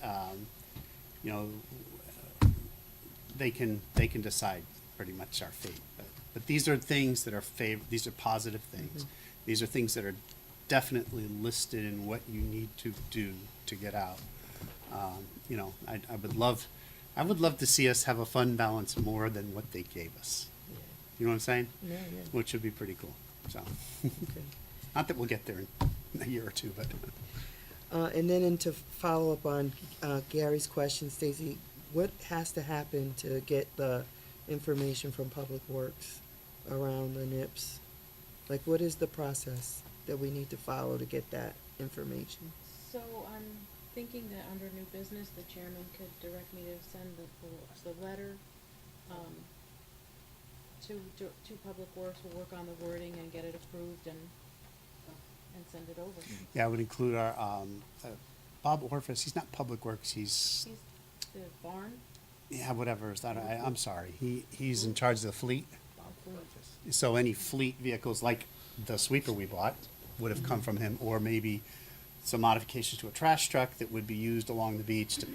they can decide pretty much our fate. But these are things that are these are positive things. These are things that are definitely listed in what you need to do to get out. I would love to see us have a fund balance more than what they gave us. You know what I'm saying? Yeah, Which would be pretty cool, so. okay. Not that we'll get there in a year or two, but. And then to follow up on Gary's question, Stacy, what has to happen to get the information from Public Works around the NIPS? Like, what is the process that we need to follow to get that information? So I'm thinking that under new business, the chairman could direct me to send the letter, to Public Works. We'll work on the wording and get it approved and send it over. Yeah, I would include our, Bob Orfis, he's not Public Works, he's, He's the barn, yeah, whatever, is that, I'm sorry, he's in charge of the fleet. Bob Flynn. So any fleet vehicles like the sweeper we bought would have come from him, or maybe some modifications to a trash truck that would be used along the beach to,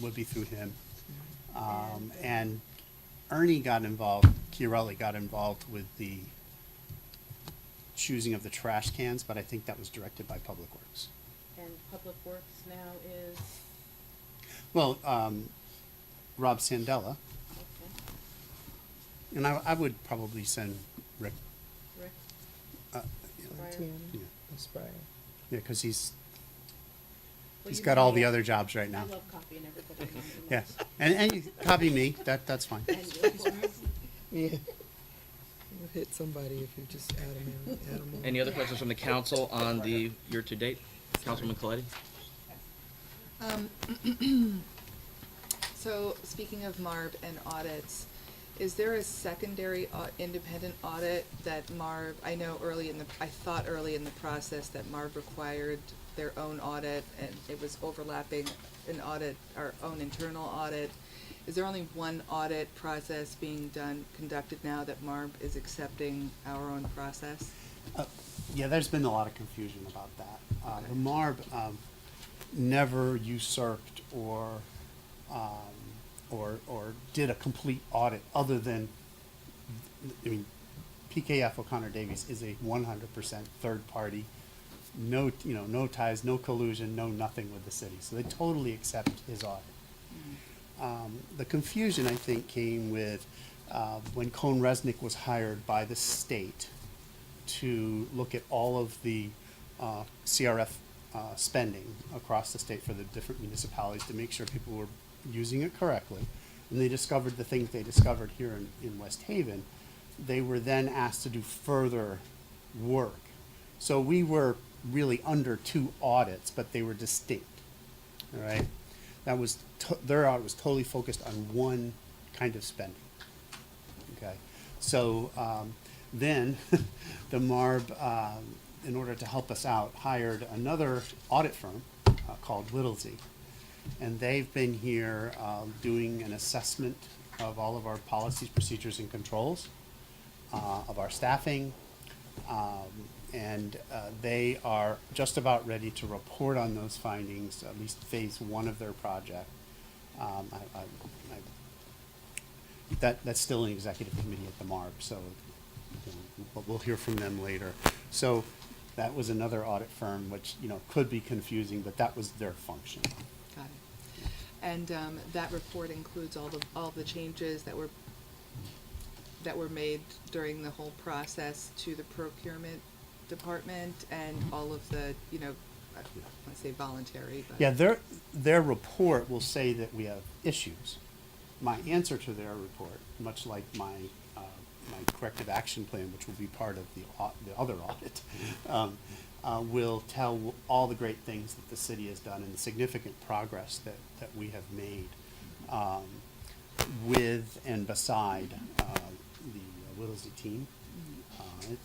would be through him. And Ernie got involved, Chiarelli got involved with the choosing of the trash cans, but I think that was directed by Public Works. And Public Works now is, Well, Rob Sandella, okay, and I would probably send Rick, Rick, uh, Briar. yeah, That's Brian. yeah, because he's Well, you got all know, the other jobs right I now. love copying everybody. in my Yeah, emails. and you copy me, that's fine. And you, of course. Yeah. You'll hit somebody if you just add them in, add 'em on. Any other questions from the council on the year-to-date? Councilman Coletti? So, speaking of MARB and audits, is there a secondary independent audit that MARB, I thought early in the process that MARB required their own audit and it was overlapping an audit, our own internal audit. Is there only one audit process being conducted now that MARB is accepting our own process? Yeah, there's been a lot of confusion about that. Okay. The MARB never usurped or did a complete audit other than, I mean, PKF O'Connor Davies is a 100% third party, no ties, no collusion, no nothing with the city. So they totally accept his audit. The confusion, I think, came with when Cone Resnick was hired by the state to look at all of the CRF spending across the state for the different municipalities to make sure people were using it correctly. And they discovered the things they discovered here in West Haven. They were then asked to do further work. So we were really under two audits, but they were distinct. All right? That was their audit was totally focused on one kind of spending. Okay, so then the MARB, in order to help us out, hired another audit firm called Whittlesey, and they've been here doing an assessment of all of our policies, procedures, and controls, of our staffing, and they are just about ready to report on those findings, at least phase one of their project. That's still an executive committee at the MARB, so we'll hear from them later. So that was another audit firm, which could be confusing, but that was their function. Got it. And that report includes all the changes that were made during the whole process to the procurement department and all of the, I don't want to say voluntary, but. Yeah, their report will say that we have issues. My answer to their report, much like my corrective action plan, which will be part of the other audit, will tell all the great things that the city has done and the significant progress that we have made with and beside the Whittlesey team.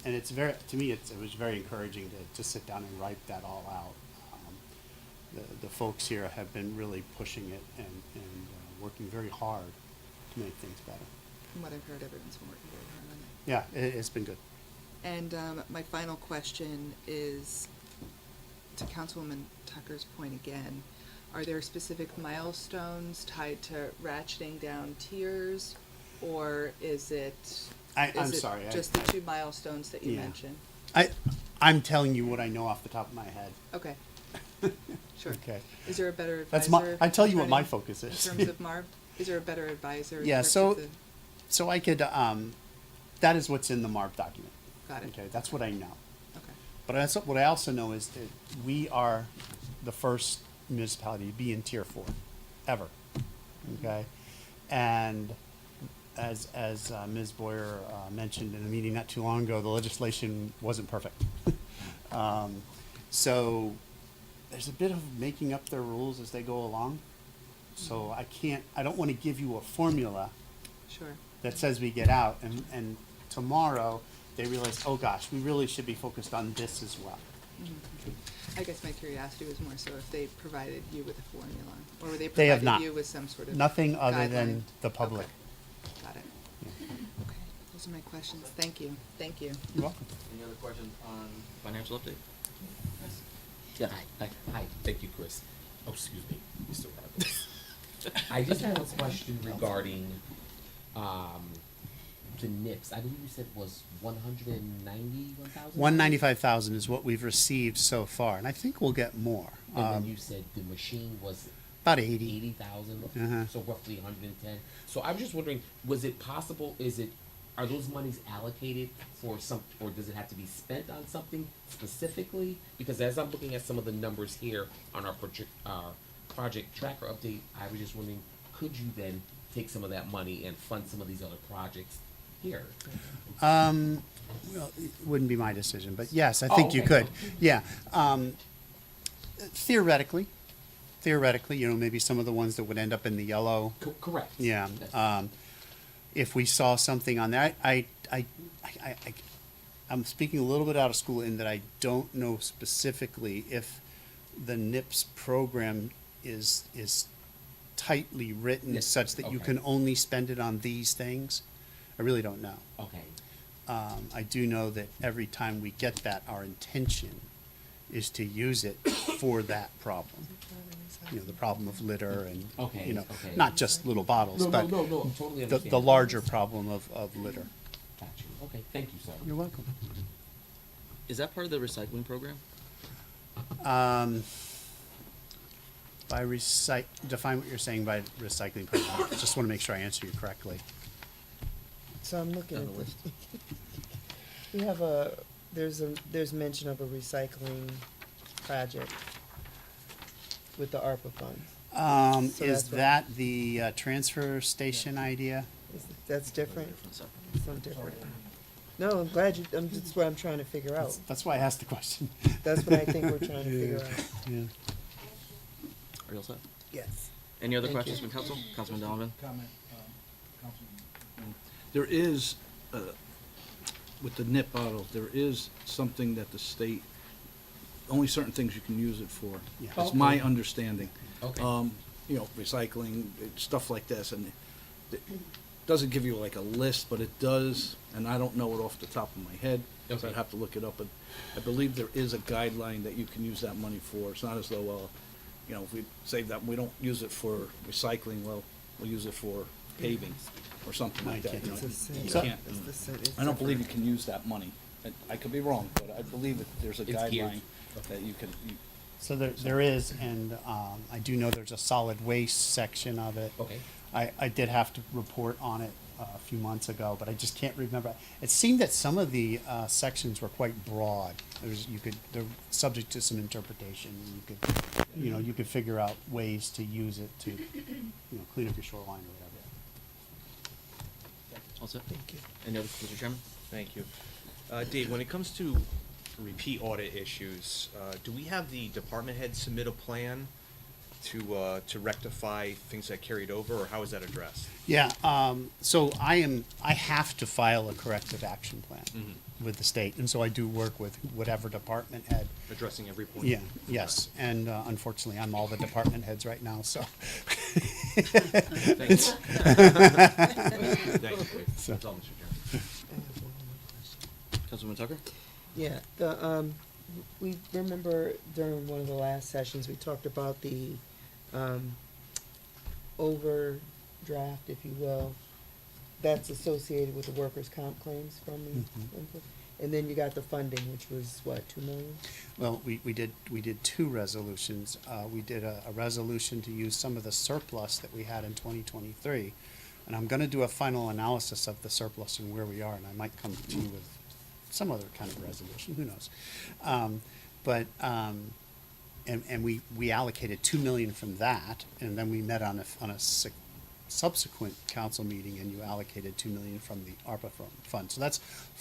And it's to me, it was very encouraging to sit down and write that all out. The folks here have been really pushing it and working very hard to make things better. From what I've heard, everyone's been working very hard on it. Yeah, it's been good. And my final question is, to Councilwoman Tucker's point again, are there specific milestones tied to ratcheting down tiers, or is it? I'm sorry. Just the two milestones that you Yeah. mentioned? I'm telling you what I know off the top of my head. Okay. Sure. Okay. Is there a better That's advisor? I tell you what my running focus is. In terms of MARB, is there a better advisor? in Yeah, terms so of the- so I could that is what's in the MARB document. Got it. Okay, that's what I know. Okay. But what I also know is that we are the first municipality to be in tier 4 ever. Okay, and as Ms. Boyer mentioned in a meeting not too long ago, the legislation wasn't perfect. So there's a bit of making up their rules as they go along. So I don't want to give you a formula Sure. that says we get out, and tomorrow they realize, oh gosh, we really should be focused on this as well. I guess my curiosity was more so if they provided you with a formula, or were they They have provided not. you with some sort of Nothing other guideline? than the public. Okay. Got it. Okay, those are my questions. Thank you. Thank you. You're welcome. Any other questions on financial update? Yeah, hi, thank you, Chris. Oh, excuse me, Mr. Rogers. I just have a question regarding, the NIPS, I believe you said was 191,000? 195,000 is what we've received so far, and I think we'll get more. And then you said the machine was About 80. 80,000, Uh-huh. so roughly 110. So I was just wondering, was it possible? Are those monies allocated for some, or does it have to be spent on something specifically? Because as I'm looking at some of the numbers here on our project tracker update, I was just wondering, could you then take some of that money and fund some of these other projects here? Well, it wouldn't be my decision, but yes, I think you okay. could. Yeah. Theoretically, maybe some of the ones that would end up in the yellow. Correct. Yeah. That's- If we saw something on there, I'm speaking a little bit out of school in that I don't know specifically if the NIPS program is tightly written Yes, such that you okay. can only spend it on these things. I really don't know. Okay. I do know that every time we get that, our intention is to use it for that problem. You know, the problem of litter and, Okay, you know, okay. not just little bottles, No, but totally the understand. larger problem of litter. Got you. Okay, thank you, sir. You're welcome. Is that part of the recycling program? Define what you're saying by recycling program. I just want to make sure I answer you correctly. So I'm looking On at the this. We have there's mention of a recycling project with the ARPA funds. So Is that's what- that the transfer station idea? That's different? Some different. No, I'm glad that's what I'm trying to figure out. That's why I asked the question. That's what I think we're trying to figure out. Yeah. Are you all set? Yes. Any other Thank questions you. from council? Councilman Donovan? Comment, Councilman. There is, with the nip bottles, there is something that the state, only certain things you can use it for. Yeah. That's my understanding. Okay. You know, recycling, stuff like this, and it doesn't give you like a list, but it does, and I don't know it off the top of my head, so I'd Okay. have to look it up, but I believe there is a guideline that you can use that money for. It's not as though, you know, if we save that, we don't use it for recycling, well, we'll use it for paving or something like that, you know. It's the same. You So- can't, It's the same- it's I don't believe you different. can use that money. I could be wrong, but I believe that there's a It's geared. guideline that you can, So there is, and I do know there's a solid waste section of it. Okay. I did have to report on it a few months ago, but I just can't remember. It seemed that some of the sections were quite broad. They're subject to some interpretation. You could figure out ways to use it to, clean up your shoreline or whatever. All set? Thank you. Any other, Mr. Chairman? Thank you. Dave, when it comes to repeat audit issues, do we have the department head submit a plan to rectify things that carried over, or how is that addressed? Yeah, so I have to file a corrective action plan with the state, and so I do work with whatever department head. Addressing every point? Yeah, yes, and unfortunately, I'm all the department heads right now, so. Thank you. Thank you. So- That's all, Mr. Chairman. Councilman Tucker? Yeah, we remember during one of the last sessions, we talked about the, overdraft, if you will, that's associated with the workers' comp claims from the, and then you got the funding, which was what, 2 million? Well, we did two resolutions. We did a resolution to use some of the surplus that we had in 2023, and I'm gonna do a final analysis of the surplus and where we are, and I might come to you with some other kind of resolution, who knows? And we allocated 2 million from that, and then we met on a subsequent council meeting, and you allocated 2 million from the ARPA fund. So that's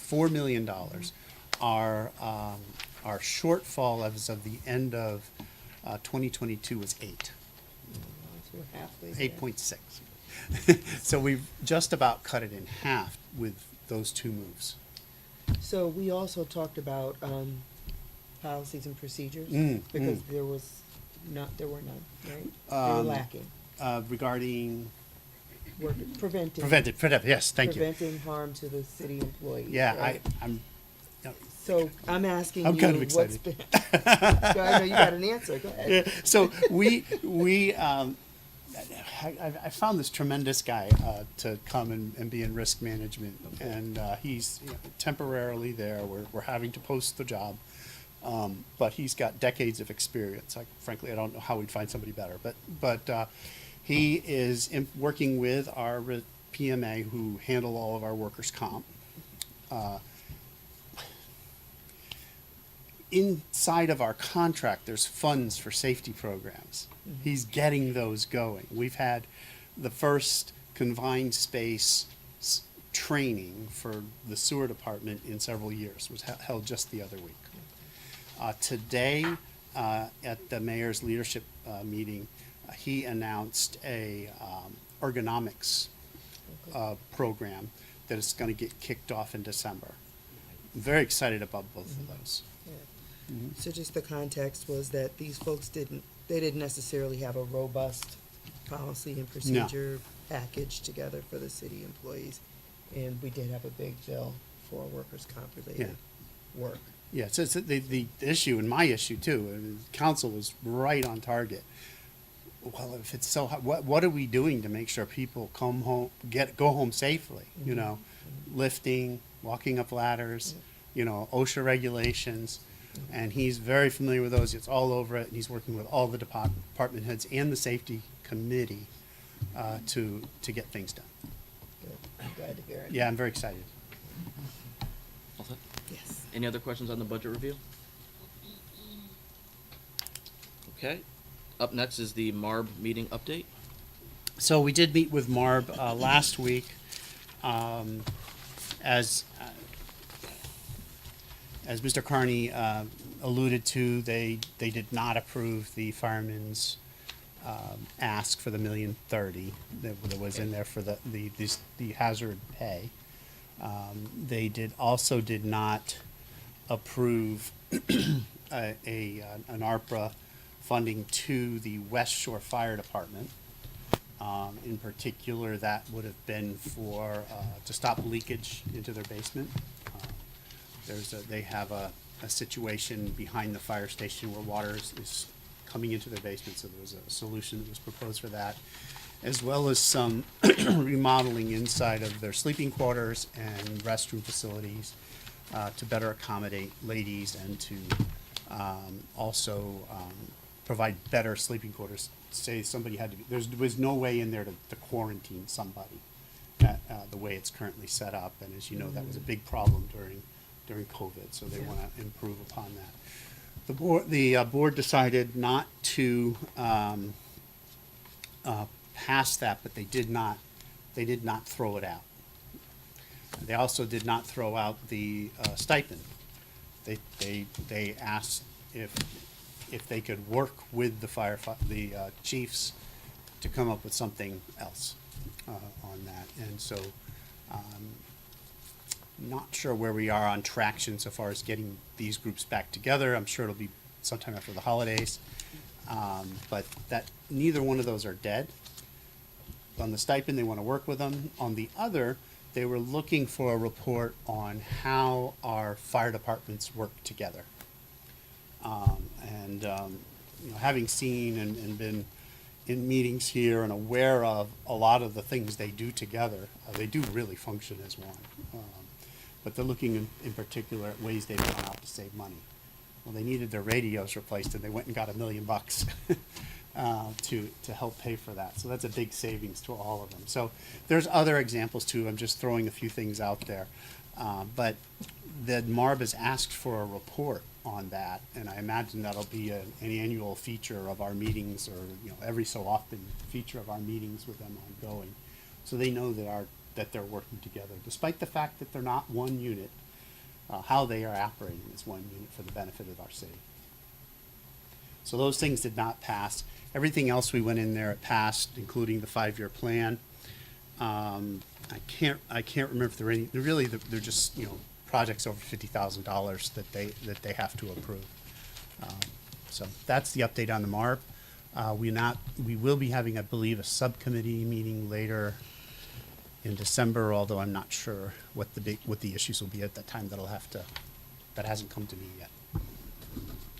$4 million. Our shortfall as of the end of 2022 was 8. So we're halfway there. 8.6. So we've just about cut it in half with those two moves. So we also talked about, policies and procedures, because there were none, right? They were lacking. Regarding Preventing. preventive, yes, thank you. Preventing harm to the city employees. Yeah, right? So I'm asking I'm you, kind of what's excited. been, I know you got an answer, go ahead. So we I found this tremendous guy to come and be in risk management, and he's temporarily there. We're having to post the job, but he's got decades of experience. Frankly, I don't know how we'd find somebody better, but he is working with our PMA who handle all of our workers' comp. Inside of our contract, there's funds for safety programs. He's getting those going. We've had the first confined space training for the sewer department in several years. Was held just the other week. Today, at the mayor's leadership meeting, he announced a ergonomics program that is going to get kicked off in December. I'm very excited about both of those. So just the context was that these folks didn't necessarily have a robust policy and procedure package together for the city employees. And we did have a big bill for workers' comp related work. Yeah, so it's the issue, and my issue too, council was right on target. Well, if it's so hot, what are we doing to make sure people come home, go home safely? You know, lifting, walking up ladders, you know, OSHA regulations. And he's very familiar with those. It's all over it, and he's working with all the department heads and the safety committee to get things done. Good. I'm glad to hear it. Yeah, I'm very excited. All set? Yes. Any other questions on the budget review? Okay. Up next is the MARB meeting update. So we did meet with MARB last week. As Mr. Carney alluded to, they did not approve the fireman's ask for the $1,030,000 that was in there for the hazard pay. They did not approve an ARPA funding to the West Shore Fire Department. In particular, that would have been for to stop leakage into their basement. They have a situation behind the fire station where water is coming into their basement, so there was a solution that was proposed for that, as well as some remodeling inside of their sleeping quarters and restroom facilities to better accommodate ladies and to also provide better sleeping quarters. Say somebody had to be, there was no way in there to quarantine somebody the way it's currently set up, and as you know, that was a big problem during COVID, so they want to improve upon that. The board decided not to pass that, but they did not throw it out. They also did not throw out the stipend. They asked if they could work with the chiefs to come up with something else on that, and so. Not sure where we are on traction so far as getting these groups back together. I'm sure it'll be sometime after the holidays. But that neither one of those are dead. On the stipend, they want to work with them. On the other, they were looking for a report on how our fire departments work together. Having seen and been in meetings here and aware of a lot of the things they do together, they do really function as one. But they're looking in particular at ways they've gone out to save money. Well, they needed their radios replaced, and they went and got $1 million to help pay for that. So that's a big savings to all of them. So there's other examples too. I'm just throwing a few things out there. But the MARB has asked for a report on that, and I imagine that'll be an annual feature of our meetings, or every so often feature of our meetings with them ongoing, so they know that they're working together, despite the fact that they're not one unit. How they are operating as one unit for the benefit of our city. So those things did not pass. Everything else we went in there, it passed, including the 5-year plan. I can't remember if there are any. They're just projects over $50,000 that they have to approve. So that's the update on the MARB. We will be having, I believe, a subcommittee meeting later in December, although I'm not sure what the issues will be at that time. That hasn't come to me yet.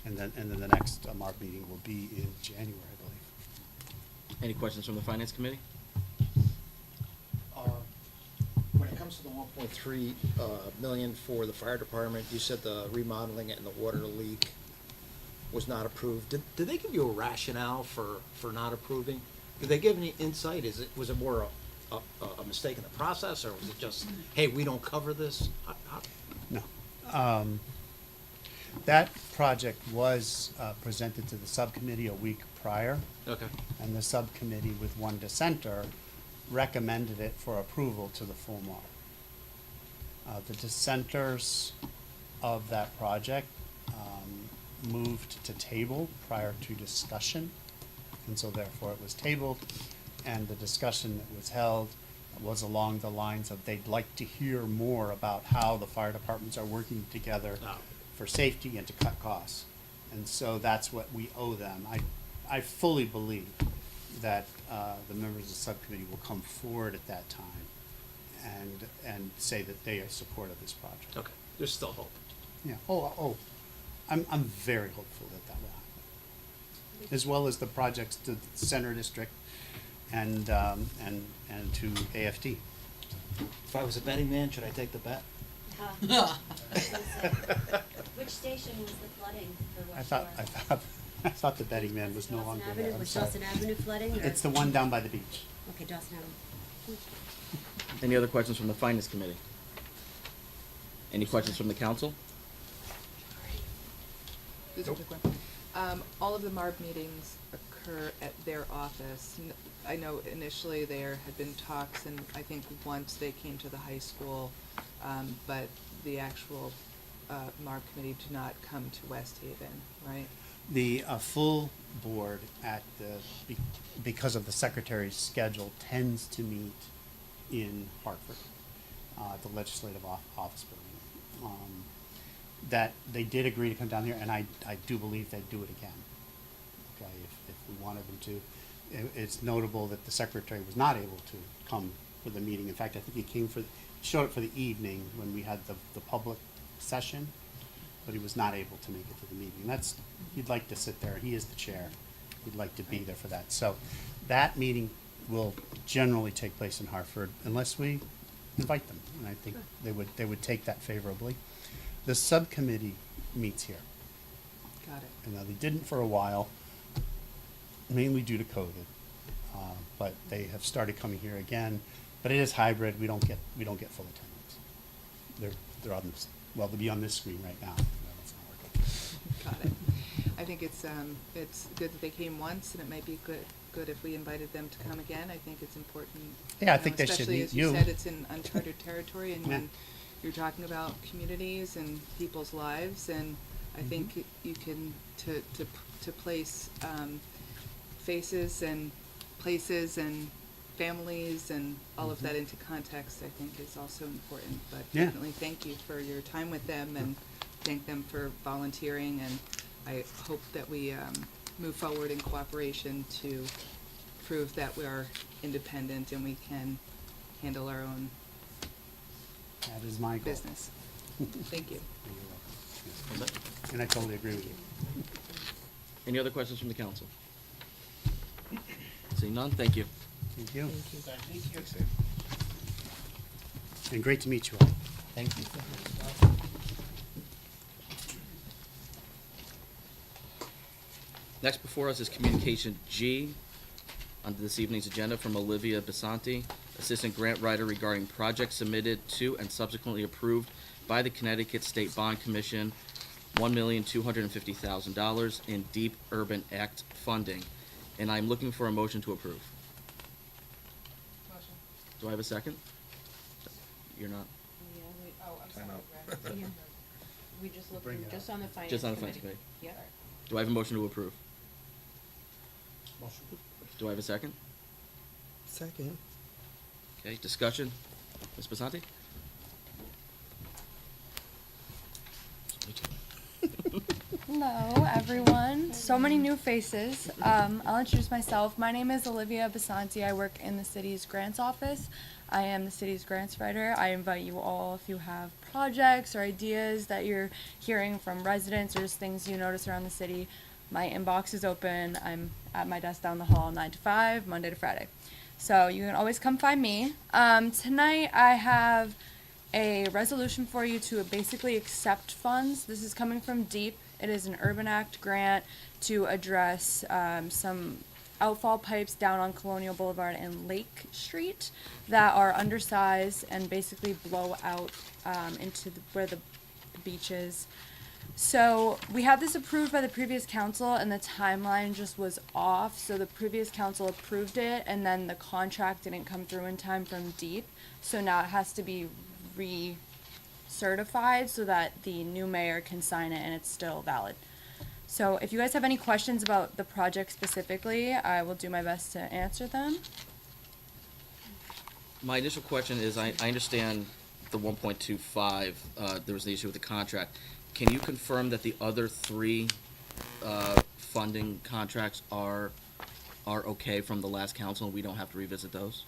And then the next MARB meeting will be in January, I believe. Any questions from the Finance Committee? When it comes to the 1.3 million for the fire department, you said the remodeling and the water leak was not approved. Did they give you a rationale for not approving? Did they give any insight? Was it more a mistake in the process, or was it just, hey, we don't cover this? No. That project was presented to the subcommittee a week prior, Okay. and the subcommittee, with one dissenter, recommended it for approval to the full MARB. The dissenters of that project moved to table prior to discussion, and so therefore it was tabled, and the discussion that was held was along the lines of they'd like to hear more about how the fire departments are working together Oh. for safety and to cut costs. And so that's what we owe them. I fully believe that the members of the subcommittee will come forward at that time and say that they are supportive of this project. Okay, there's still hope. Yeah. Oh, I'm very hopeful that that will happen. As well as the projects to the Center District and to AFD. If I was a betting man, should I take the bet? Which station was the flooding for I West thought, Shore? I thought the betting man was no Dawson longer Avenue? there. I'm Was sorry. Dawson Avenue flooding, or? It's the one down by the beach. Okay, Dawson Avenue. Any other questions from the Finance Committee? Any questions from the council? Just a quick one. All of the MARB meetings occur at their office. I know initially there had been talks, and I think once they came to the high school, but the actual MARB committee did not come to West Haven, right? The full board because of the secretary's schedule, tends to meet in Hartford, the legislative office building. That they did agree to come down here, and I do believe they'd do it again. Okay, if we wanted them to. It's notable that the secretary was not able to come for the meeting. In fact, I think he showed up for the evening when we had the public session, but he was not able to make it to the meeting. He'd like to sit there. He is the chair. He'd like to be there for that. So that meeting will generally take place in Hartford unless we invite them, and I think they would take that favorably. The subcommittee meets here. Got it. And they didn't for a while, mainly due to COVID, but they have started coming here again. But it is hybrid. We don't get full attendance. They're on this. Well, they'll be on this screen right now. No, that's not working. Got it. I think it's good that they came once, and it might be good if we invited them to come again. I think it's important. Yeah, I think they should especially meet as you you. said, it's in uncharted territory, and Yeah. when you're talking about communities and people's lives, and I think you can to place faces and places and families and all of that into context, I think is also important. But Yeah. definitely thank you for your time with them, and thank them for volunteering, and I hope that we move forward in cooperation to prove that we are independent and we can handle our own That is my goal. business. Thank you. You're welcome. Yes. And I totally agree with you. Any other questions from the council? Seeing none, thank you. Thank you. Thank you. And great to meet you all. Thank you. Next before us is Communication G under this evening's agenda from Olivia Basanti, Assistant Grant Writer regarding projects submitted to and subsequently approved by the Connecticut State Bond Commission, $1,250,000 in Deep Urban Act funding. And I'm looking for a motion to approve. Motion. Do I have a second? You're not? Yeah, Oh, I'm sorry. Time out. Brad. we just looked, Bring it just up. on the finance Just on the committee. finance committee. Yeah. Do I have a motion to approve? Do I have a second? Second. Okay, discussion. Ms. Basanti? Hello, everyone. So many new faces. I'll introduce myself. My name is Olivia Basanti. I work in the city's grants office. I am the city's grants writer. I invite you all, if you have projects or ideas that you're hearing from residents or just things you notice around the city, My inbox is open. I'm at my desk down the hall 9 to 5, Monday to Friday. So you can always come find me. Tonight I have a resolution for you to basically accept funds. This is coming from DEEP. It is an Urban Act grant to address some outfall pipes down on Colonial Boulevard and Lake Street that are undersized and basically blow out into where the beach is. So we had this approved by the previous council and the timeline just was off. So the previous council approved it and then the contract didn't come through in time from DEEP. So now it has to be certified so that the new mayor can sign it and it's still valid. So if you guys have any questions about the project specifically, I will do my best to answer them. My initial question is, I understand the 1.25, there was the issue with the contract. Can you confirm that the other three funding contracts are okay from the last council and we don't have to revisit those?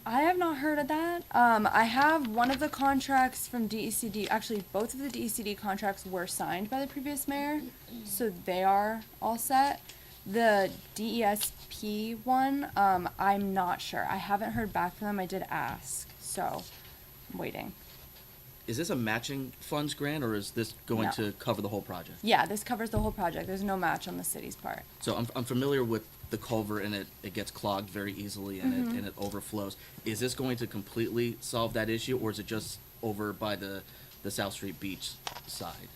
I have not heard of that. I have one of the contracts from DECD, actually both of the DECD contracts were signed by the previous mayor, so they are all set. The DESP one, I'm not sure. I haven't heard back from them. I did ask, so I'm waiting. Is this a matching funds grant or is this going No. to cover the whole project? Yeah, this covers the whole project. There's no match on the city's part. So I'm familiar with the culvert and it gets clogged very easily and it overflows. Is this going to completely solve that issue or is it just over by the South Street Beach side?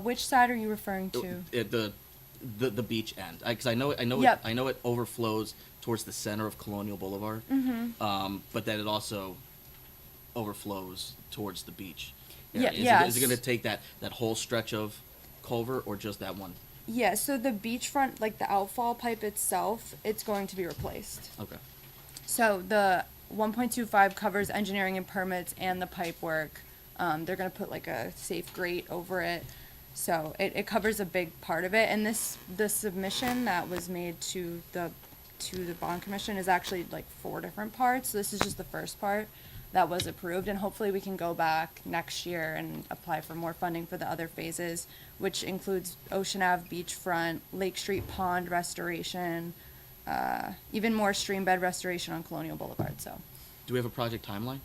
Which side are you referring to? The beach end, because I know Yep. I know it overflows towards the center of Colonial Boulevard, but then it also overflows towards the beach. Yeah, Is it going to take that whole stretch of culvert or just that one? Yeah, so the beachfront, like the outfall pipe itself, it's going to be replaced. Okay. So the 1.25 covers engineering and permits and the pipe work. They're gonna put like a safe grate over it. So it covers a big part of it. And the submission that was made to the bond commission is actually like 4 different parts. So this is just the first part that was approved, and hopefully we can go back next year and apply for more funding for the other phases, which includes Ocean Ave beachfront, Lake Street pond restoration, even more stream bed restoration on Colonial Boulevard. So Do we have a project timeline?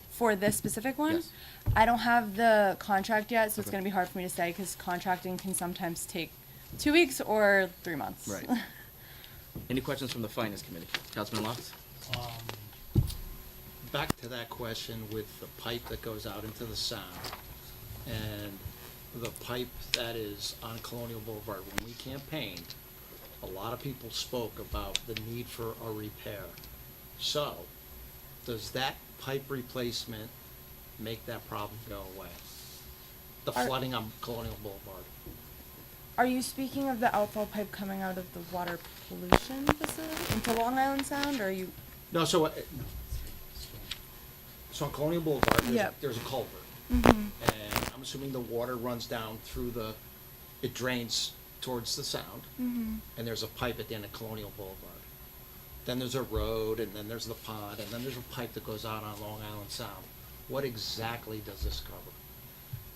for this specific one, Yes. I don't have the contract yet, so it's Okay. going to be hard for me to say because contracting can sometimes take 2 weeks or 3 months. Right. Any questions from the finance committee? Councilman Locke? Back to that question with the pipe that goes out into the sound and the pipe that is on Colonial Boulevard. When we campaigned, a lot of people spoke about the need for a repair. So, does that pipe replacement make that problem go away? The Are- flooding on Colonial Boulevard. Are you speaking of the outfall pipe coming out of the water pollution facility into Long Island Sound, or are you? No, so on Colonial Boulevard, Yep. there's a culvert. Mm-hmm. And I'm assuming the water runs down through it drains towards the sound. Mm-hmm. And there's a pipe at the end of Colonial Boulevard. Then there's a road, and then there's the pond, and then there's a pipe that goes out on Long Island Sound. What exactly does this cover?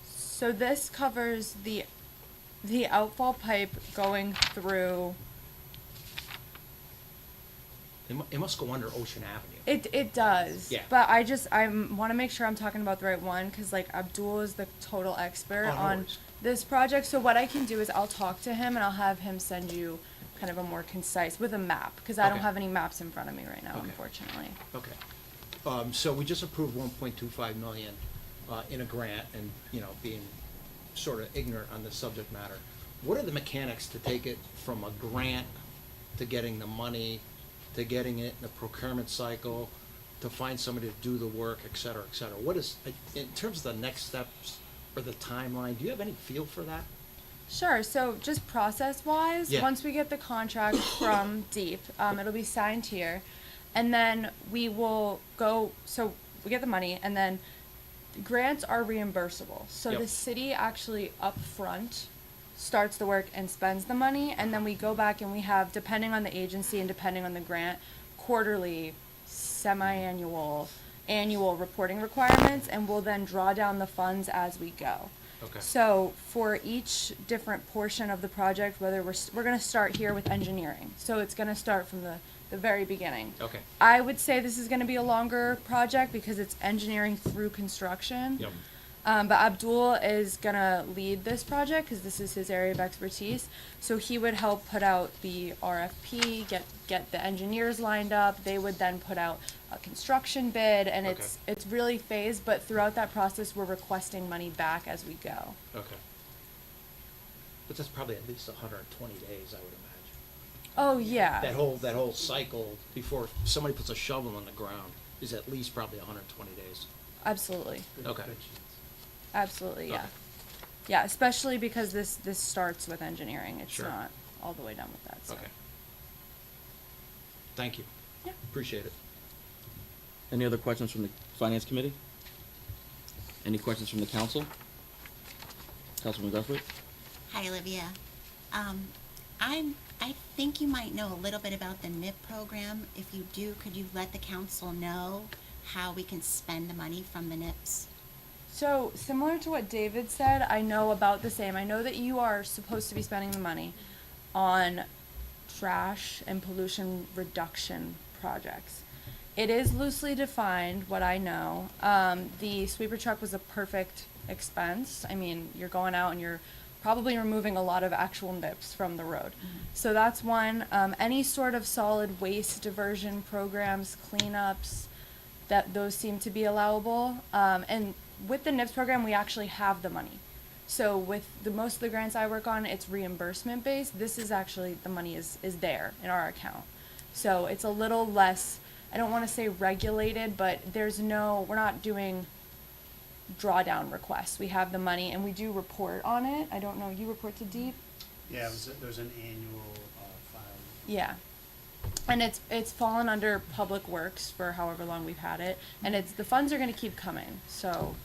So this covers the outfall pipe going through. It must go under Ocean Avenue. It does. Yeah. But I want to make sure I'm talking about the right one because like Abdul is the total expert Oh, no on worries. this project. So what I can do is I'll talk to him and I'll have him send you kind of a more concise with a map because I don't Okay. have any maps in front of me right now, Okay. unfortunately. Okay. So we just approved 1.25 million in a grant and, being sort of ignorant on this subject matter. What are the mechanics to take it from a grant to getting the money, to getting it in the procurement cycle, to find somebody to do the work, et cetera, et cetera? What is, in terms of the next steps or the timeline, do you have any feel for that? Sure. So just process-wise, Yeah. once we get the contract from DEEP, it'll be signed here, and then we will go. So we get the money, and then grants are reimbursable. So Yep. the city actually upfront starts the work and spends the money, and then we go back and we have, depending on the agency and depending on the grant, quarterly, semi-annual, annual reporting requirements, and we'll then draw down the funds as we go. Okay. So for each different portion of the project, whether we're gonna start here with engineering, so it's gonna start from the very beginning. Okay. I would say this is gonna be a longer project because it's engineering through construction. Yep. But Abdul is gonna lead this project because this is his area of expertise. So he would help put out the RFP, get the engineers lined up. They would then put out a construction bid, and Okay. it's really phased. But throughout that process, we're requesting money back as we go. Okay. But that's probably at least 120 days, I would imagine. Oh yeah. That whole cycle before somebody puts a shovel in the ground is at least probably 120 days. Absolutely. Okay. Absolutely. Yeah. Okay. Yeah. Especially because this starts with engineering. It's Sure. not all the way done with that. So. Okay. Thank you. Yeah. Appreciate it. Any other questions from the Finance Committee? Any questions from the council? Councilman Guthrie? Hi, Olivia. I think you might know a little bit about the NIP program. If you do, could you let the council know how we can spend the money from the NIPs? So, similar to what David said, I know about the same. I know that you are supposed to be spending the money on trash and pollution reduction projects. It is loosely defined, what I know. The sweeper truck was a perfect expense. I mean, you're going out and you're probably removing a lot of actual nips from the road. So that's one. Any sort of solid waste diversion programs, cleanups, those seem to be allowable. And with the NIPS program, we actually have the money. So with most of the grants I work on, it's reimbursement based. This is actually, the money is there in our account. So it's a little less, I don't want to say regulated, but we're not doing drawdown requests. We have the money and we do report on it. I don't know, you report to Deep? Yeah, there's an annual filing. Yeah. And it's fallen under Public Works for however long we've had it, and the funds are gonna keep coming, so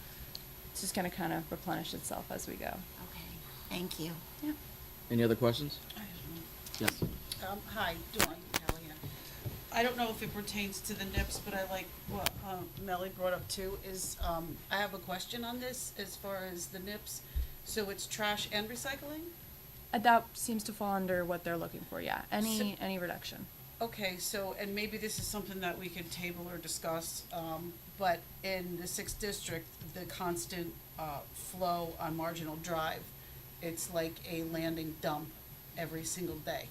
it's just gonna kind of replenish itself as we go. Okay, thank you. Yeah. Any other questions? Yes. Hi, Dawn Callahan. I don't know if it pertains to the NIPS, but I like what Melly brought up too, is I have a question on this as far as the NIPS. So it's trash and recycling? That seems to fall under what they're looking for, yeah. Any reduction. Okay, so, and maybe this is something that we could table or discuss, but in the 6th district, the constant flow on Marginal Drive, it's like a landing dump every single day.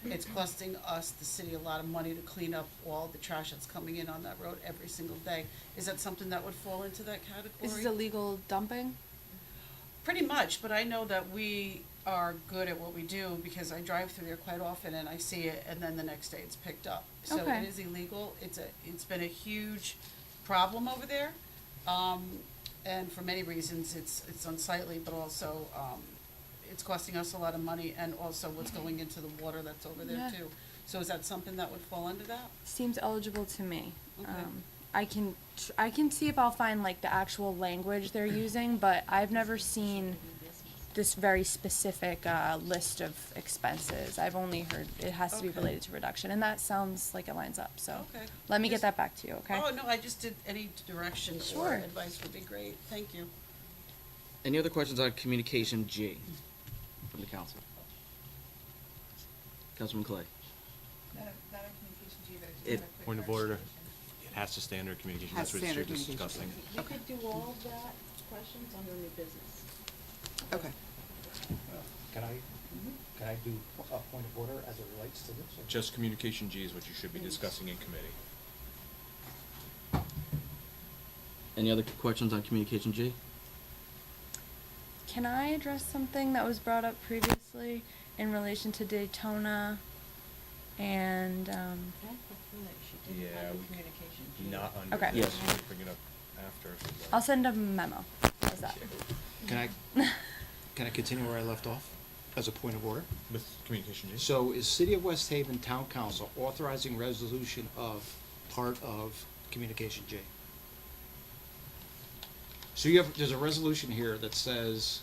It's costing us, the city, a lot of money to clean up all the trash that's coming in on that road every single day. Is that something that would fall into that category? Is this illegal dumping? Pretty much, but I know that we are good at what we do because I drive through there quite often and I see it, and then the next day it's picked up. So Okay. it is illegal. It's been a huge problem over there, and for many reasons it's unsightly, but also it's costing us a lot of money, and also what's going into the water that's over there Yeah. too. So is that something that would fall under that? Seems eligible to me. Okay. I can see if I'll find like the actual language they're using, but I've never seen this very specific list of expenses. I've only heard it has to be Okay. related to reduction, and that sounds like it lines up, so. Okay. Let me get Just- that back to you, okay? Oh, no, I just did any direction or Sure. advice would be great. Thank you. Any other questions on Communication G from the council? Councilman Clay? Not a communication G, but I just It- have a quick Point of order. clarification. It has to stay under communication, Has that's what standard you're communication. discussing. You could do all of that questions under new business. Okay. Can I do a point of order as it relates to this? Just communication G is what you should be discussing in committee. Any other questions on Communication G? Can I address something that was brought up previously in relation to Daytona and, Yeah, not under Okay. this, Yes. we can bring it up after if you'd like. I'll send a memo. How's that? Can I continue where I left off as a point of order? With communication G? So is City of West Haven Town Council authorizing resolution of part of Communication J? So there's a resolution here that says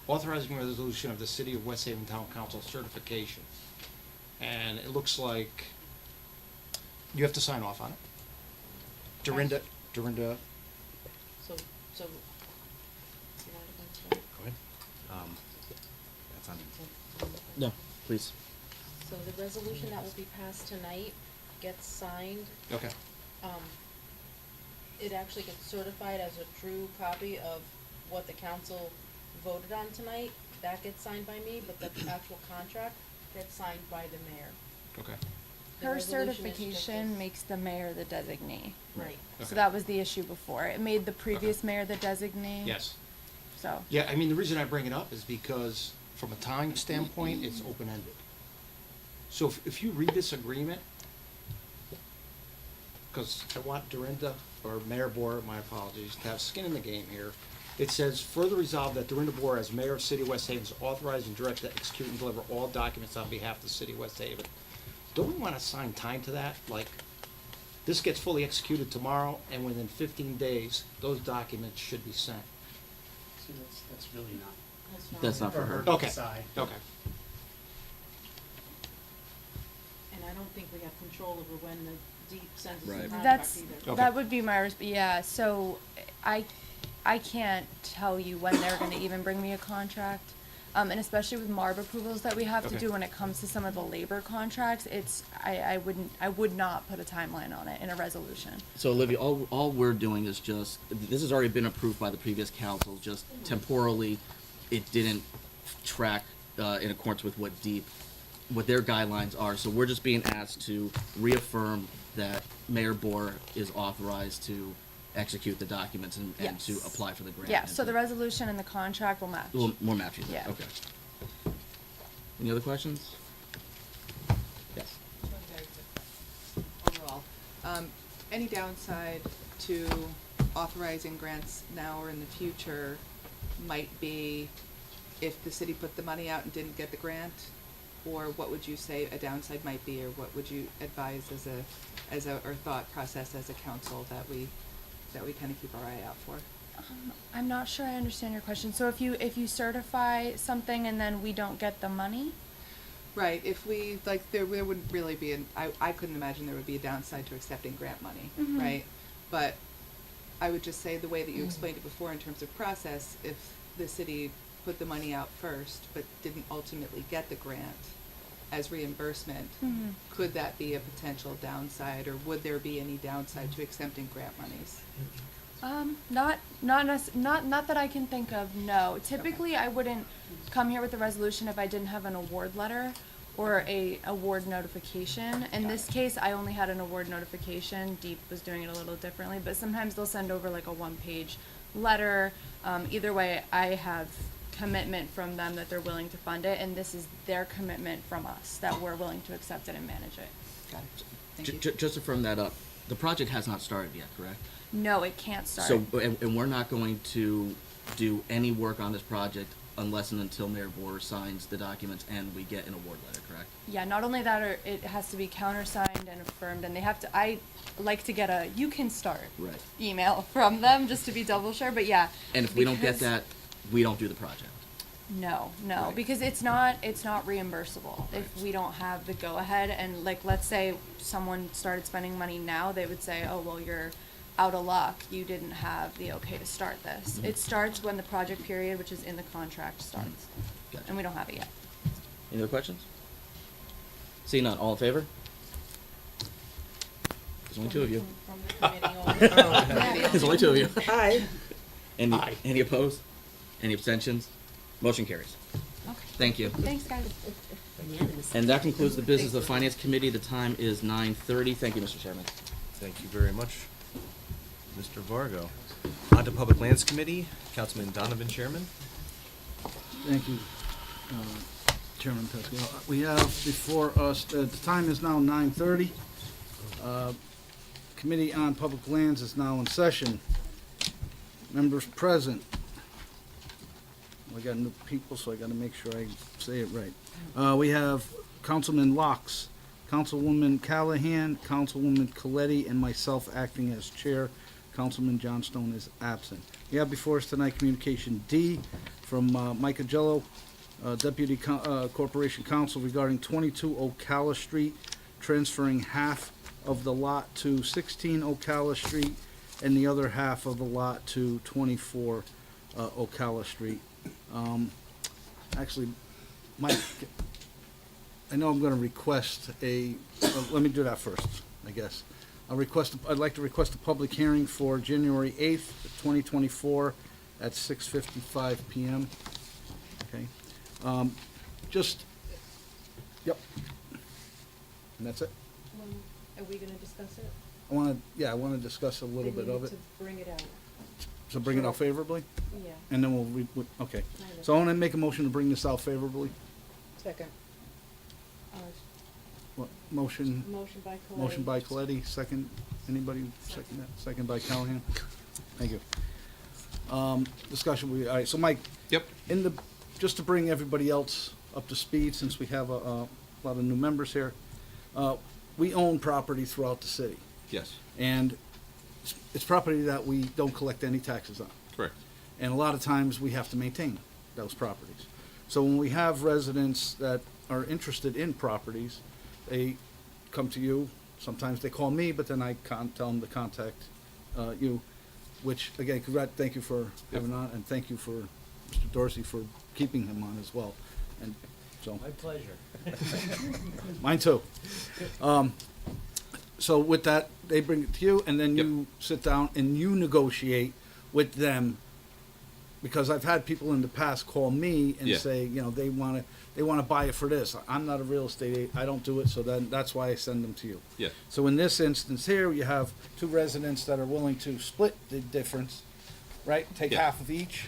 authorizing resolution of the City of West Haven Town Council certification. And it looks like you have to sign off on it. Dorinda, So, you want to go go ahead. That's on. No, please. So the resolution that will be passed tonight gets signed. Okay. It actually gets certified as a true copy of what the council voted on tonight. That gets signed by me, but the actual contract gets signed by the mayor. Okay. The Her resolution is just certification a- makes the mayor the designee. Right. Okay. So that was the issue before. It made the previous mayor the designee. Yes. So. Yeah, I mean, the reason I bring it up is because from a time standpoint, it's open-ended. So if you read this agreement, because I want Dorinda, or Mayor Boer, my apologies, to have skin in the game here. It says, further resolved that Dorinda Boer, as mayor of City of West Haven, is authorized and directed to execute and deliver all documents on behalf of the City of West Haven. Don't we want to assign time to that? Like, this gets fully executed tomorrow, and within 15 days, those documents should be sent. So that's really not. That's not for For her. her to Okay. decide. Okay. And I don't think we have control over when the deep sends us the Right. contract That's, either. Okay. that would be my, yeah, so I can't tell you when they're gonna even bring me a contract. And especially with MARB approvals that we have to Okay. do when it comes to some of the labor contracts, I would not put a timeline on it in a resolution. So Olivia, all we're doing is just, this has already been approved by the previous council, just temporally, it didn't track, in accordance with what their guidelines are, so we're just being asked to reaffirm that Mayor Boer is authorized to execute the documents and to Yes. apply for the grant. Yeah, and so to- the resolution and the contract will match. Well, more matching, Yeah. okay. Any other questions? Yes. Overall, any downside to authorizing grants now or in the future might be if the city put the money out and didn't get the grant? Or what would you say a downside might be, or what would you advise as a, or thought process as a council that we kind of keep our eye out for? I'm not sure I understand your question. So if you certify something and then we don't get the money? Right, if we, like, there wouldn't really be I couldn't imagine there would be a downside to accepting grant money, Mhm. right? But I would just say the way that you explained it before in terms of process, if the city put the money out first but didn't ultimately get the grant as reimbursement, Mhm. could that be a potential downside, or would there be any downside to accepting grant monies? Not that I can think of, no. Typically, I wouldn't come here with a resolution if I didn't have an award letter or a award notification. In this case, I only had an award notification. Deep was doing it a little differently, but sometimes they'll send over like a one-page letter. Either way, I have commitment from them that they're willing to fund it, and this is their commitment from us, that we're willing to accept it and manage it. Got it. Thank you. Just to firm that up, the project has not started yet, correct? No, it can't start. So, and we're not going to do any work on this project unless and until Mayor Boer signs the documents and we get an award letter, correct? Yeah, not only that, or it has to be countersigned and affirmed, and they have to, I like to get a, you can start Right. email from them, just to be double sure, but yeah. And if we don't get because- that, we don't do the project. No, Right. because it's not reimbursable if we don't have the go-ahead, and like, let's say someone started spending money now, they would say, oh, well, you're out of luck, you didn't have the okay to start this. Mhm. It starts when the project period, which is in the contract, starts, Gotcha. and we don't have it yet. Any other questions? Seeing none, all in favor? There's only two of you. From the committee only. There's only two of you. Aye. Any opposed? Any abstentions? Motion carries. Okay. Thank you. Thanks, guys. And that concludes the business of the Finance Committee. The time is 9:30. Thank you, Mr. Chairman. Thank you very much, Mr. Vargo. On to Public Lands Committee, Councilman Donovan, Chairman. Thank you, Chairman Pascal. We have before us, the time is now 9:30. Committee on Public Lands is now in session. Members present. We got new people, so I gotta make sure I say it right. We have Councilman Locks, Councilwoman Callahan, Councilwoman Coletti, and myself acting as chair. Councilman Johnstone is absent. We have before us tonight Communication D from Mike Agello, Deputy Corporation Counsel regarding 22 Ocala Street, transferring half of the lot to 16 Ocala Street and the other half of the lot to 24 Ocala Street. actually, Mike, I know I'm gonna request let me do that first, I guess. I'd like to request a public hearing for January 8th, 2024 at 6:55 PM. Okay? Yep. And that's it. Are we gonna discuss it? I wanna discuss a little bit of it. To bring it out, So bring it out favorably, yeah. and then okay. So I wanna make a motion to bring this out favorably. Second. What, motion? Motion by Colette. Motion by Coletti, second, anybody second that? Second by Callahan? Thank you. Discussion, all right, so Mike. Yep. Just to bring everybody else up to speed, since we have a lot of new members here, we own property throughout the city, Yes, and it's property that we don't collect any taxes on. correct. And a lot of times, we have to maintain those properties. So when we have residents that are interested in properties, they come to you, sometimes they call me, but then I tell them to contact you, which, again, thank you for having on, and thank you for Mr. Dorsey for keeping him on as well. And so, My pleasure. mine too. So with that, they bring it to you, and then you sit down and you negotiate with them, because I've had people in the past call me and Yeah. say, they wanna buy it for this. I'm not a real estate agent, I don't do it, so then that's why I send them to you. Yeah. So in this instance here, you have two residents that are willing to split the difference, right? Take Yeah. half of each.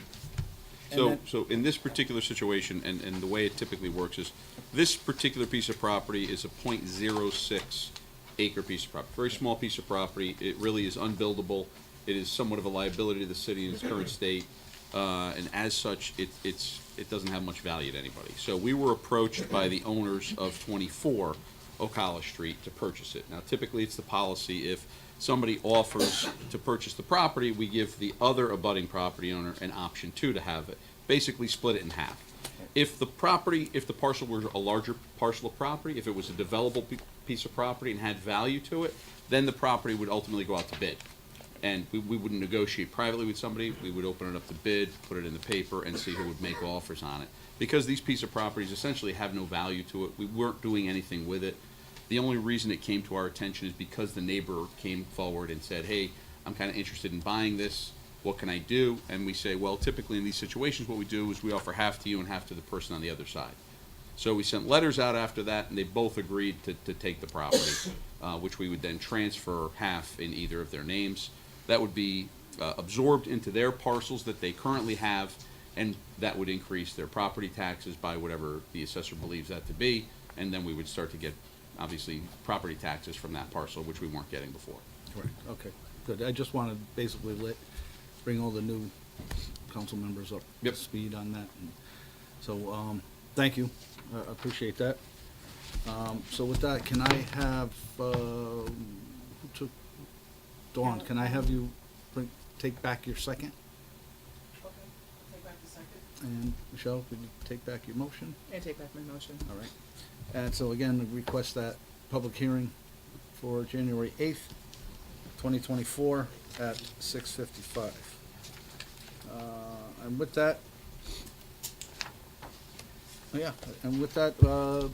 and So, then- so in this particular situation, and the way it typically works is, this particular piece of property is a .06 acre piece of property, very small piece of property. It really is unbuildable. It is somewhat of a liability to the city in its current state, and as such, it doesn't have much value to anybody. So we were approached by the owners of 24 Ocala Street to purchase it. Now, typically, it's the policy, if somebody offers to purchase the property, we give the other abutting property owner an option to have it, basically split it in half. If the parcel were a larger parcel of property, if it was a developable piece of property and had value to it, then the property would ultimately go out to bid. And we wouldn't negotiate privately with somebody, we would open it up to bid, put it in the paper, and see who would make offers on it. Because these piece of properties essentially have no value to it, we weren't doing anything with it. The only reason it came to our attention is because the neighbor came forward and said, hey, I'm kind of interested in buying this, what can I do? And we say, well, typically in these situations, what we do is we offer half to you and half to the person on the other side. So we sent letters out after that, and they both agreed to take the property, which we would then transfer half in either of their names. That would be absorbed into their parcels that they currently have, and that would increase their property taxes by whatever the assessor believes that to be, and then we would start to get, obviously, property taxes from that parcel, which we weren't getting before. Correct, okay, good. I just wanted to basically bring all the new council members up to speed on that. And so, thank you, I appreciate that. So with that, can I have, who took, Dawn, can I have you take back your second? Okay, take back the second. And Michelle, could you take back your motion? And take back my motion. All right. And so again, request that public hearing for January 8th, 2024 at 6:55. And with that,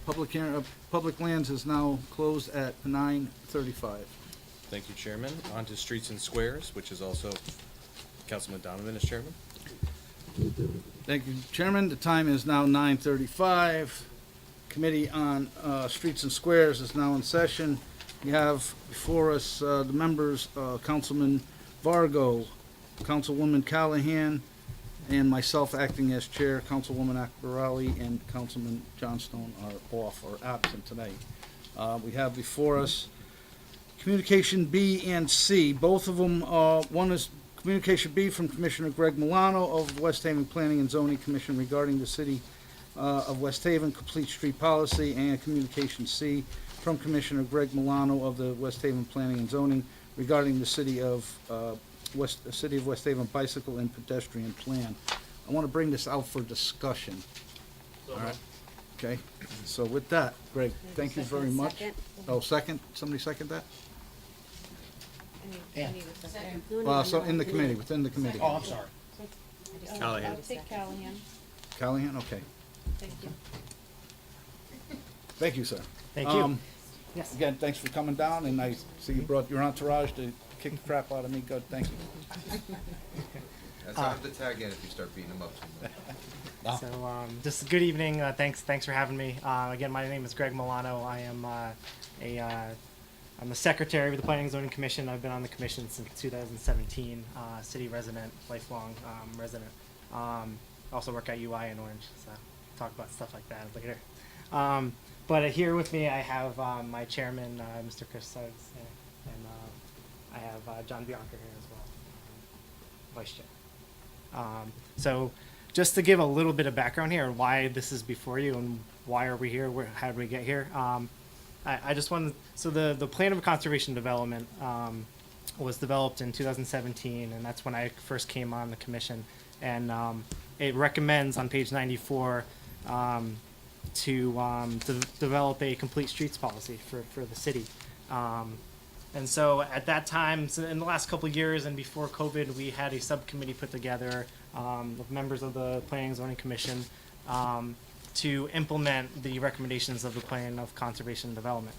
public hearing, Public Lands is now closed at 9:35. Thank you, Chairman. On to Streets and Squares, which is also Councilman Donovan as Chairman. Thank you, Chairman. The time is now 9:35. Committee on Streets and Squares is now in session. We have before us the members, Councilman Vargo, Councilwoman Callahan, and myself acting as chair. Councilwoman Akbarali and Councilman Johnstone are off or absent tonight. We have before us Communication B and C. Both of them, one is Communication B from Commissioner Greg Milano of West Haven Planning and Zoning Commission regarding the City of West Haven Complete Street Policy, and Communication C from Commissioner Greg Milano of the West Haven Planning and Zoning regarding the City of West Haven Bicycle and Pedestrian Plan. I want to bring this out for discussion. All right. Okay, so with that, Greg, thank you very much. Second. Oh, second? Somebody second that? I need a second. So in the committee, within the committee. Oh, I'm sorry. I'll take Callahan. Callahan, okay. Thank you. Thank you, sir. Thank you. Yes. Again, thanks for coming down, and I see you brought your entourage to kick the crap out of me. Good, thank you. That's hard to tag in if you start beating them up too much. So, just good evening. Thanks for having me. Again, my name is Greg Milano. I am I'm the secretary of the Planning and Zoning Commission. I've been on the commission since 2017. City resident, lifelong resident. Also work at UI in Orange, so talk about stuff like that later. But here with me, I have my chairman, Mr. Chris Suggs, and I have John Bianca here as well, vice chair. So just to give a little bit of background here, why this is before you and why are we here, how did we get here? I just wanted, so the plan of conservation development was developed in 2017, and that's when I first came on the commission. And it recommends on page 94 to develop a complete streets policy for the city. And so at that time, so in the last couple of years and before COVID, we had a subcommittee put together of members of the Planning and Zoning Commission to implement the recommendations of the Plan of Conservation and Development,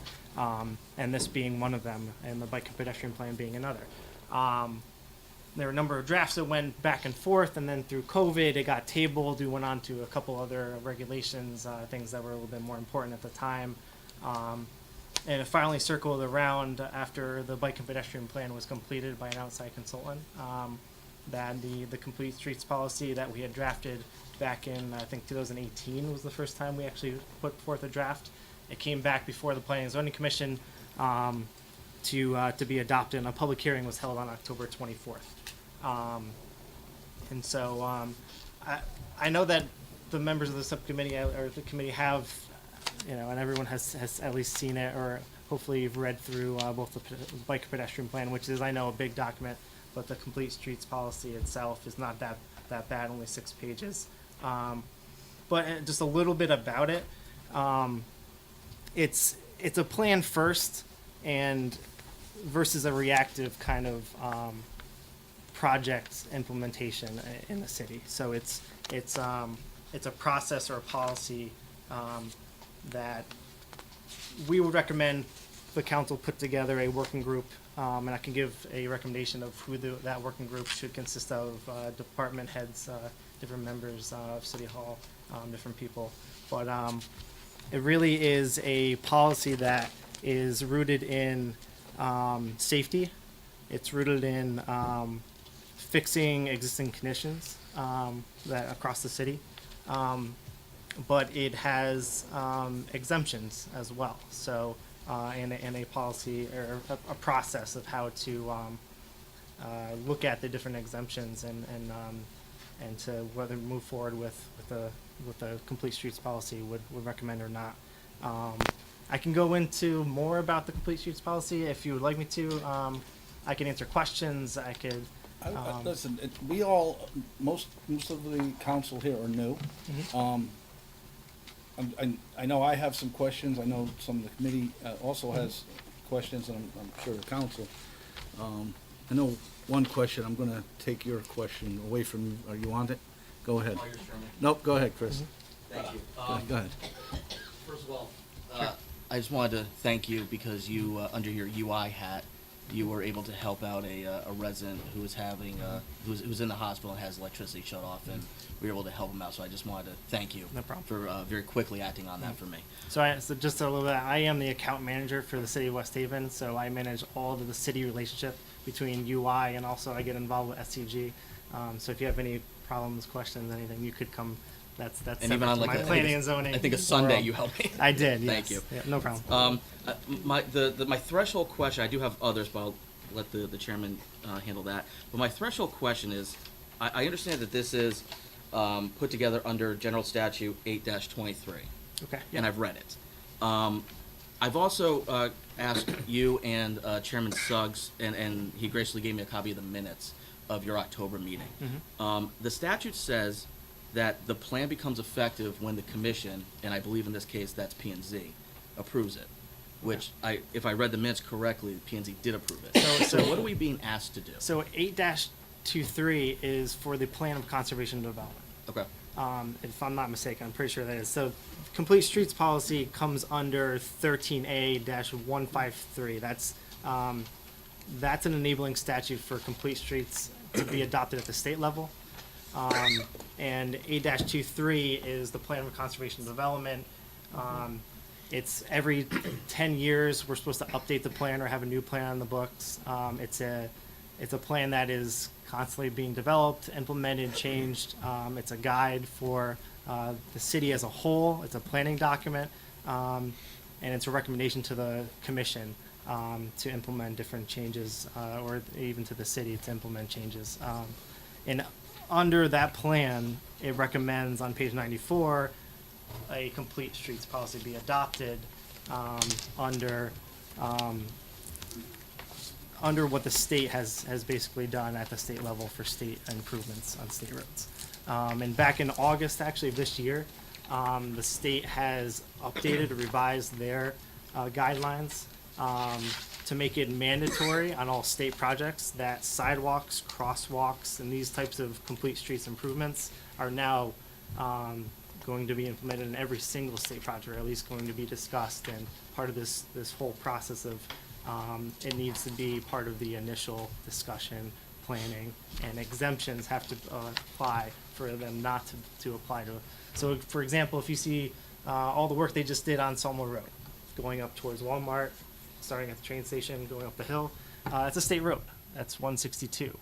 and this being one of them, and the bike and pedestrian plan being another. There were a number of drafts that went back and forth, and then through COVID, it got tabled. We went on to a couple other regulations, things that were a little bit more important at the time. And it finally circled around after the bike and pedestrian plan was completed by an outside consultant. That the complete streets policy that we had drafted back in, I think 2018 was the first time we actually put forth a draft. It came back before the Planning and Zoning Commission to be adopted, and a public hearing was held on October 24th. And so I know that the members of the subcommittee or the committee have, you know, and everyone has at least seen it, or hopefully you've read through both the bike and pedestrian plan, which is, I know, a big document, but the complete streets policy itself is not that bad, only 6 pages. But just a little bit about it. It's a plan first, and versus a reactive kind of project implementation in the city. So it's a process or a policy that we would recommend the council put together a working group, and I can give a recommendation of who that working group should consist of: department heads, different members of City Hall, different people. But it really is a policy that is rooted in safety. It's rooted in fixing existing conditions that across the city. But it has exemptions as well. So, and a policy or a process of how to look at the different exemptions and to whether move forward with the complete streets policy would recommend or not. I can go into more about the complete streets policy if you would like me to. I can answer questions. I could. Listen, we all, most of the council here are new. I know I have some questions. I know some of the committee also has questions, and I'm sure the council. I know one question. I'm going to take your question away from you. Are you on it? Go ahead. Nope, go ahead, Chris. Thank you. Go ahead. First of all, I just wanted to thank you because you, under your UI hat, you were able to help out a resident who was having who's in the hospital and has electricity shut off, and we were able to help him out. So I just wanted to thank you No problem. for very quickly acting on that for me. So just a little bit, I am the account manager for the city of West Haven, so I manage all of the city relationship between UI, and also I get involved with SCG. So if you have any problems, questions, anything, you could come. That's And even on separate like to my planning and zoning. I think a Sunday you helped me. I did. Yes. Thank you. Yeah, no problem. My threshold question, I do have others, but I'll let the chairman handle that. But my threshold question is, I understand that this is put together under General Statute 8-23. Okay. And I've read it. I've also asked you and Chairman Suggs, and he graciously gave me a copy of the minutes of your October meeting. The statute says that the plan becomes effective when the commission, and I believe in this case that's P&Z, approves it. Which if I read the minutes correctly, P&Z did approve it. So what are we being asked to do? So 8-23 is for the plan of conservation and development. Okay. if I'm not mistaken, I'm pretty sure that is. So complete streets policy comes under 13A-153. That's an enabling statute for complete streets to be adopted at the state level. And A-23 is the plan of conservation and development. It's every 10 years, we're supposed to update the plan or have a new plan on the books. It's a plan that is constantly being developed, implemented, changed. It's a guide for the city as a whole. It's a planning document, and it's a recommendation to the commission to implement different changes, or even to the city to implement changes. And under that plan, it recommends on page 94 a complete streets policy be adopted under what the state has basically done at the state level for state improvements on state roads. And back in August, actually, of this year, the state has updated or revised their guidelines to make it mandatory on all state projects that sidewalks, crosswalks, and these types of complete streets improvements are now going to be implemented in every single state project, or at least going to be discussed, and part of this whole process of it needs to be part of the initial discussion, planning, and exemptions have to apply for them not to apply to. So, for example, if you see all the work they just did on Sawmill Road, going up towards Walmart, starting at the train station, going up the hill, it's a state road. That's 162.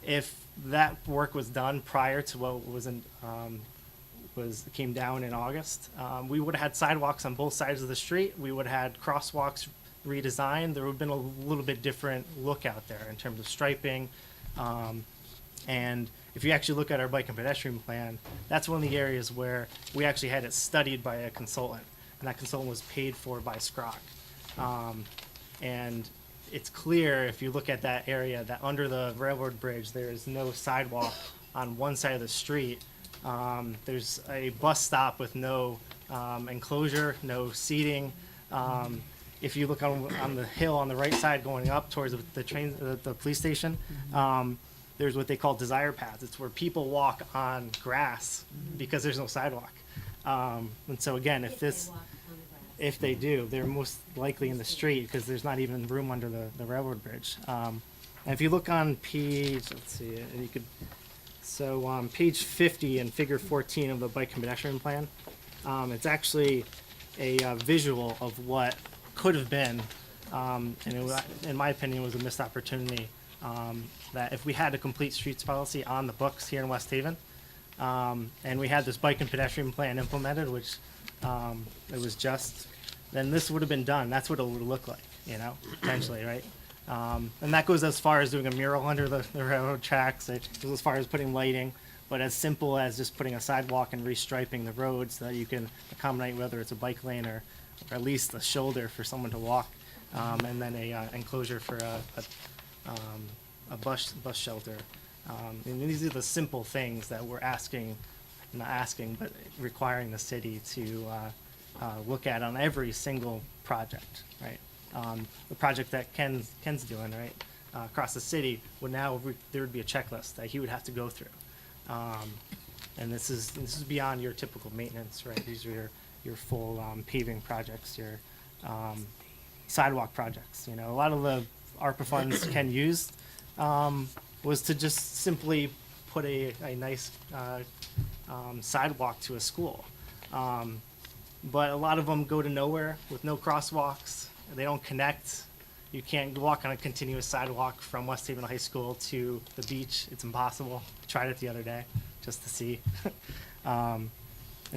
If that work was done prior to what came down in August, we would have had sidewalks on both sides of the street. We would have had crosswalks redesigned. There would have been a little bit different look out there in terms of striping. And if you actually look at our bike and pedestrian plan, that's one of the areas where we actually had it studied by a consultant, and that consultant was paid for by SCROC. And it's clear if you look at that area that under the railroad bridge, there is no sidewalk on one side of the street. There's a bus stop with no enclosure, no seating. If you look on the hill on the right side going up towards the police station, there's what they call desire paths. It's where people walk on grass because there's no sidewalk. And so again, if they do, they're most likely in the street because there's not even room under the railroad bridge. And if you look on page, let's see, you could, so page 50 and figure 14 of the bike and pedestrian plan, it's actually a visual of what could have been, and in my opinion, was a missed opportunity. That if we had a complete streets policy on the books here in West Haven, and we had this bike and pedestrian plan implemented, which it was just, then this would have been done. That's what it would look like, potentially, right? And that goes as far as doing a mural under the railroad tracks. It goes as far as putting lighting, but as simple as just putting a sidewalk and restriping the road so that you can accommodate whether it's a bike lane or at least a shoulder for someone to walk, and then a enclosure for a bus shelter. And these are the simple things that we're but requiring the city to look at on every single project, right? The project that Ken's doing, right, across the city would now there would be a checklist that he would have to go through, and this is beyond your typical maintenance, right? These are your full paving projects, your sidewalk projects. A lot of the ARPA funds Ken used was to just simply put a nice sidewalk to a school. But a lot of them go to nowhere with no crosswalks. They don't connect. You can't walk on a continuous sidewalk from West Haven High School to the beach. It's impossible. Tried it the other day just to see. And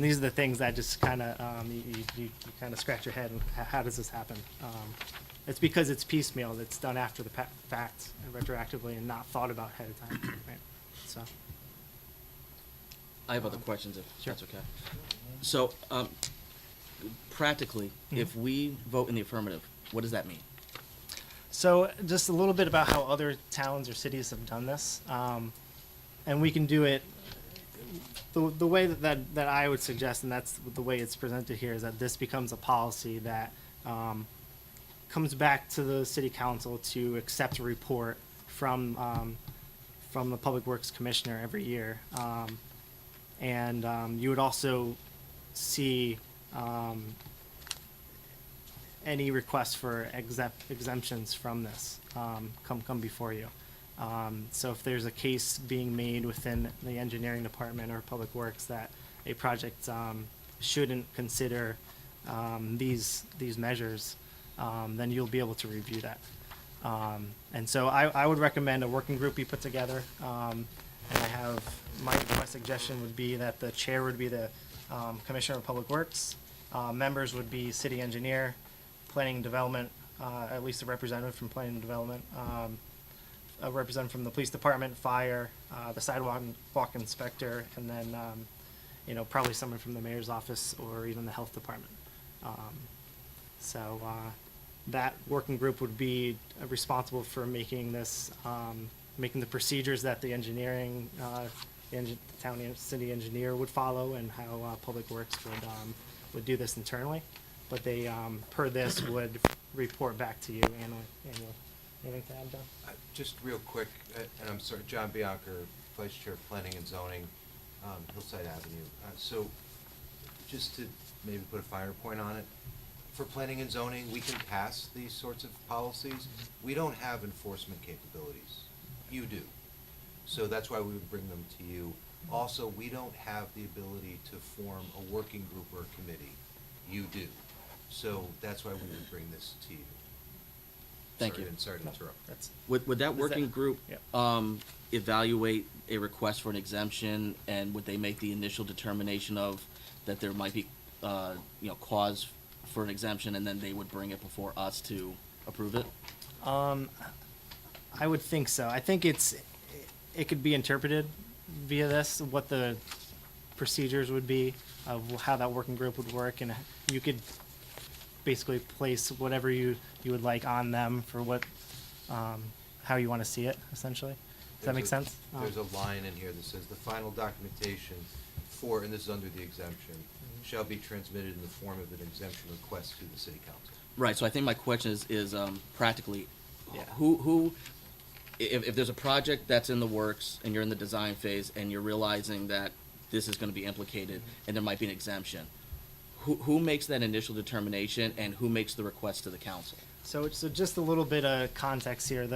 these are the things that just kind of, you kind of scratch your head and how does this happen? It's because it's piecemeal. It's done after the fact, retroactively, and not thought about ahead of time. Right? So. I have other questions if Sure. that's okay. So, practically, if we vote in the affirmative, what does that mean? So just a little bit about how other towns or cities have done this. And we can do it the way that I would suggest, and that's the way it's presented here, is that this becomes a policy that comes back to the city council to accept a report from the Public Works Commissioner every year. And you would also see any requests for exemptions from this come before you. So if there's a case being made within the engineering department or public works that a project shouldn't consider these measures, then you'll be able to review that. And so I would recommend a working group be put together. And I have, my suggestion would be that the chair would be the Commissioner of Public Works. Members would be city engineer, planning and development, at least a representative from planning and development, a representative from the police department, fire, the sidewalk inspector, and then, probably someone from the mayor's office or even the health department. That working group would be responsible for making this, making the procedures that the engineering, the town and city engineer would follow, and how Public Works would do this internally. But they, per this, would report back to you annually. Anything to add, John? Just real quick, and I'm sorry, John Bianca, Vice Chair of Planning and Zoning, Hillside Avenue. So just to maybe put a finer point on it, for planning and zoning, we can pass these sorts of policies. We don't have enforcement capabilities. You do. So that's why we would bring them to you. Also, we don't have the ability to form a working group or a committee. You do. So that's why we would bring this to you. Thank you. Sorry to interrupt. Would that working group Yeah. evaluate a request for an exemption, and would they make the initial determination of that there might be, cause for an exemption, and then they would bring it before us to approve it? I would think so. I think it could be interpreted via this, what the procedures would be of how that working group would work, and you could basically place whatever you would like on them for what, how you want to see it, essentially. Does that make sense? There's a line in here that says, the final documentation for, and this is under the exemption, shall be transmitted in the form of an exemption request to the city council. Right, so I think my question is practically, Yeah. if there's a project that's in the works and you're in the design phase and you're realizing that this is gonna be implicated and there might be an exemption, who makes that initial determination and who makes the request to the council? So just a little bit of context here.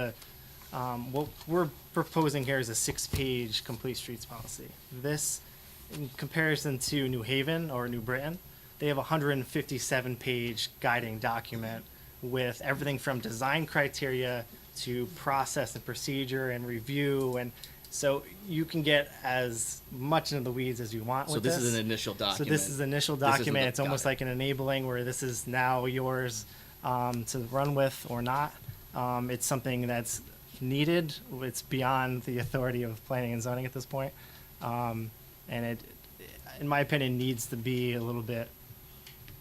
What we're proposing here is a 6-page complete streets policy. This, in comparison to New Haven or New Britain, they have a 157-page guiding document with everything from design criteria to process and procedure and review, and so you can get as much into the weeds as you want with this. So this is an initial document. So this is an initial This isn't document. the- It's almost got it. like an enabling where this is now yours to run with or not. It's something that's needed. It's beyond the authority of planning and zoning at this point. And it, in my opinion, needs to be a little bit,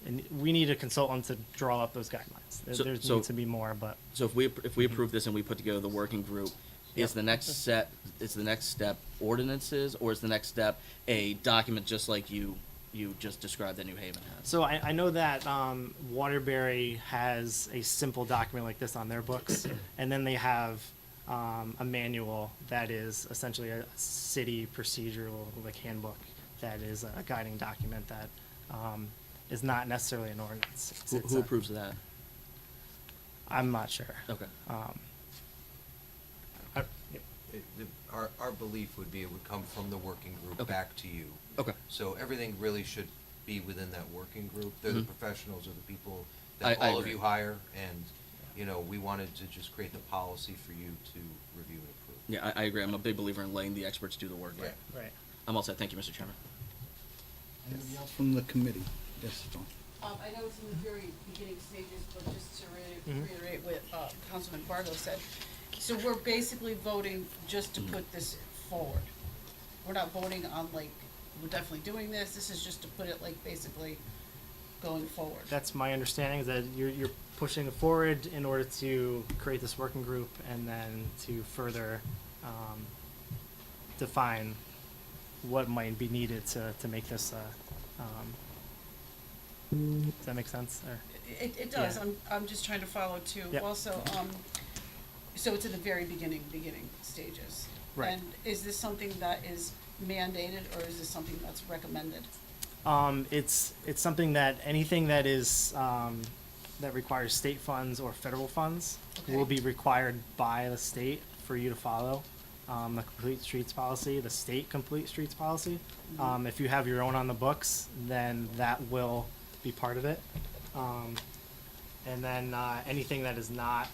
and we need a consultant to draw up those guidelines. There needs to be more, but. So if we approve this and we put together the working group, is the next step ordinances, or is the next step a document just like you just described that New Haven has? So I know that Waterbury has a simple document like this on their books, and then they have a manual that is essentially a city procedural like handbook that is a guiding document that is not necessarily an ordinance. Who approves of that? I'm not sure. Okay. Our belief would be it would come from the working group Okay. back to you. Okay. So everything really should be within that working group. They're the Mhm. professionals or the people that I all of agree. you hire, and, we wanted to just create the policy for you to review and approve. Yeah, I agree. I'm a big believer in letting the experts do the work. Right. Right. I'm all set. Thank you, Mr. Chairman. Anybody else from the committee? Yes, John. I know it's in the very beginning stages, but just to Mhm. reiterate what Councilman Barlow said. So we're basically voting just to put this forward. We're not voting on we're definitely doing this. This is just to put it basically going forward. That's my understanding, is that you're pushing it forward in order to create this working group and then to further define what might be needed to make this does that make sense? Or It does. Yeah. I'm just trying to follow too. Yep. Also, so it's in the very beginning stages. Right. And is this something that is mandated, or is this something that's recommended? It's something that anything that is, that requires state funds or federal funds will Okay. be required by the state for you to follow. The complete streets policy, the state complete streets policy. If you have your own on the books, then that will be part of it. And then, anything that is not,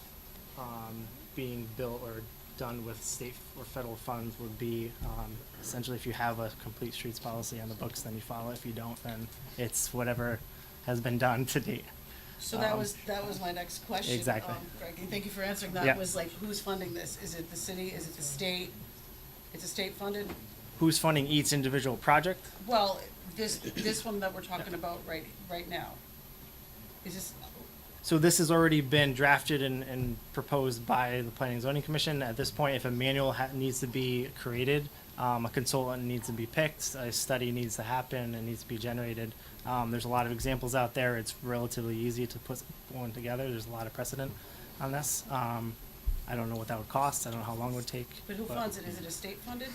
being built or done with state or federal funds would be, essentially if you have a complete streets policy on the books, then you follow it. If you don't, then it's whatever has been done to date. So that was my next question. Exactly. Greg, and thank you for answering that. Yeah. Was like, who's funding this? Is it the city? Is it the state? It's a state funded? Who's funding each individual project? Well, this one that we're talking about right now. Is this, So this has already been drafted and proposed by the Planning and Zoning Commission. At this point, if a manual needs to be created, a consultant needs to be picked, a study needs to happen, and needs to be generated. There's a lot of examples out there. It's relatively easy to put one together. There's a lot of precedent on this. I don't know what that would cost. I don't know how long it would take. but who funds it? Is it a state funded?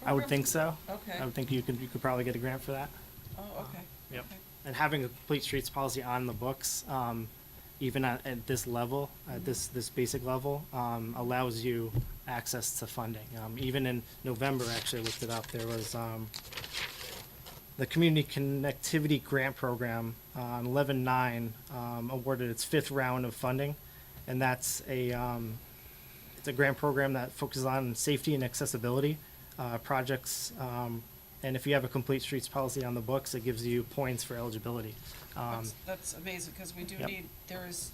I would think so. Okay. I would think you could probably get a grant for that. Oh, okay. Yep. Okay. And having a complete streets policy on the books, even at this level, at this basic level, allows you access to funding. Even in November, actually, I looked it up, there was, the Community Connectivity Grant Program, 11-9, awarded its 5th round of funding. And that's it's a grant program that focuses on safety and accessibility, projects, and if you have a complete streets policy on the books, it gives you points for eligibility. That's amazing, because we do Yep. need,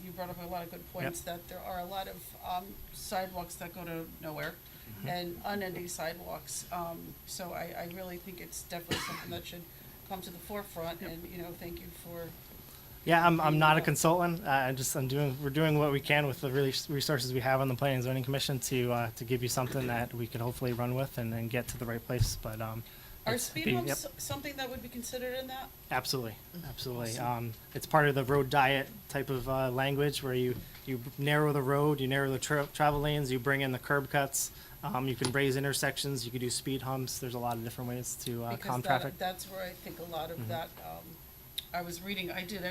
you brought up a lot of good points, that there are a lot of sidewalks that go to nowhere, Mm-hmm. and unending sidewalks. So I really think it's definitely something that should come to the forefront, and, thank you for, Yeah, I'm not a consultant. We're doing what we can with the resources we have on the Planning and Zoning Commission to give you something that we could hopefully run with and then get to the right place. But are it's speed being- bumps something that would be considered in that? Absolutely, absolutely. It's part of the road diet type of language where you narrow the road, you narrow the travel lanes, you bring in the curb cuts. You can raise intersections, you can do speed humps. There's a lot of different ways to calm traffic. That's where I think a lot of that, I was reading, I did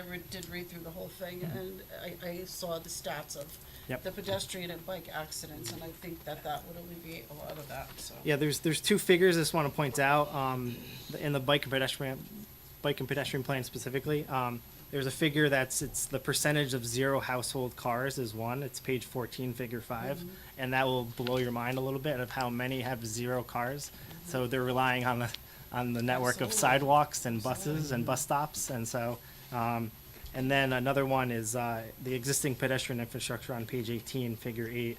read through the whole thing, and I saw the stats of Yep. the pedestrian and bike accidents, and I think that would alleviate a lot of that, so. Yeah, there's 2 figures I just want to point out in the bike and pedestrian plan specifically. There's a figure it's the percentage of 0 household cars is 1. It's page 14, figure 5, and that will blow your mind a little bit of how many have 0 cars. So they're relying on the network of Absolutely. sidewalks and buses and bus stops, and so. And then another one is the existing pedestrian infrastructure on page 18, figure 8.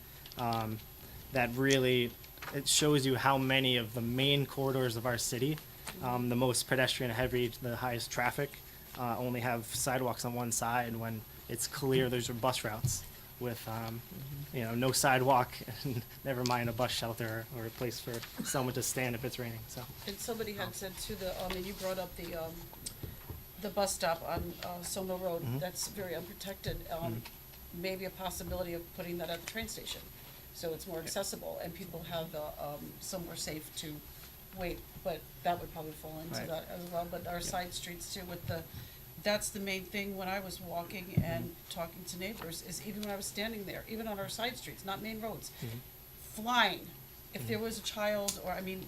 That really, it shows you how many of the main corridors of our city, the most pedestrian heavy, the highest traffic, only have sidewalks on one side when it's clear those are bus routes with, no sidewalk, and never mind a bus shelter or a place for someone to stand if it's raining, so. And somebody had said too, and you brought up the bus stop on Sono Road, that's very unprotected. Maybe a possibility of putting that at the train station, so it's more accessible, and people have somewhere safe to wait, but that would probably fall into Right. that as well. But our side streets too, that's the main thing when I was walking and talking to neighbors, is even when I was standing there, even on our side streets, not main roads, flying. If there was a child,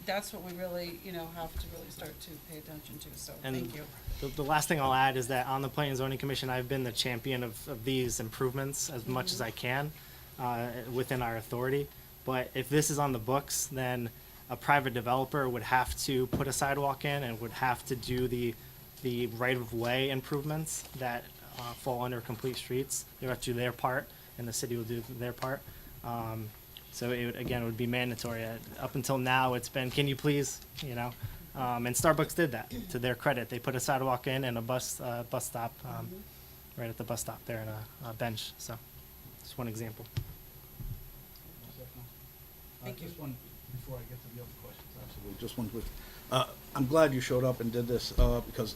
that's what we really, have to really start to pay attention to, so And thank you. The last thing I'll add is that on the Planning and Zoning Commission, I've been the champion of these improvements as much as I can within our authority. But if this is on the books, then a private developer would have to put a sidewalk in and would have to do the right-of-way improvements that fall under complete streets. They have to do their part, and the city will do their part. So it would be mandatory. Up until now, it's been, can you please, and Starbucks did that, to their credit. They put a sidewalk in and a bus stop, right at the bus stop there, and a bench, so, just one example. Thank you. Just one, before I get to the other questions, absolutely, just one quick. I'm glad you showed up and did this, because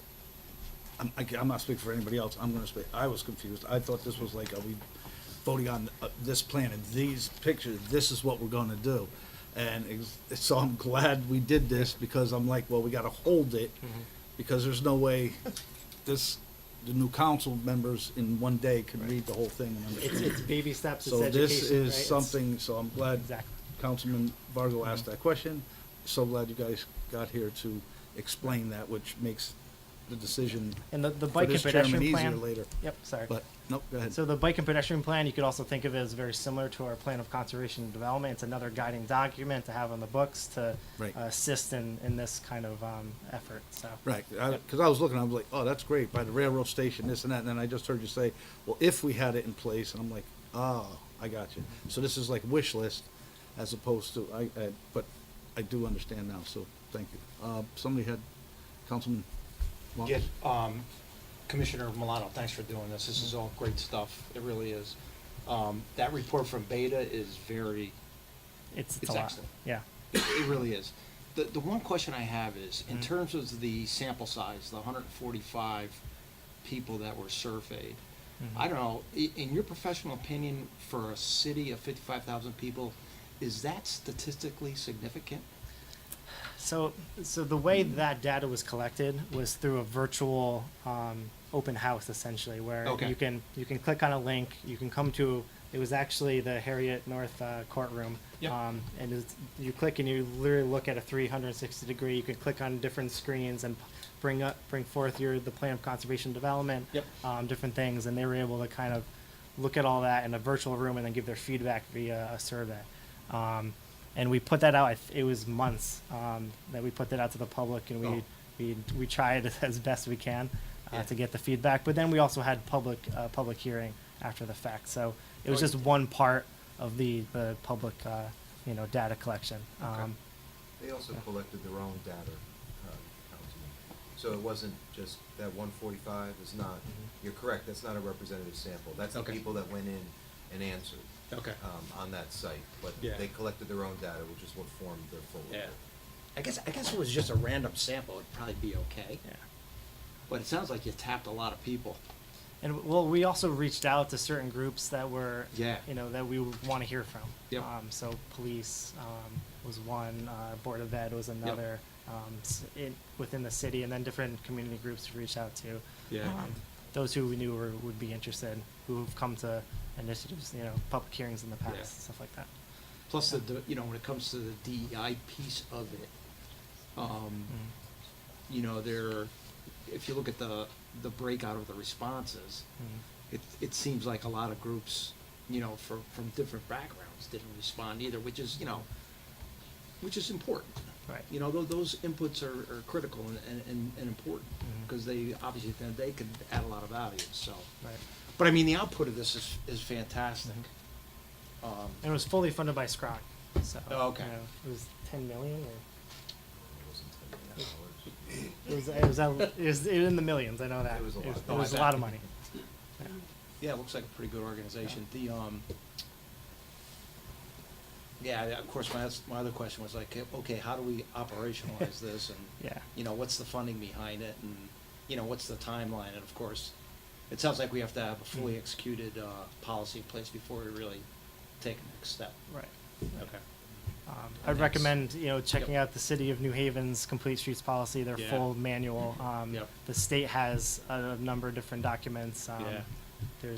I'm not speaking for anybody else, I'm gonna speak, I was confused. I thought this was like, are we voting on this plan and these pictures, this is what we're gonna do. So I'm glad we did this, because I'm like, well, we gotta hold it, because there's no way the new council members in one day could read the whole thing and understand. It's baby steps, it's So education, this right? is It's- something, so I'm glad Exactly. Councilman Vargo asked that question. So glad you guys got here to explain that, which makes the decision And the for bike and this chairman pedestrian easier plan. later. Yep, sorry. But, nope, go ahead. So the bike and pedestrian plan, you could also think of it as very similar to our plan of conservation and development. It's another guiding document to have on the books to Right. assist in this kind of effort, so. Right, because I was looking, I was like, oh, that's great, by the railroad station, this and that, and then I just heard you say, well, if we had it in place, and I'm like, oh, I got you. So this is like wish list, as opposed to, but I do understand now, so thank you. Somebody had, Councilman Long? Yes, Commissioner Milano, thanks for doing this. This is all great stuff. It really is. That report from Beta is very, It's it's a lot, excellent. yeah. It really is. The one question I have is, in terms of the sample size, the 145 people that were surveyed, I don't know, in your professional opinion, for a city of 55,000 people, is that statistically significant? So the way that data was collected was through a virtual open house, essentially, where Okay. you can click on a link, you can come to. It was actually the Harriet North courtroom, Yep. you click and you literally look at a 360-degree. You can click on different screens and bring forth the plan of conservation development, Yep. different things, and they were able to kind of look at all that in a virtual room and then give their feedback via a survey. And we put that out. It was months that we put that out to the public, and we tried as best we can Yeah. to get the feedback. But then we also had public hearing after the fact. So it was Right. just one part of the public data collection. They also collected their own data, Councilman. So it wasn't just that 145 is not, you're correct, that's not a representative sample. That's the Okay. people that went in and answered Okay. on that site. But Yeah. they collected their own data, which is what formed their full Yeah. report. I guess if it was just a random sample, it'd probably be okay. Yeah. But it sounds like you tapped a lot of people. And well, we also reached out to certain groups that were, Yeah. that we would want to hear from. Yep. So police was one, Board of Ed was another, within the city, and then different community groups we reached out to. Yeah. Those who we knew would be interested, who've come to initiatives, public hearings in the past, Yeah. stuff like that. Plus when it comes to the DEI piece of it, if you look at the breakout of the responses, it seems like a lot of groups, from different backgrounds didn't respond either, which is important. Right. Those inputs are critical and important, because they obviously, they could add a lot of value, so. Right. But I mean, the output of this is fantastic. And it was fully funded by SCROG, so. Oh, okay. It was 10 million, or It wasn't it was in the millions, I know that. It was a lot. It was a lot of money. Yeah, it looks like a pretty good organization. Of course, my other question was like, okay, how do we operationalize this, and Yeah. what's the funding behind it, and what's the timeline? And of course, it sounds like we have to have a fully executed policy in place before we really take the next step. Right. Okay. I'd recommend, checking out the City of New Haven's Complete Streets Policy, their Yeah. full manual. Yep. The state has a number of different documents. Yeah. There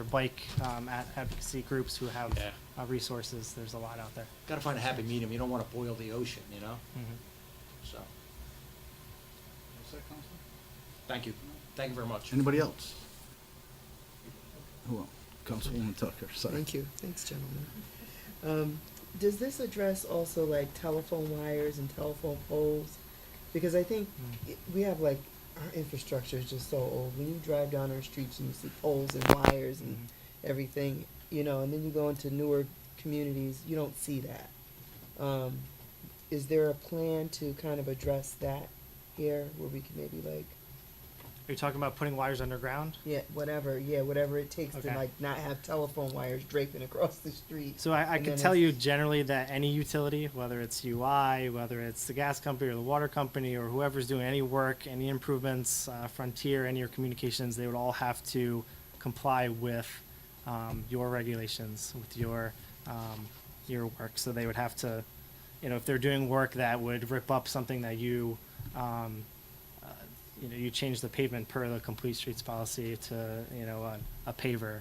are bike advocacy groups who have Yeah. resources. There's a lot out there. Got to find a happy medium. You don't want to boil the ocean, So, thank you. Thank you very much. Anybody else? Who else? Councilwoman Tucker, sorry. Thank you. Thanks, gentlemen. Does this address also like telephone wires and telephone poles? Because I think we have like, our infrastructure is just so old. When you drive down our streets and you see poles and wires and everything, and then you go into newer communities, you don't see that. Is there a plan to kind of address that here, where we can maybe like, Are you talking about putting wires underground? whatever it takes to Okay. like not have telephone wires draping across the street? So I And could then tell it's- you generally that any utility, whether it's UI, whether it's the gas company or the water company or whoever's doing any work, any improvements, Frontier, any of your communications, they would all have to comply with your regulations, with your your work. So they would have to, if they're doing work that would rip up something that you you change the pavement per the complete streets policy to, a paver,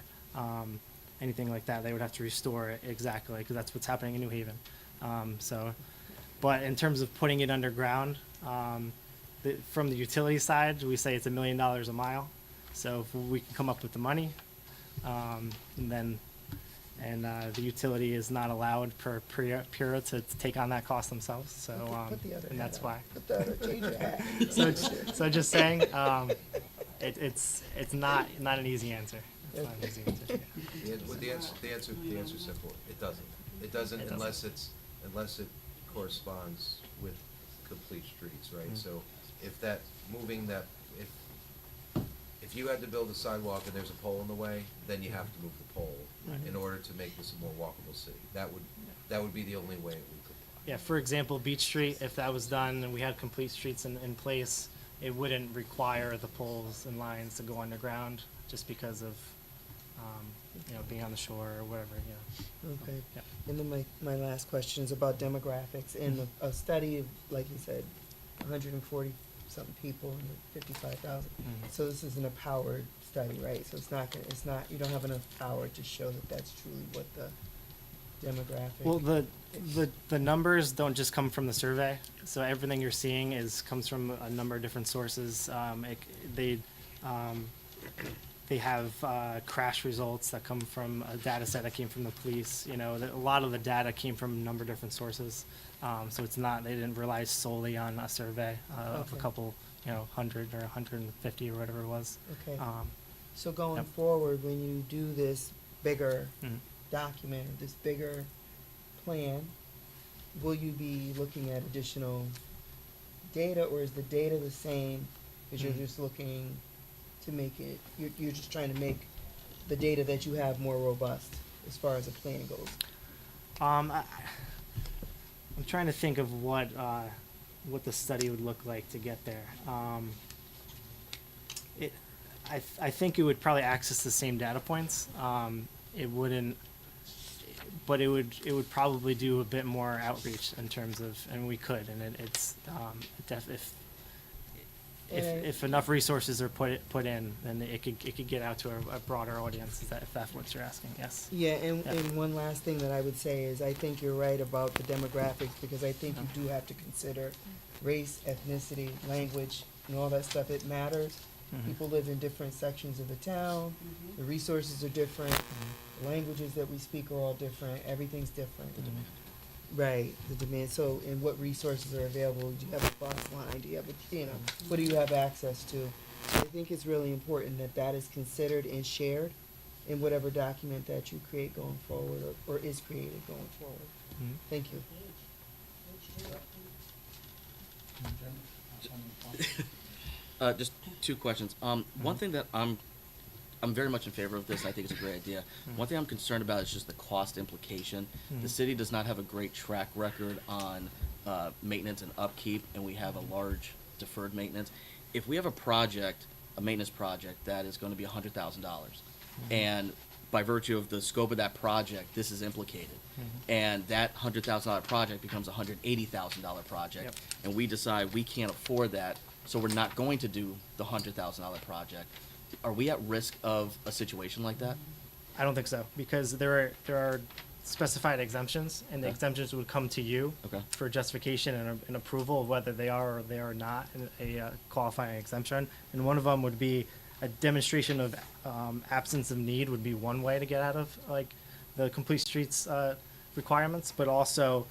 anything like that, they would have to restore it exactly, because that's what's happening in New Haven. But in terms of putting it underground, from the utility side, we say it's $1 million a mile. So if we can come up with the money, then the utility is not allowed per PURA to take on that cost themselves. So and that's why. So just saying, it's not an easy answer. It's not an easy answer. The answer is simple. It doesn't. It doesn't unless it corresponds with complete streets, right? So if if you had to build a sidewalk and there's a pole in the way, then you have to move the pole in order to make this a more walkable city. That would be the only way it would comply. Yeah, for example, Beach Street, if that was done and we had complete streets in place, it wouldn't require the poles and lines to go underground just because of, being on the shore or whatever, Okay. Yeah. And then my last question is about demographics. In a study of, like you said, 140 something people and 55,000. So this is an empowered study, right? So you don't have enough power to show that that's truly what the demographic. Well, the numbers don't just come from the survey. So everything you're seeing comes from a number of different sources. They have crash results that come from a data set that came from the police. A lot of the data came from a number of different sources. So they didn't rely solely on a survey of a Okay. couple, 100 or 150 or whatever it was. Okay. So going Yep. forward, when you do this bigger Mhm. document, or this bigger plan, will you be looking at additional data, or is the data the same? Because you're Mhm. just looking to make it, you're just trying to make the data that you have more robust as far as the plan goes. I'm trying to think of what the study would look like to get there. I think it would probably access the same data points. It wouldn't, but it would probably do a bit more outreach in terms of, and we could, and if enough resources are put in, then it could get out to a broader audience. If that's what you're asking, yes. Yeah, and Yeah. one last thing that I would say is I think you're right about the demographics, because I think you do have to consider race, ethnicity, language, and all that stuff. It matters. Mhm. People live in different sections of the town. The resources are different. The languages that we speak are all different. Everything's different. Right, the demand. So, and what resources are available? Do you have a bus line? Do you have what do you have access to? So I think it's really important that that is considered and shared in whatever document that you create going forward, or is created going forward. Mhm. Thank you. Just two questions. One thing that I'm very much in favor of this. I think it's a great idea. One thing I'm concerned about is just the cost implication. The city does not have a great track record on maintenance and upkeep, and we have a large deferred maintenance. If we have a maintenance project that is going to be $100,000, and by virtue of the scope of that project, this is implicated, and that $100,000 project becomes a $180,000 project, Yep. and we decide we can't afford that, so we're not going to do the $100,000 project. Are we at risk of a situation like that? I don't think so, because there are specified exemptions, and the Okay. exemptions would come to you Okay. for justification and approval of whether they are or they are not a qualifying exemption. And one of them would be a demonstration of absence of need would be one way to get out of the complete streets requirements, but also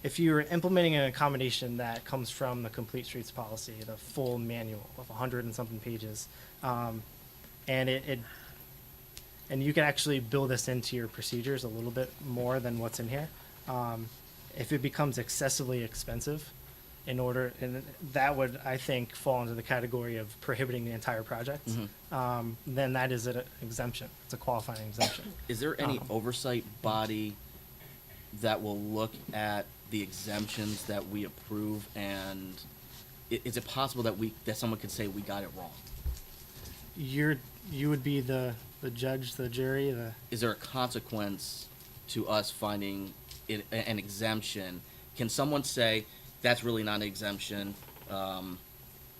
if you're implementing an accommodation that comes from the complete streets policy, the full manual of 100 and something pages, and you can actually build this into your procedures a little bit more than what's in here. If it becomes excessively expensive, and that would, I think, fall into the category of prohibiting the entire project, then that is an exemption. It's a qualifying exemption. Is there any oversight body that will look at the exemptions that we approve, and is it possible that someone could say we got it wrong? You would be the the judge, the jury, Is there a consequence to us finding it an exemption? Can someone say that's really not an exemption, and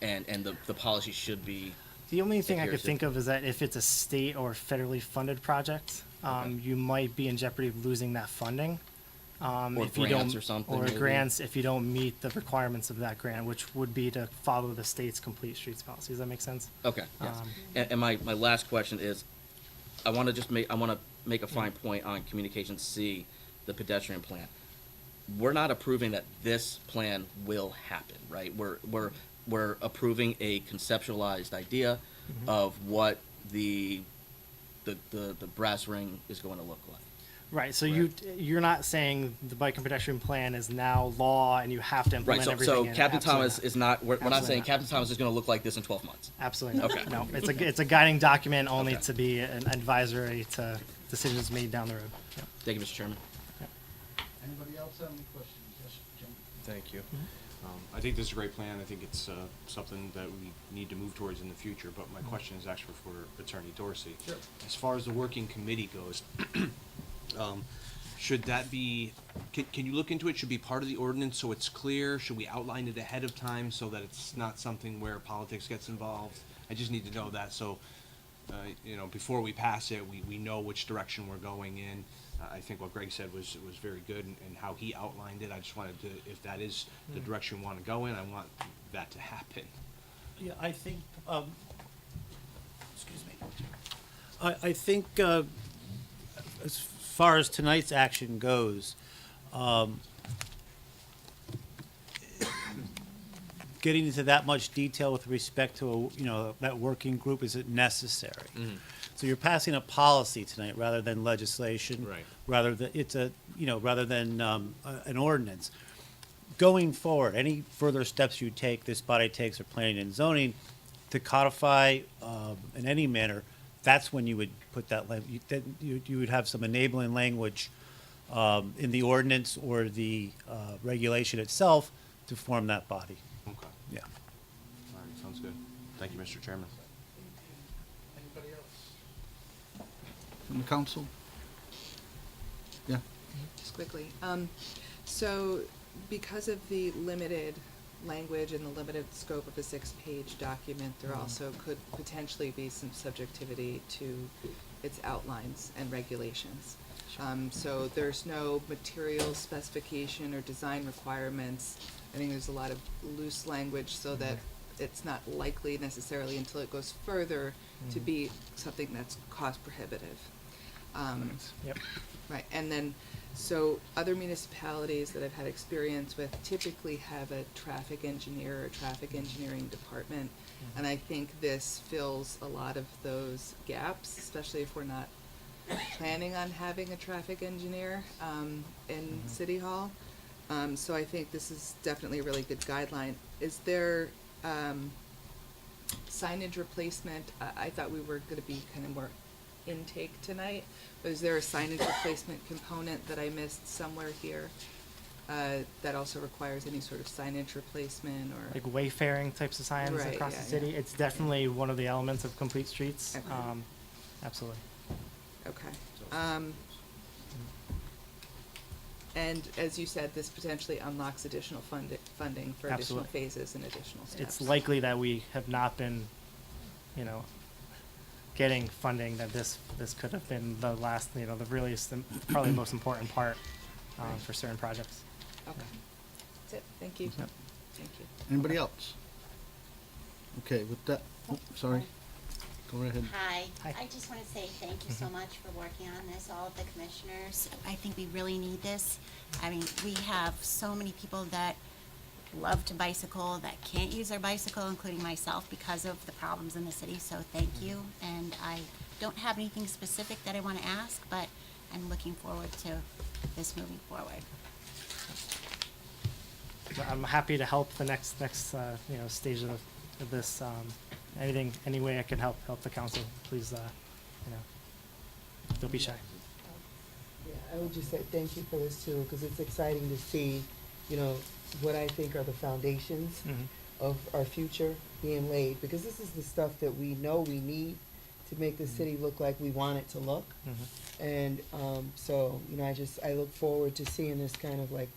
the policy should be? The only thing I adhered could to? think of is that if it's a state or federally funded project, you might be in jeopardy of losing that funding. Or if you grants don't, or something, or maybe? grants if you don't meet the requirements of that grant, which would be to follow the state's complete streets policy. Does that make sense? Okay, yes. Um, And my last question is, I want to make a fine point on communication C, the pedestrian plan. We're not approving that this plan will happen, right? We're approving a conceptualized idea of what the brass ring is going to look like. Right. So you're not saying the bike and pedestrian plan is now law and you have to Right, implement so everything. in it. Captain Absolutely Thomas not. is not, we're not Absolutely saying not. Captain Thomas is going to look like this in 12 months. Absolutely not. Okay. No, it's a guiding document only Okay. to be an advisory to decisions made down the road. Yep. Thank you, Mr. Chairman. Anybody else have any questions? Yes, Jim? Thank you. I think this is a great plan. I think it's something that we need to move towards in the future, but my question is actually for Attorney Dorsey. Sure. As far as the working committee goes, should that be, can you look into it? Should be part of the ordinance so it's clear? Should we outline it ahead of time so that it's not something where politics gets involved? I just need to know that so, before we pass it, we know which direction we're going in. I think what Greg said was very good and how he outlined it. I just wanted to, if that is the direction we want to go in, I want that to happen. Yeah, I think, excuse me. I think, as far as tonight's action goes, getting into that much detail with respect to, that working group isn't necessary. So you're passing a policy tonight rather than legislation. Right. Rather than, rather than an ordinance. Going forward, any further steps you take, this body takes, or planning and zoning, to codify in any manner, that's when you would put that, you would have some enabling language in the ordinance or the regulation itself to form that body. Okay. Yeah. All right, sounds good. Thank you, Mr. Chairman. Anybody else? From the council? Yeah. Just quickly. So because of the limited language and the limited scope of a 6-page document, there also could potentially be some subjectivity to its outlines and regulations. So there's no material specification or design requirements. I think there's a lot of loose language so that it's not likely necessarily until it goes further to be something that's cost prohibitive. Yep. Right, and then, so other municipalities that I've had experience with typically have a traffic engineer or traffic engineering department. And I think this fills a lot of those gaps, especially if we're not planning on having a traffic engineer in City Hall. So I think this is definitely a really good guideline. Is there signage replacement? I thought we were gonna be kind of more intake tonight, but is there a signage replacement component that I missed somewhere here that also requires any sort of signage replacement or? Like wayfaring types of signs Right, across yeah, the city. yeah. It's definitely one of the elements of complete streets. Okay. Absolutely. Okay. And as you said, this potentially unlocks additional funding for additional Absolutely. phases and additional steps. It's likely that we have not been, getting funding, that this could have been the last, the really, probably the most important part for certain projects. Okay. That's it. Thank you. Yep. Thank you. Anybody else? Okay, with that, oh, sorry. Go right ahead. Hi. Hi. I just want to say thank you so much for working on this, all of the commissioners. I think we really need this. I mean, we have so many people that love to bicycle that can't use their bicycle, including myself, because of the problems in the city, so thank you. And I don't have anything specific that I want to ask, but I'm looking forward to this moving forward. I'm happy to help the next stage of this. Any way I can help the council, please, don't be shy. Yeah, I would just say thank you for this too, because it's exciting to see, what I think are the foundations of our future being laid, because this is the stuff that we know we need to make the city look like we want it to look. And so, you know, I look forward to seeing this kind of like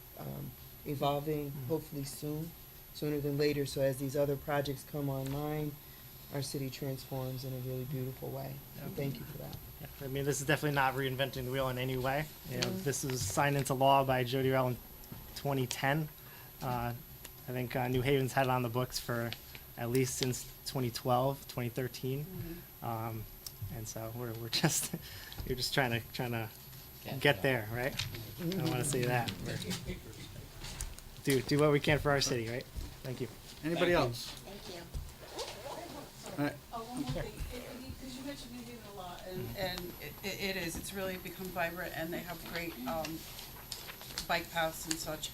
evolving, hopefully sooner than later. So as these other projects come online, our city transforms in a really beautiful way. So thank you for that. Yeah, I mean, this is definitely not reinventing the wheel in any way. You know, this was signed into law by Jody Rell in 2010. I think New Haven's had it on the books for at least since 2012, 2013. And so we're just you're just trying to get there, right? I want to say that. Do what we can for our city, right? Thank you. Anybody else? Thank you. All right. One more thing, because you mentioned New Haven a lot, and it is, it's really become vibrant, and they have great bike paths and such.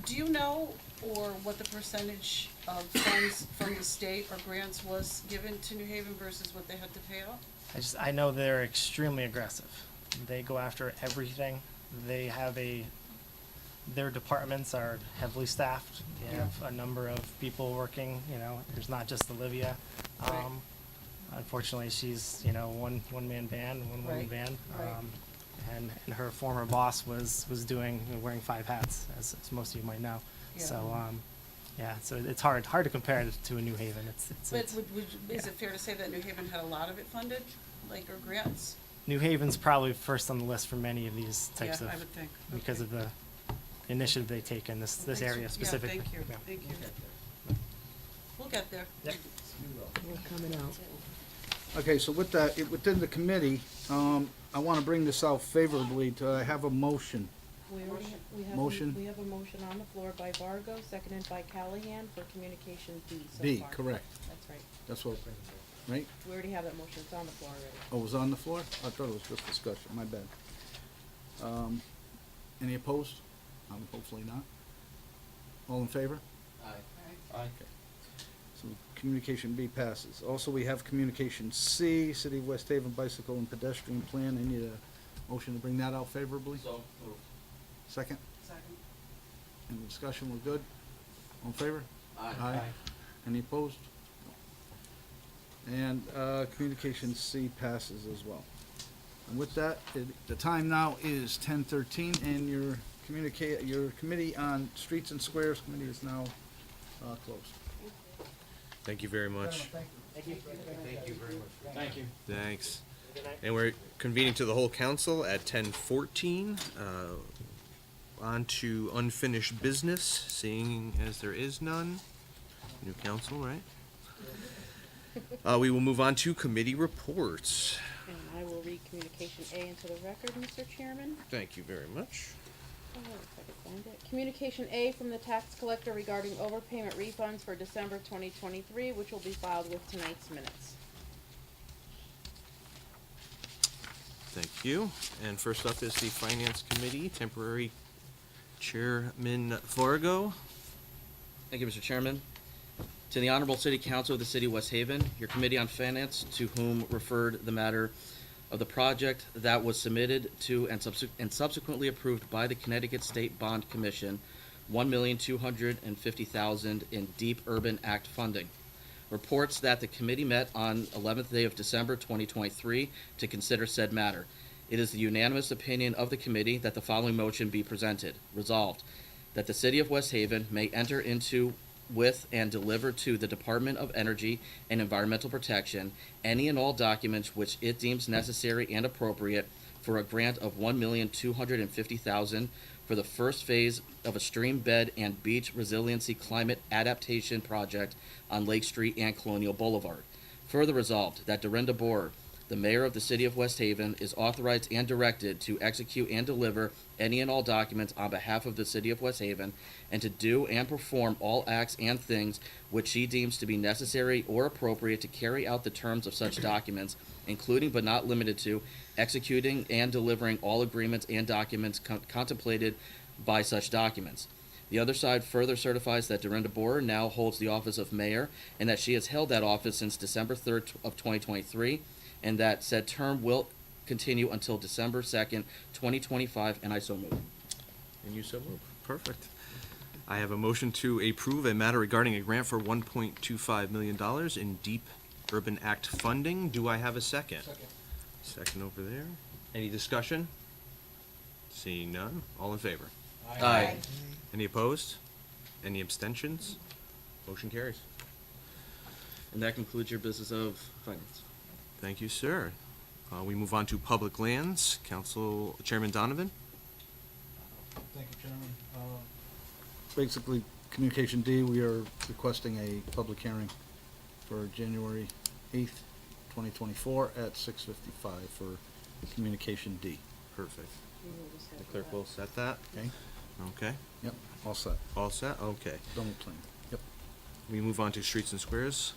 Do you know, or what the percentage of funds from the state or grants was given to New Haven versus what they had to pay out? I know they're extremely aggressive. They go after everything. They have their departments are heavily staffed. They have a number of people working, you know, there's not just Olivia. Right. Unfortunately, she's, you know, one man band, one woman Right. band. Right. And her former boss was wearing 5 hats, as most of you might know. Yeah. So, yeah, so it's hard to compare it to a New Haven. But is it fair to say that New Haven had a lot of it funded, like, or grants? New Haven's probably first on the list for many of these types Yeah, of, I would think. because Okay. of the initiative they take in this Thanks area for- specifically. Yeah, thank you, Yeah. thank you. We'll get there. Yep. We're coming out. Okay, so with that, within the committee, I want to bring this out favorably to have a motion. We have Motion. we have a motion on the floor by Vargo, seconded by Callahan for communication B so B, far. correct. That's right. That's what, right? We already have that motion. It's on the floor already. Oh, it was on the floor? I thought it was just discussion, my bad. Any opposed? Hopefully not. All in favor? Aye. So communication B passes. Also, we have communication C, City of West Haven Bicycle and Pedestrian Plan. I need a motion to bring that out favorably. So moved. Second? Second. Any discussion? We're good? All in favor? Aye. Any opposed? No. And communication C passes as well. And with that, the time now is 10:13, and your committee on Streets and Squares committee is now closed. Thank you very much. Thank you. Thank you. Thanks. And we're convening to the whole council at 10:14. On to unfinished business, seeing as there is none. New council, right? We will move on to committee reports. And I will read communication A into the record, Mr. Chairman. Thank you very much. Oh, if I could find it. Communication A from the tax collector regarding overpayment refunds for December 2023, which will be filed with tonight's minutes. Thank you. And first up is the Finance Committee, temporary Chairman Fargo. Thank you, Mr. Chairman. To the Honorable City Council of the City of West Haven, your Committee on Finance, to whom referred the matter of the project that was submitted to and subsequently approved by the Connecticut State Bond Commission, $1,250,000 in Deep Urban Act funding. Reports that the committee met on 11th day of December 2023 to consider said matter. It is the unanimous opinion of the committee that the following motion be presented. Resolved, that the City of West Haven may enter into with and deliver to the Department of Energy and Environmental Protection any and all documents which it deems necessary and appropriate for a grant of $1,250,000 for the first phase of a stream bed and beach resiliency climate adaptation project on Lake Street and Colonial Boulevard. Further resolved, that Dorinda Boer, the mayor of the City of West Haven, is authorized and directed to execute and deliver any and all documents on behalf of the City of West Haven, and to do and perform all acts and things which she deems to be necessary or appropriate to carry out the terms of such documents, including but not limited to executing and delivering all agreements and documents contemplated by such documents. The other side further certifies that Dorinda Boer now holds the office of mayor, and that she has held that office since December 3rd of 2023, and that said term will continue until December 2nd, 2025, and I so move. And you so move. Perfect. I have a motion to approve a matter regarding a grant for $1.25 million in Deep Urban Act funding. Do I have a second? Second over there. Any discussion? Seeing none, all in favor? Aye. Any opposed? Any abstentions? Motion carries. And that concludes your business of finance. Thank you, sir. We move on to public lands. Council Chairman Donovan? Thank you, Chairman. Basically, Communication D, we are requesting a public hearing for January 8th, 2024 at 6:55 for Communication D. Perfect. The clerk will set that. Okay? Okay. Yep, all set. All set? Okay. Done with plan. Yep. We move on to streets and squares.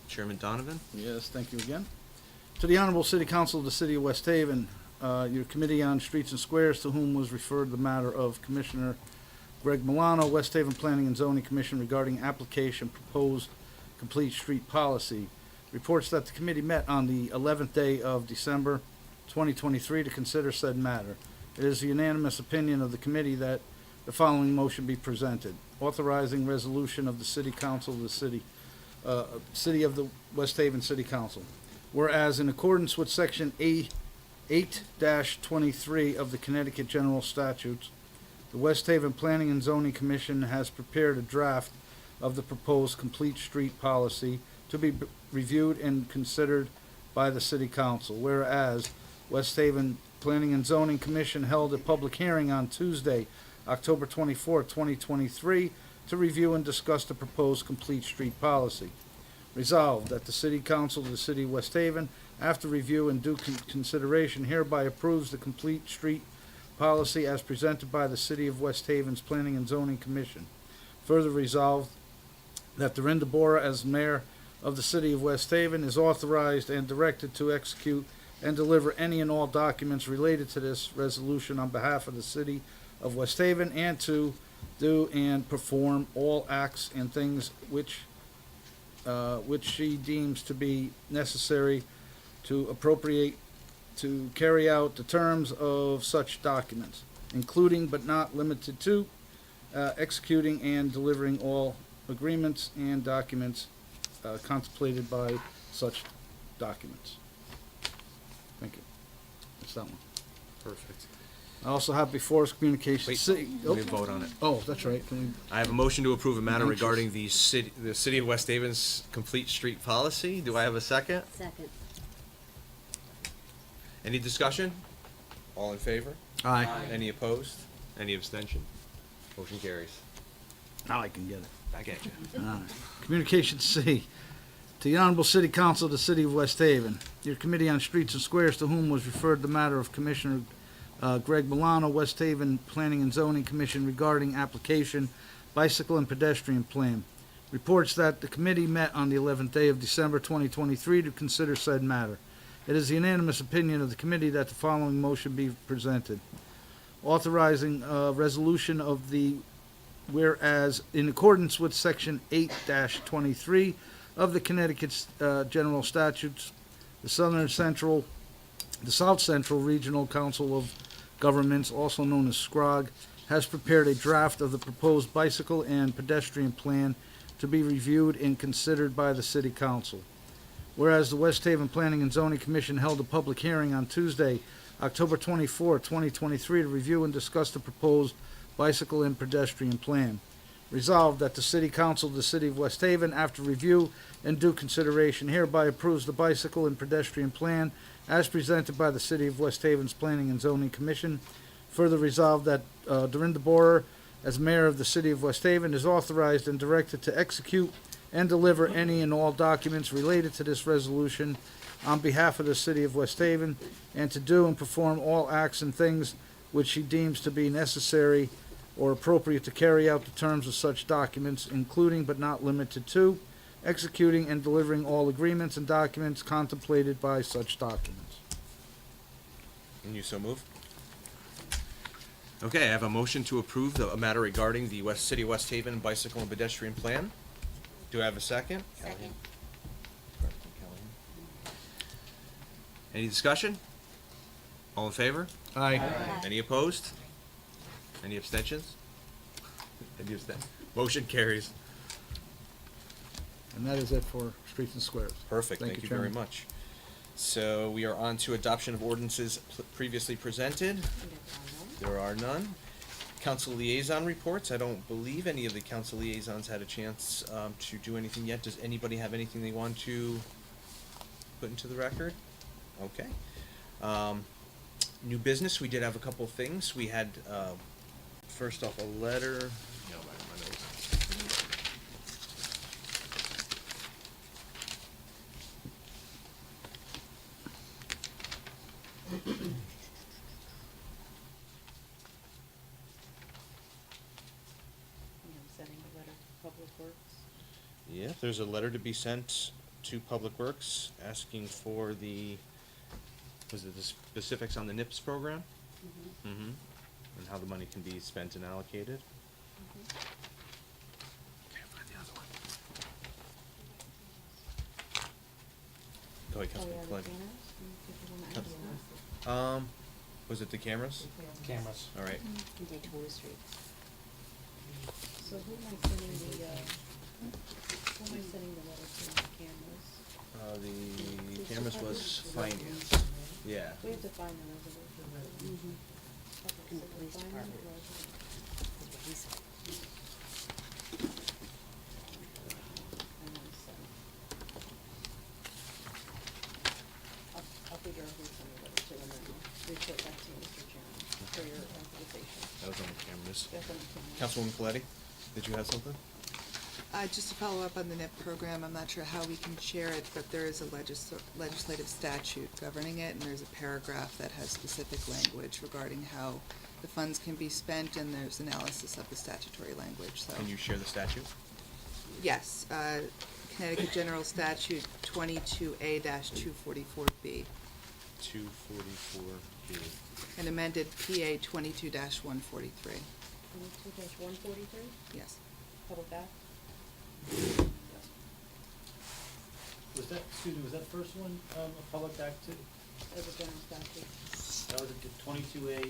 Chairman Donovan? Yes, thank you again. To the Honorable City Council of the City of West Haven, your Committee on Streets and Squares, to whom was referred the matter of Commissioner Greg Milano, West Haven Planning and Zoning Commission regarding application proposed complete street policy, reports that the committee met on the 11th day of December 2023 to consider said matter. It is the unanimous opinion of the committee that the following motion be presented. Authorizing resolution of the City Council of the City of the West Haven City Council. Whereas in accordance with Section 8-23 of the Connecticut General Statutes, the West Haven Planning and Zoning Commission has prepared a draft of the proposed complete street policy to be reviewed and considered by the City Council. Whereas West Haven Planning and Zoning Commission held a public hearing on Tuesday, October 24, 2023, to review and discuss the proposed complete street policy. Resolved that the City Council of the City of West Haven, after review and due consideration, hereby approves the complete street policy as presented by the City of West Haven's Planning and Zoning Commission. Further resolved that Dorinda Bora, as mayor of the City of West Haven, is authorized and directed to execute and deliver any and all documents related to this resolution on behalf of the City of West Haven, and to do and perform all acts and things which she deems to be necessary to appropriate to carry out the terms of such documents, including but not limited to executing and delivering all agreements and documents contemplated by such documents. Thank you. That's that one. Perfect. I also have before us Communication Wait, C. let me vote on it. Oh, that's right. Can we- I have a motion to approve a matter Anxious. regarding the City of West Haven's complete street policy. Do I have a second? Second. Any discussion? All in favor? Aye. Any opposed? Any abstention? Motion carries. Now I can get it. Back at you. Communication C. To the Honorable City Council of the City of West Haven, your Committee on Streets and Squares, to whom was referred the matter of Commissioner Greg Milano, West Haven Planning and Zoning Commission regarding application bicycle and pedestrian plan, reports that the committee met on the 11th day of December 2023 to consider said matter. It is the unanimous opinion of the committee that the following motion be presented. Authorizing resolution of the whereas in accordance with Section 8-23 of the Connecticut General Statutes, the South Central Regional Council of Governments, also known as SCROG, has prepared a draft of the proposed bicycle and pedestrian plan to be reviewed and considered by the City Council. Whereas the West Haven Planning and Zoning Commission held a public hearing on Tuesday, October 24, 2023, to review and discuss the proposed bicycle and pedestrian plan. Resolved that the City Council of the City of West Haven, after review and due consideration, hereby approves the bicycle and pedestrian plan as presented by the City of West Haven's Planning and Zoning Commission. Further resolved that Dorinda Borer, as mayor of the City of West Haven, is authorized and directed to execute and deliver any and all documents related to this resolution on behalf of the City of West Haven, and to do and perform all acts and things which she deems to be necessary or appropriate to carry out the terms of such documents, including but not limited to executing and delivering all agreements and documents contemplated by such documents. And you so move? Okay, I have a motion to approve a matter regarding the City of West Haven bicycle and pedestrian plan. Do I have a second? Second. Any discussion? All in favor? Aye. Any opposed? Any abstentions? Any abstentions? Motion carries. And that is it for streets and squares. Perfect, thank you very Chairman. much. So we are on to adoption of ordinances previously presented. There are none. Council liaison reports. I don't believe any of the council liaisons had a chance to do anything yet. Does anybody have anything they want to put into the record? Okay. New business, we did have a couple of things. We had, first off, a letter. No, my notes. Sending a letter to Public Works. Yeah, there's a letter to be sent to Public Works asking for the, was it the specifics on the NIPS program? Mm-hmm. And how the money can be spent and allocated. Can't find the other one. Go ahead, Councilman Clegg. Was it the cameras? Cameras. All right. Daytona Street. So who am I sending the, who am I sending the letter to, the cameras? The cameras was finance. Yeah. We have to find the resolution. Okay, And so the police we're finding the department. resolution. That's what he said. And then send. I'll figure out who sent the letter to, and then I'll report back to you, Mr. Chairman, for your authorization. That was on the cameras. That's on the cameras. Councilwoman Coletti, did you have something? Just to follow up on the NIP program, I'm not sure how we can share it, but there is a legislative statute governing it, and there's a paragraph that has specific language regarding how the funds can be spent, and there's analysis of the statutory language, so. Can you share the statute? Yes, Connecticut General Statute 22A-244B, 244B. and amended PA 22-143. 22-143, Yes. Public Act. Was that, excuse me, was that first one, a public act too? As a general statute. That was the 22A,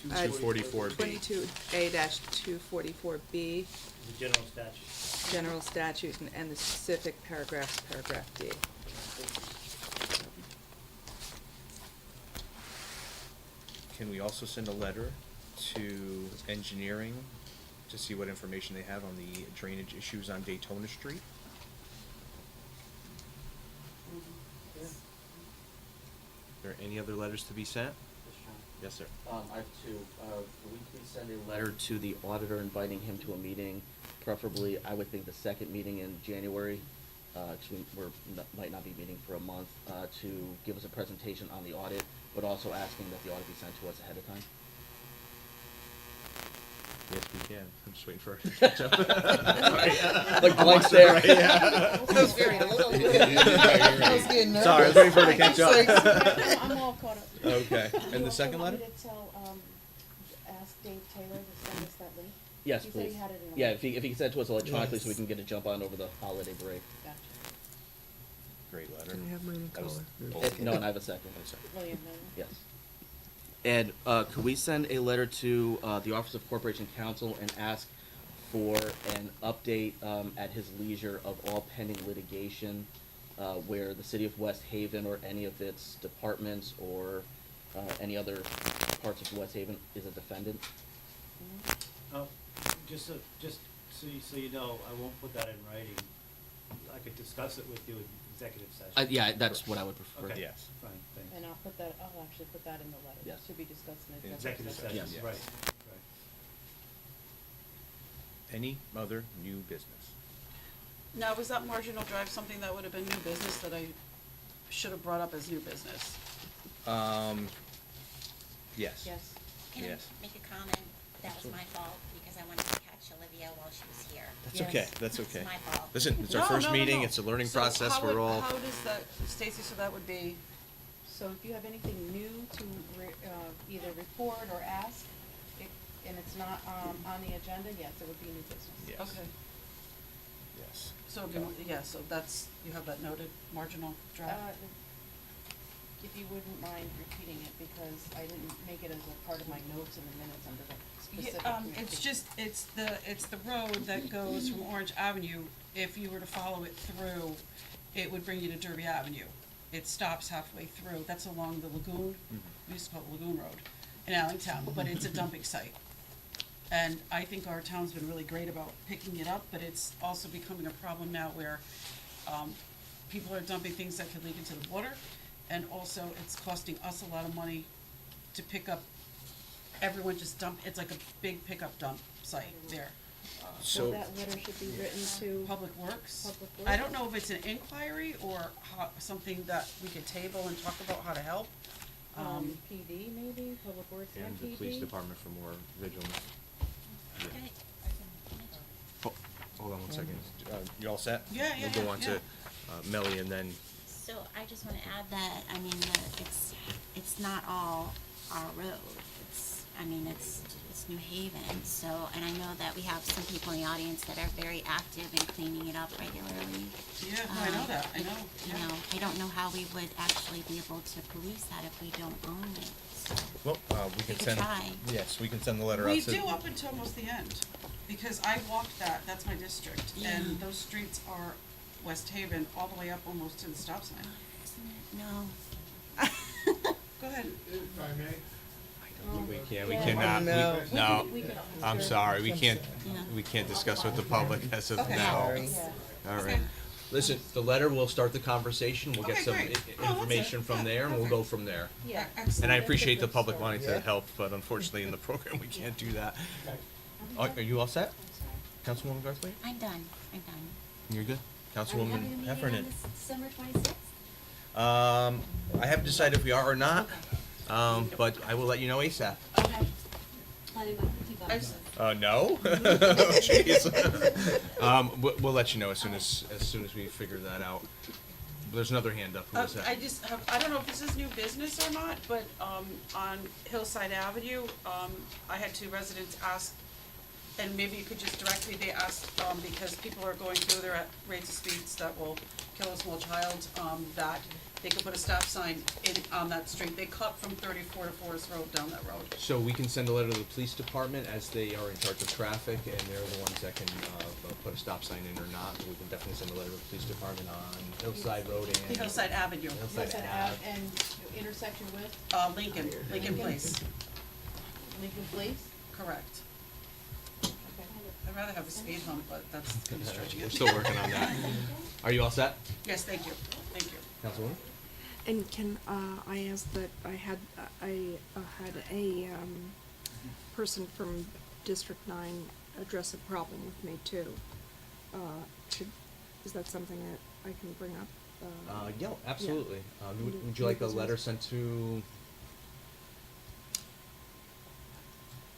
244B. 22A-244B, Is a general statute. general statute, and the specific paragraph, paragraph D. Can we also send a letter to engineering to see what information they have on the drainage issues on Daytona Street? Are there any other letters to be sent? Yes, sir. I have two. Can we please send a letter to the auditor inviting him to a meeting, preferably, I would think the second meeting in January, 'cause might not be meeting for a month, to give us a presentation on the audit, but also asking that the audit be sent to us ahead of time. Yes, we can. I'm just waiting for her to catch up. Like blank stare. That was very helpful. Sorry, I was waiting for her to catch up. I'm all caught up. Okay, and You the also second want letter? me to tell, ask Dave Taylor to send us that link? Yes, You please. said he had it in a Yeah, link. if he can send it to us electronically so we Yes. can get a jump on over the holiday break. Gotcha. Great letter. Can I have mine in That was- color? No, and I have a second. William Miller. Yes. And could we send a letter to the Office of Corporation Counsel and ask for an update at his leisure of all pending litigation where the city of West Haven or any of its departments or any other parts of West Haven is a defendant? Oh, just so you know, I won't put that in writing. I could discuss it with you in executive session. Yeah, that's what I would prefer. Okay, Yes. fine, thanks. And I'll actually put that in the letter. Yes. To be discussed in In Executive executive session, Yes. right, right. Any other new business? Now, was that Marginal Drive something that would have been new business that I should have brought up as new business? Yes. Yes. Can I Yes. make a comment? That was my fault, because I wanted to catch Olivia while she was here. That's Yes. okay, that's okay. It's my fault. Listen, it's our No, first no, no, meeting, no. it's a learning So process, how we're would- all. How does that, Stacy, so that would be, So if you have anything new to either report or ask, and it's not on the agenda, yes, it would be new business. Yes. okay, Yes. so, yeah, so that's, you have that noted, Marginal Drive? If you wouldn't mind repeating it, because I didn't make it as a part of my notes in the minutes under the specific. It's just, it's the road that goes from Orange Avenue if you were to follow it through, it would bring you to Derby Avenue. It stops halfway through. That's along the lagoon. We used to call it Lagoon Road in Allentown, but it's a dumping site. And I think our town's been really great about picking it up, but it's also becoming a problem now where people are dumping things that could leak into the water. And also, it's costing us a lot of money to pick up. Everyone just it's like a big pickup dump site there. So So, that letter should be written to Public Works. Public I Works? don't know if it's an inquiry or something that we could table and talk about how to help. PD maybe, Public Works and And the PD? police department for more vigilance. Yeah. Okay. Hold on one second. You all set? Yeah, yeah, We'll go yeah, on to Melly and then, So I just want to add that, I mean, it's not all our road. It's New Haven, so, and I know that we have some people in the audience that are very active in cleaning it up regularly. Yeah, no, I know that, I know, You yeah. know, I don't know how we would actually be able to police that if we don't own it, so. well, we can could send, try. yes, we can send the letter out We to. do up until almost the end, because I walked that's my district, Yeah. and those streets are West Haven, all the way up almost to the stop sign. Isn't it? No. Go ahead. If I may, We Yeah. cannot, No. no, We could- I'm sorry, we can't, Yeah. we can't discuss with the public as of Okay. now. Sorry. All right. Okay. Listen, the letter will start the conversation, we'll get Okay, some great. No, that's information it. from Yeah, there, and we'll perfect. go from there. Yeah. Excellent. And I That's a appreciate the good public start. wanting to Yeah. help, but unfortunately in the program, we can't do that. Are you all set? Councilwoman Garthwaite? I'm done, I'm done. You're good? Councilwoman Heffernan? December 26th? I haven't decided if we are or not, but I will let you know ASAP. Okay. Planning by $50. No? Jeez. We'll let you know as soon as we figure that out. There's another hand up. Who is that? I just have, I don't know if this is new business or not, but, on Hillside Avenue, I had two residents ask, and maybe you could just direct me, they asked, because people are going through there at rates of speeds that will kill a small child, that they could put a stop sign on that street. They cut from 34 to Forest Road down that road. So we can send a letter to the police department as they are in charge of traffic and they're the ones that can put a stop sign in or not. We can definitely send a letter to the police department on Hillside Road and. Hillside Avenue, Hillside Hillside Ave. Ave and intersection with Lincoln Place, Lincoln Place? correct. Okay. I'd rather have a speed hump, but that's kind of stretching We're it. still working on that. Are you all set? Yes, thank you, thank you. Councilwoman? And can I ask that I had a person from District 9 address a problem with me too. Is that something that I can bring up? Yeah, absolutely. Would New- you like a new letter business. sent to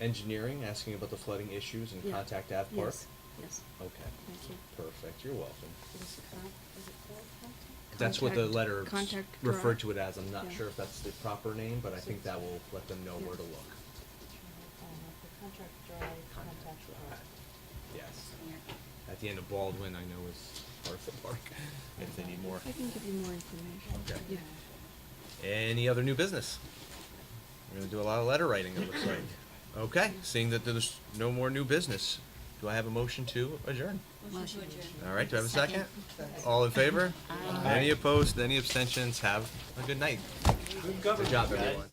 engineering, asking about the flooding issues and Yeah. contact Ave Park? Yes, yes, Okay, thank you. perfect, you're welcome. Is it called That's what the Contact- letter contact referred drive? to it as. I'm not Yeah. sure if that's the proper name, but I think that will let them know where to look. Contract drive, contact drive. Yes. At the end of Baldwin, I know is Arthur Park, if they need more. I can give you more information. Okay. Yeah. Any other new business? We're gonna do a lot of letter writing, it looks like. Okay, seeing that there's no more new business, do I have a motion to adjourn? Motion to adjourn. All right, do I have a second? All in favor? Any opposed, any abstentions? Have a good night. Good job, everyone.